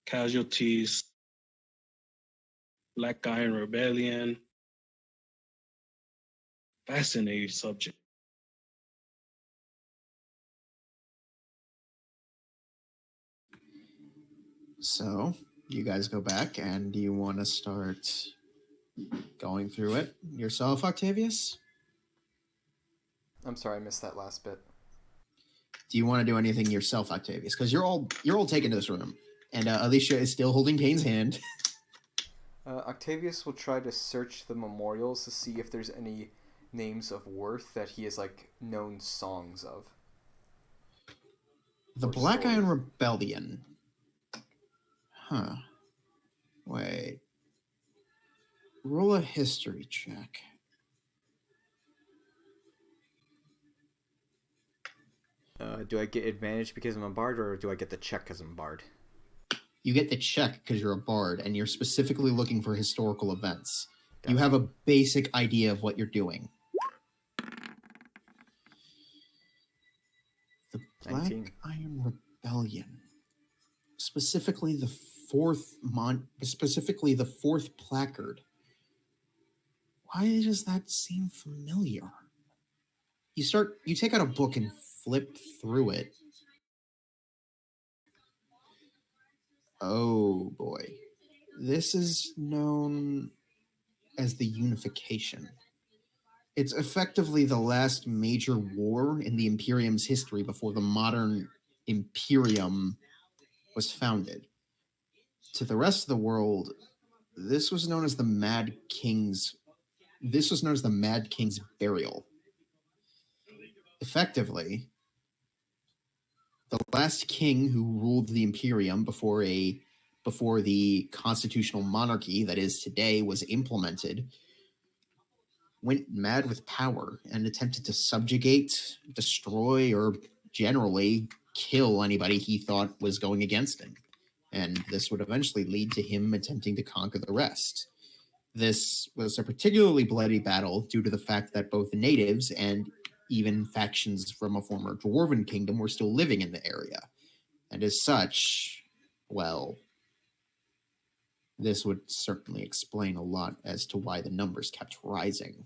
casualties, Black Iron Rebellion. Fascinating subject. So, you guys go back, and do you want to start going through it yourself, Octavius? I'm sorry, I missed that last bit. Do you want to do anything yourself, Octavius? Because you're all taken to this room, and Alicia is still holding Kane's hand. Octavius will try to search the memorials to see if there's any names of worth that he has like known songs of. The Black Iron Rebellion. Huh. Wait. Roll a history check. Do I get advantage because I'm a bard, or do I get the check because I'm a bard? You get the check because you're a bard, and you're specifically looking for historical events. Gotcha. You have a basic idea of what you're doing. The Black 19. Iron Rebellion. Specifically the fourth placard. Why does that seem familiar? You take out a book and flip through it. Oh boy. This is known as the Unification. It's effectively the last major war in the Imperium's history before the modern Imperium was founded. To the rest of the world, this was known as the Mad King's burial. Effectively, the last king who ruled the Imperium before the constitutional monarchy that is today was implemented went mad with power and attempted to subjugate, destroy, or generally kill anybody he thought was going against him. And this would eventually lead to him attempting to conquer the rest. This was a particularly bloody battle due to the fact that both the natives and even factions from a former dwarven kingdom were still living in the area. And as such, well, this would certainly explain a lot as to why the numbers kept rising.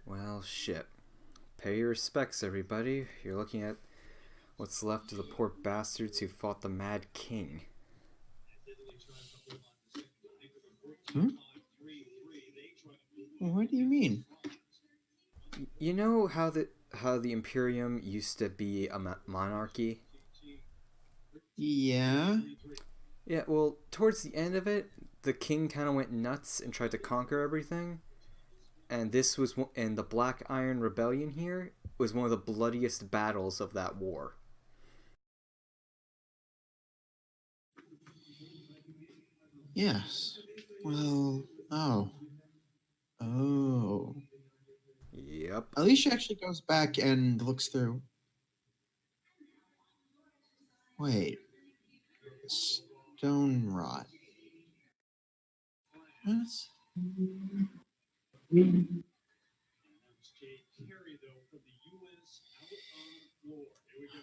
Well, shit. Pay your respects, everybody. You're looking at what's left of the poor bastards who fought the Mad King. What do you mean? You know how the Imperium used to be a monarchy? Yeah. Yeah, well, towards the end of it, the king kind of went nuts and tried to conquer everything. And the Black Iron Rebellion here was one of the bloodiest battles of that war. Yes. Well, oh. Yep. Alicia actually goes back and looks through. Wait. Stone rot. What?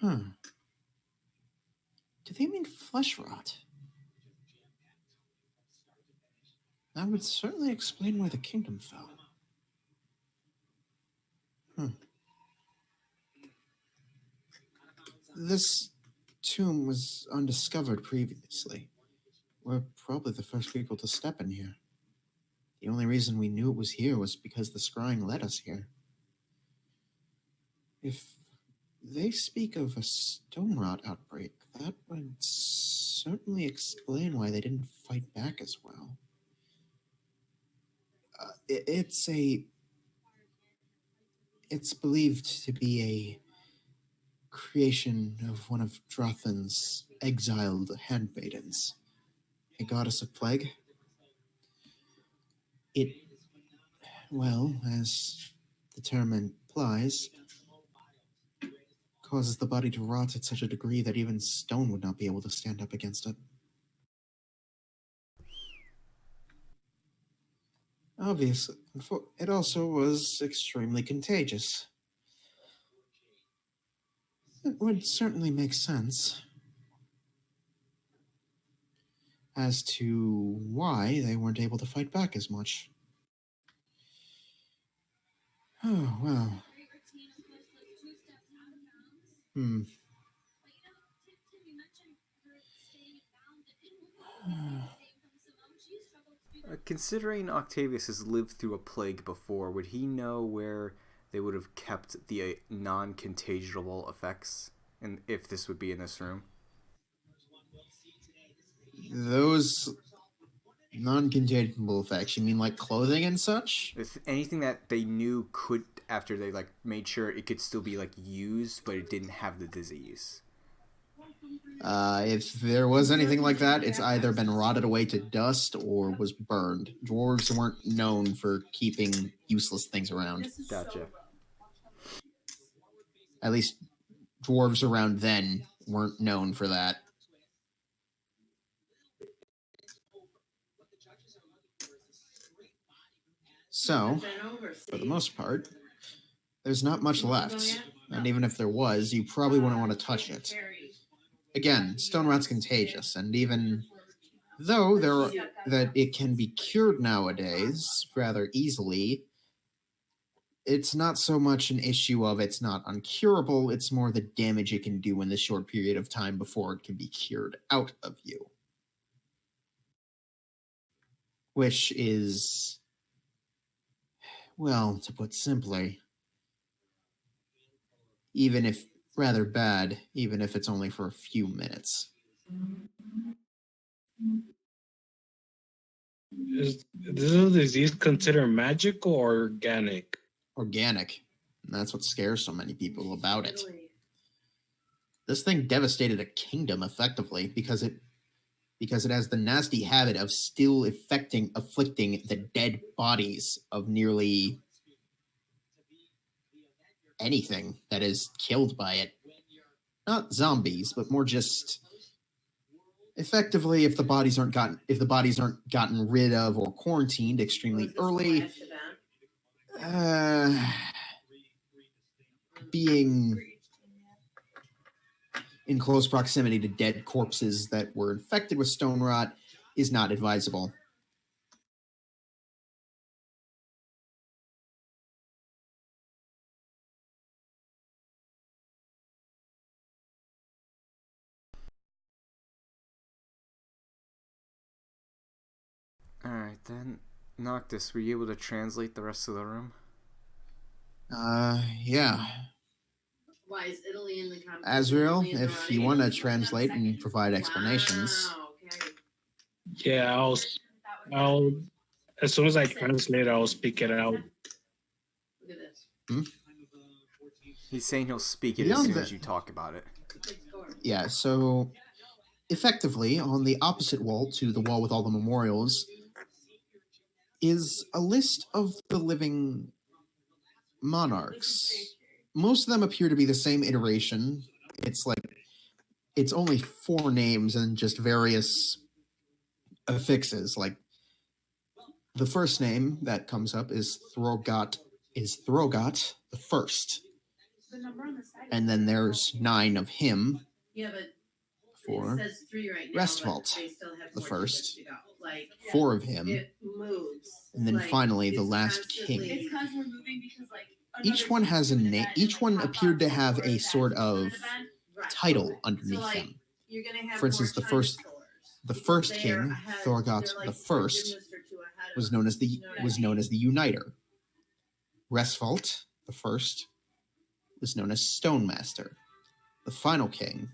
Huh. Do they mean flesh rot? That would certainly explain why the kingdom fell. This tomb was undiscovered previously. We're probably the first people to step in here. The only reason we knew it was here was because the scrying led us here. If they speak of a stone rot outbreak, that would certainly explain why they didn't fight back as well. It's believed to be a creation of one of Drothan's exiled handmaidens, a goddess of plague. It, well, as the term implies, causes the body to rot at such a degree that even stone would not be able to stand up against it. Obviously, it also was extremely contagious. It would certainly make sense as to why they weren't able to fight back as much. Oh, well. Considering Octavius has lived through a plague before, would he know where they would have kept the non-contagiable effects, and if this would be in this room? Those non-contagible effects, you mean like clothing and such? If anything that they knew could, after they like made sure it could still be like used, but it didn't have the disease. If there was anything like that, it's either been rotted away to dust or was burned. Dwarves weren't known for keeping useless things around. Gotcha. At least dwarves around then weren't known for that. So, for the most part, there's not much left. And even if there was, you probably wouldn't want to touch it. Again, stone rot's contagious, and even though that it can be cured nowadays rather easily, it's not so much an issue of it's not uncurable, it's more the damage it can do in the short period of time before it can be cured out of you. Which is, well, to put simply, even if rather bad, even if it's only for a few minutes. Is this disease considered magical or organic? Organic. And that's what scares so many people about it. This thing devastated a kingdom effectively because it has the nasty habit of still afflicting the dead bodies of nearly anything that is killed by it. Not zombies, but more just effectively if the bodies aren't gotten rid of or quarantined extremely early, being in close proximity to dead corpses that were infected with stone rot is not advisable. Alright then, Noctis, were you able to translate the rest of the room? Yeah. Why is Italy in the competition? Azrael, if you want to translate and provide explanations. Wow, okay. Yeah, I'll as soon as I translate, I'll speak it out. Look at this. He's saying he'll speak it Beyond as soon that- as you talk about it. Yeah, so effectively, on the opposite wall to the wall with all the memorials, is a list of the living monarchs. Most of them appear to be the same iteration. It's like it's only 4 names and just various affixes. Like the first name that comes up is Throgot the First. And then there's 9 of him. Yeah, but For it says 3 right now. Restvault, But they still have the 4 first. tickets to go. Like 4 of him. it moves. And then Like, finally the it's last king. constantly- It's because we're moving because like Each one has a name. Each one appeared to have a sort of Right. title underneath So, like, them. you're gonna have For instance, more the China first stores. the first They are king, ahead- Thorgot they're like the First, a gymnast or 2 ahead of was us. known as the You know what I was mean? known as the Uniter. Restvault the First was known as Stonemaster. The final king,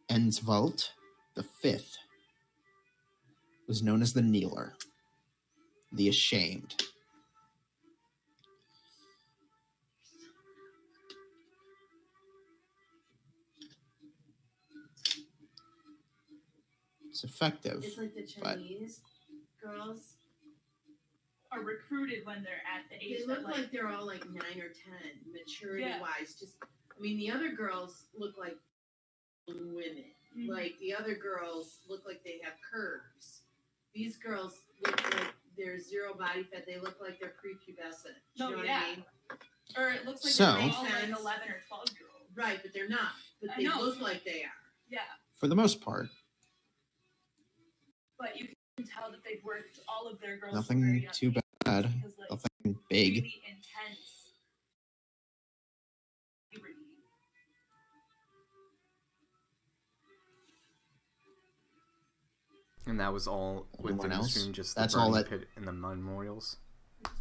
Ensvalt the Fifth, was known as the Kneeler, the Ashamed. It's effective. It's like the but Chinese girls. are recruited when they're at the age They that look like they're all like 9 or 10, maturity Yeah. wise. Just, I mean, the other girls look like women. Mhm. Like the other girls look like they have curves. These girls look like they're 0 body fat. They look like they're prepubescent. No, You know yeah. what I mean? or it looks like So- they're all like Makes 11 or 12-year-olds. Right, but they're not. But I they know. look like they are. Yeah, For the most part, but you can tell that they've worked all of their girls. from nothing very young too age bad, because, like, nothing big. really intense puberty. And that was all Anyone within the else? stream, just That's the all burning that- pit and the memorials. A lot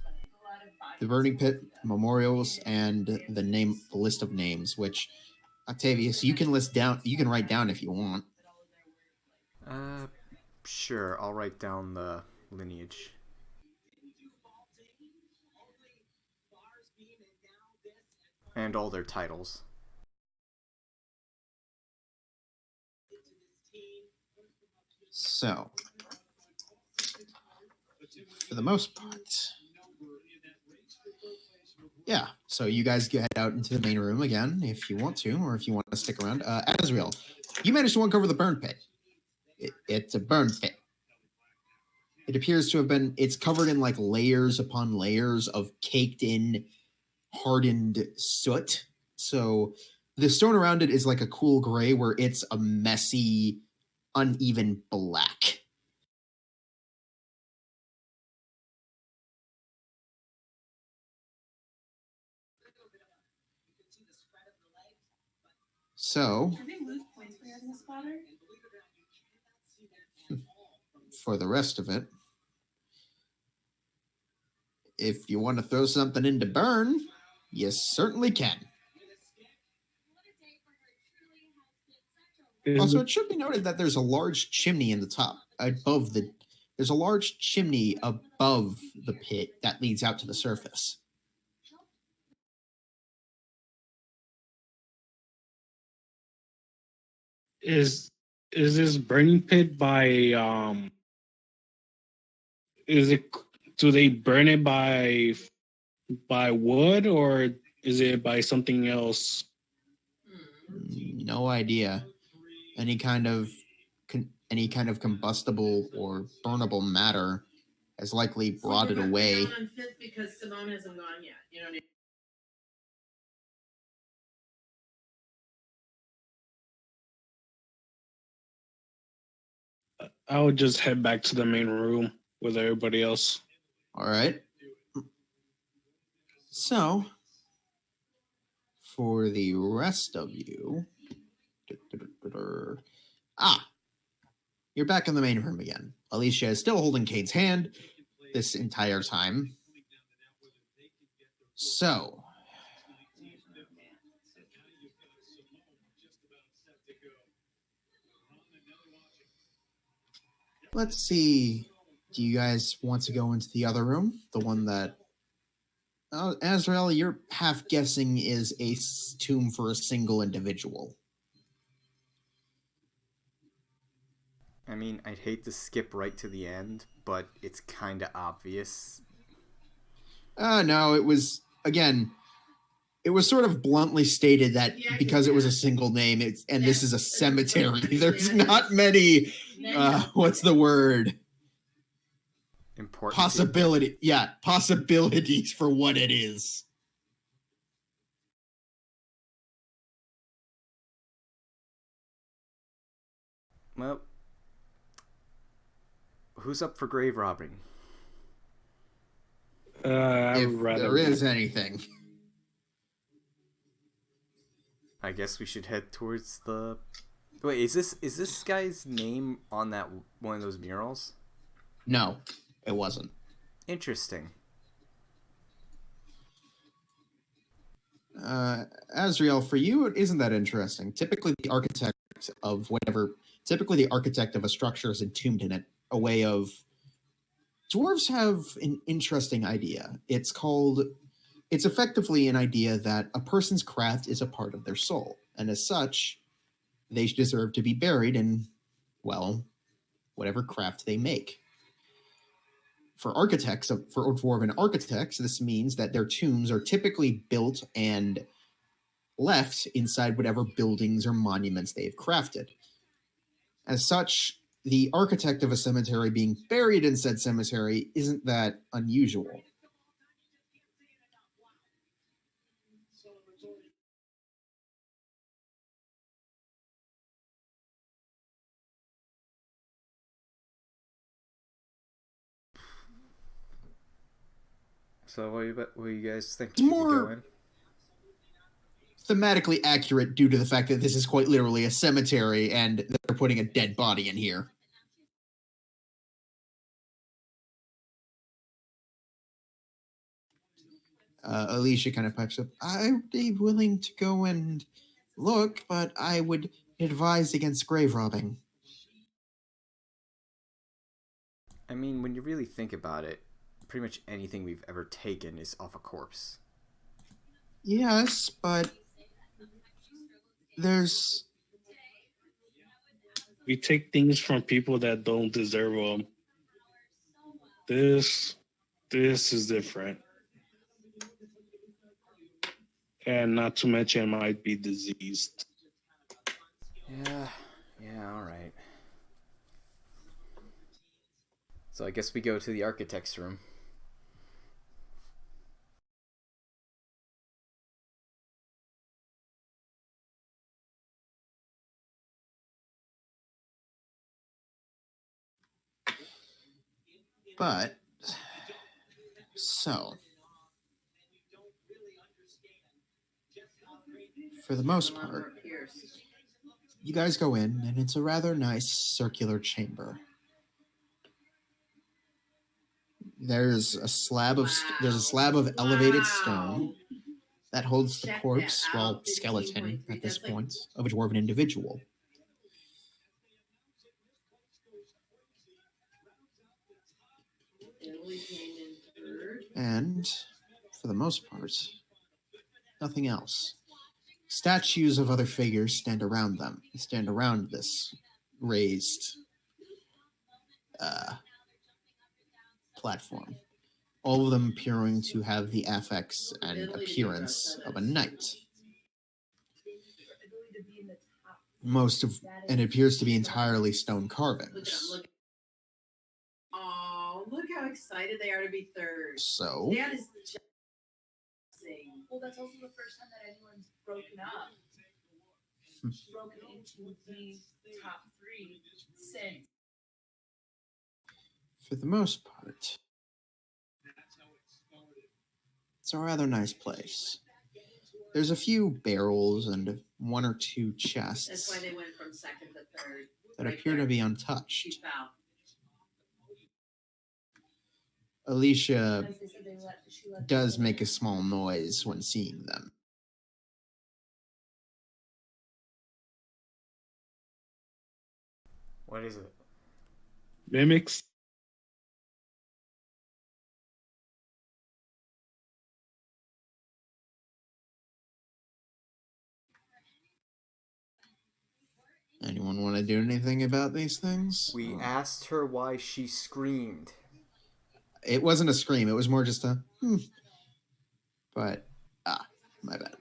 of bodies. The Burning Pit, memorials, and the list of names, which Octavius, you can write down if you want. Sure, I'll write down the lineage. And all their titles. So, for the most part, yeah. So you guys get out into the main room again if you want to, or if you want to stick around. Azrael, you managed to uncover the burn pit. It's a burn pit. It appears to have been. It's covered in like layers upon layers of caked in, hardened soot. So the stone around it is like a cool gray, where it's a messy, uneven black. So, Did they lose points for having a spotter? for the rest of it, if you want to throw something into burn, you certainly can. Also, it should be noted that there's a large chimney in the top, there's a large chimney above the pit that leads out to the surface. Is this burning pit by is it do they burn it by wood, or is it by something else? No idea. Any kind of combustible or burnable matter has likely brought it away. Down on 5th because Simone hasn't gone yet. You know what I mean? I would just head back to the main room with everybody else. All right. So, for the rest of you, you're back in the main room again. Alicia is still holding Cade's hand this entire time. So, let's see. Do you guys want to go into the other room? The one that Azrael, you're half guessing is a tomb for a single individual. I mean, I'd hate to skip right to the end, but it's kind of obvious. No, it was, again, it was sort of bluntly stated that because it was a single name, this is a cemetery. There's not many, what's the word? Important. Possibilities for what it is. Well, who's up for grave robbing? If there is anything. I guess we should head towards the... Wait, is this guy's name on that one of those murals? No, it wasn't. Interesting. Azrael, for you, it isn't that interesting. Typically, the architect of a structure is entombed in it. A way of... Dwarves have an interesting idea. It's effectively an idea that a person's craft is a part of their soul, and as such, they deserve to be buried in, well, whatever craft they make. For dwarven architects, this means that their tombs are typically built and left inside whatever buildings or monuments they've crafted. As such, the architect of a cemetery being buried in said cemetery isn't that unusual. So what do you guys think? It's more thematically accurate due to the fact that this is quite literally a cemetery and they're putting a dead body in here. Alicia kind of pipes up, I'd be willing to go and look, but I would advise against grave robbing. I mean, when you really think about it, pretty much anything we've ever taken is off a corpse. Yes, but we take things from people that don't deserve them. This is different. And not to mention it might be diseased. Yeah, all right. So I guess we go to the architect's room. But, so, for the most part, you guys go in, and it's a rather nice circular chamber. There's a slab of elevated stone that holds the corpse, well, skeleton at this point, of a dwarven individual. And, for the most part, nothing else. Statues of other figures stand around this raised platform. All of them appearing to have the affects and appearance of a knight. And it appears to be entirely stone carvings. Oh, look how excited they are to be third. So, Dad is just saying. Well, that's also the first time that anyone's broken up. Broken into the top three since. For the most part, it's a rather nice place. There's a few barrels and one or two chests. That's why they went from second to third. That appear to be untouched. She fell. Alicia does make a small noise when seeing them. What is it? Mimics. Anyone want to do anything about these things? We asked her why she screamed. It wasn't a scream. It was more just a, But my bad.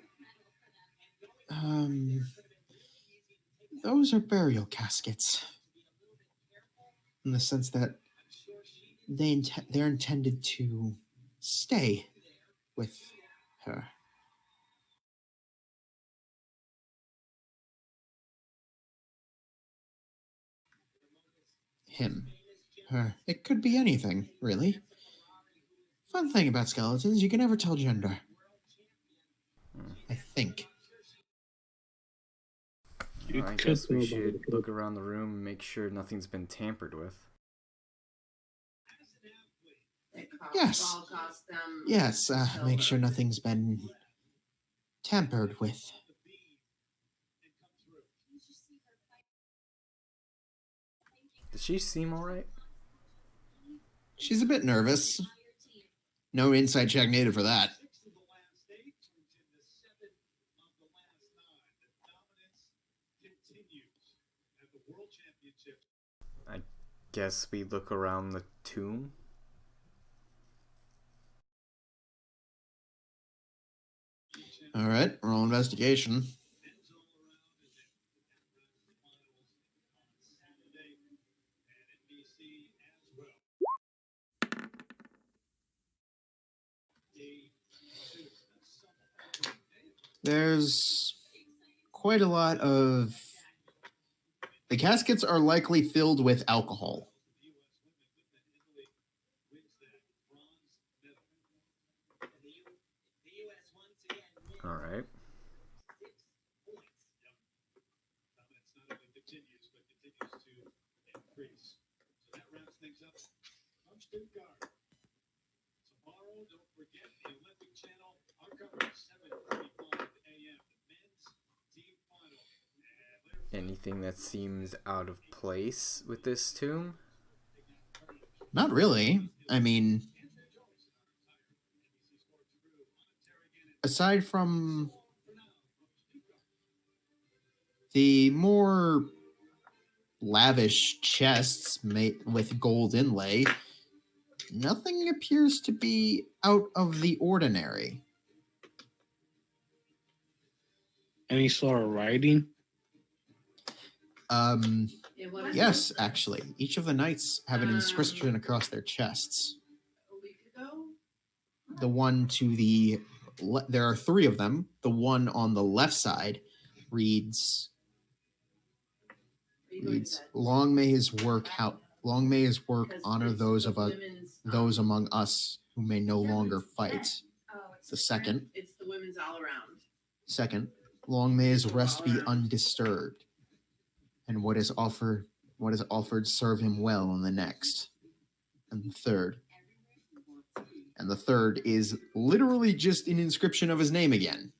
Those are burial caskets, in the sense that they're intended to stay with her. Him. Her. It could be anything, really. Fun thing about skeletons, you can never tell gender. I think. You I could guess we throw by should the look around the room and make sure nothing's been tampered with. Yes. Yes, make sure nothing's been tampered with. Does she seem alright? She's a bit nervous. No inside check needed for that. I guess we look around the tomb. All right, roll investigation. There's quite a lot of... The caskets are likely filled with alcohol. Alright. Anything that seems out of place with this tomb? Not really. I mean, aside from the more lavish chests made with gold inlay, nothing appears to be out of the ordinary. Any sort of writing? Yes, actually. Each of the knights have an inscription across their chests. The one to the... there are three of them. The one on the left side reads, long may his work honor those among us who may no longer fight. The second, It's the women's all around. second, long may his rest be undisturbed, and what is offered serve him well in the next. And the third is literally just an inscription of his name again.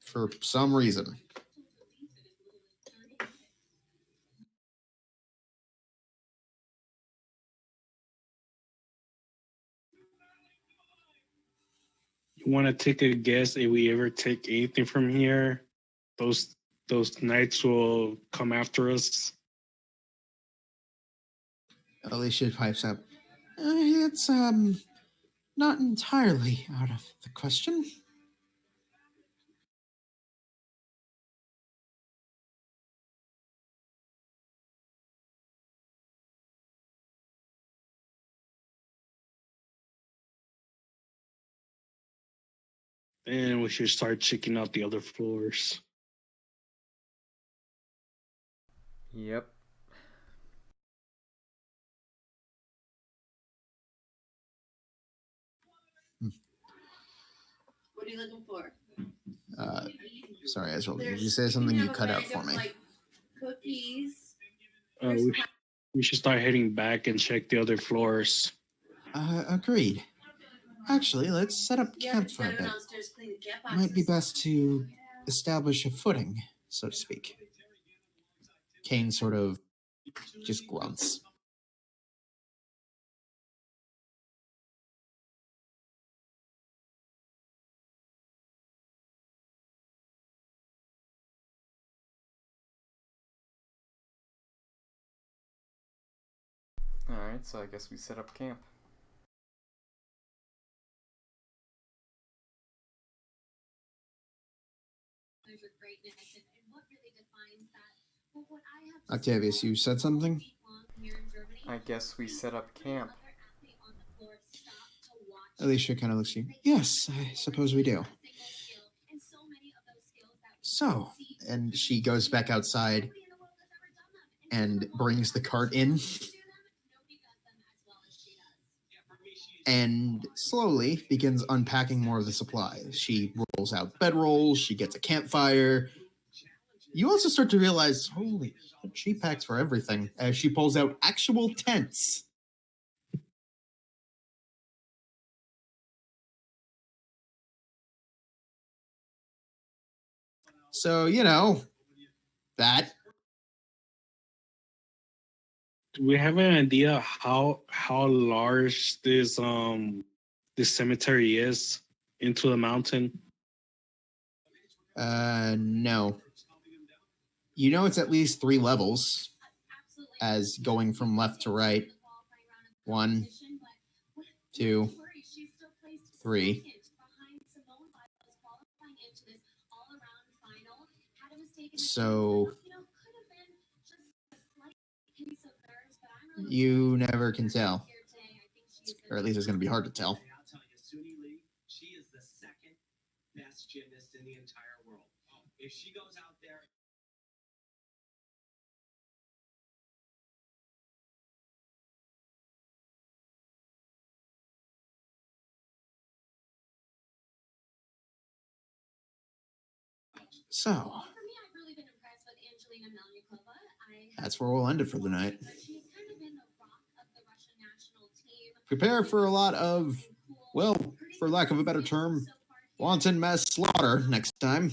For some reason. You want to take a guess if we ever take anything from here? Those knights will come after us. Alicia pipes up. It's not entirely out of the question. Then we should start checking out the other floors. Yep. What are you looking for? Sorry, Ezra. Did you say something? You cut out for me. Like cookies. We should start heading back and check the other floors. Agreed. Actually, let's set up camp for a bit. Might be best to establish a footing, so to speak. Kane sort of just grunts. Alright, so I guess we set up camp. Measure greatness and what really defines that. But what I have to Octavius, you said something? I guess we set up camp. Alicia kind of looks at you. Yes, I suppose we do. So, and she goes back outside and brings the cart in and slowly begins unpacking more of the supplies. She rolls out bedrolls, she gets a campfire. You also start to realize, holy shit, she packs for everything as she pulls out actual tents. So, that. Do we have an idea how large this cemetery is into the mountain? No. It's at least 3 levels as going from left to right. 1, 2, 3. So you never can tell. Or at least it's going to be hard to tell. She is the second best gymnast in the entire world. If she goes out there. So, that's where we'll end it for the night. Prepare for a lot of, well, for lack of a better term, wanton mass slaughter next time.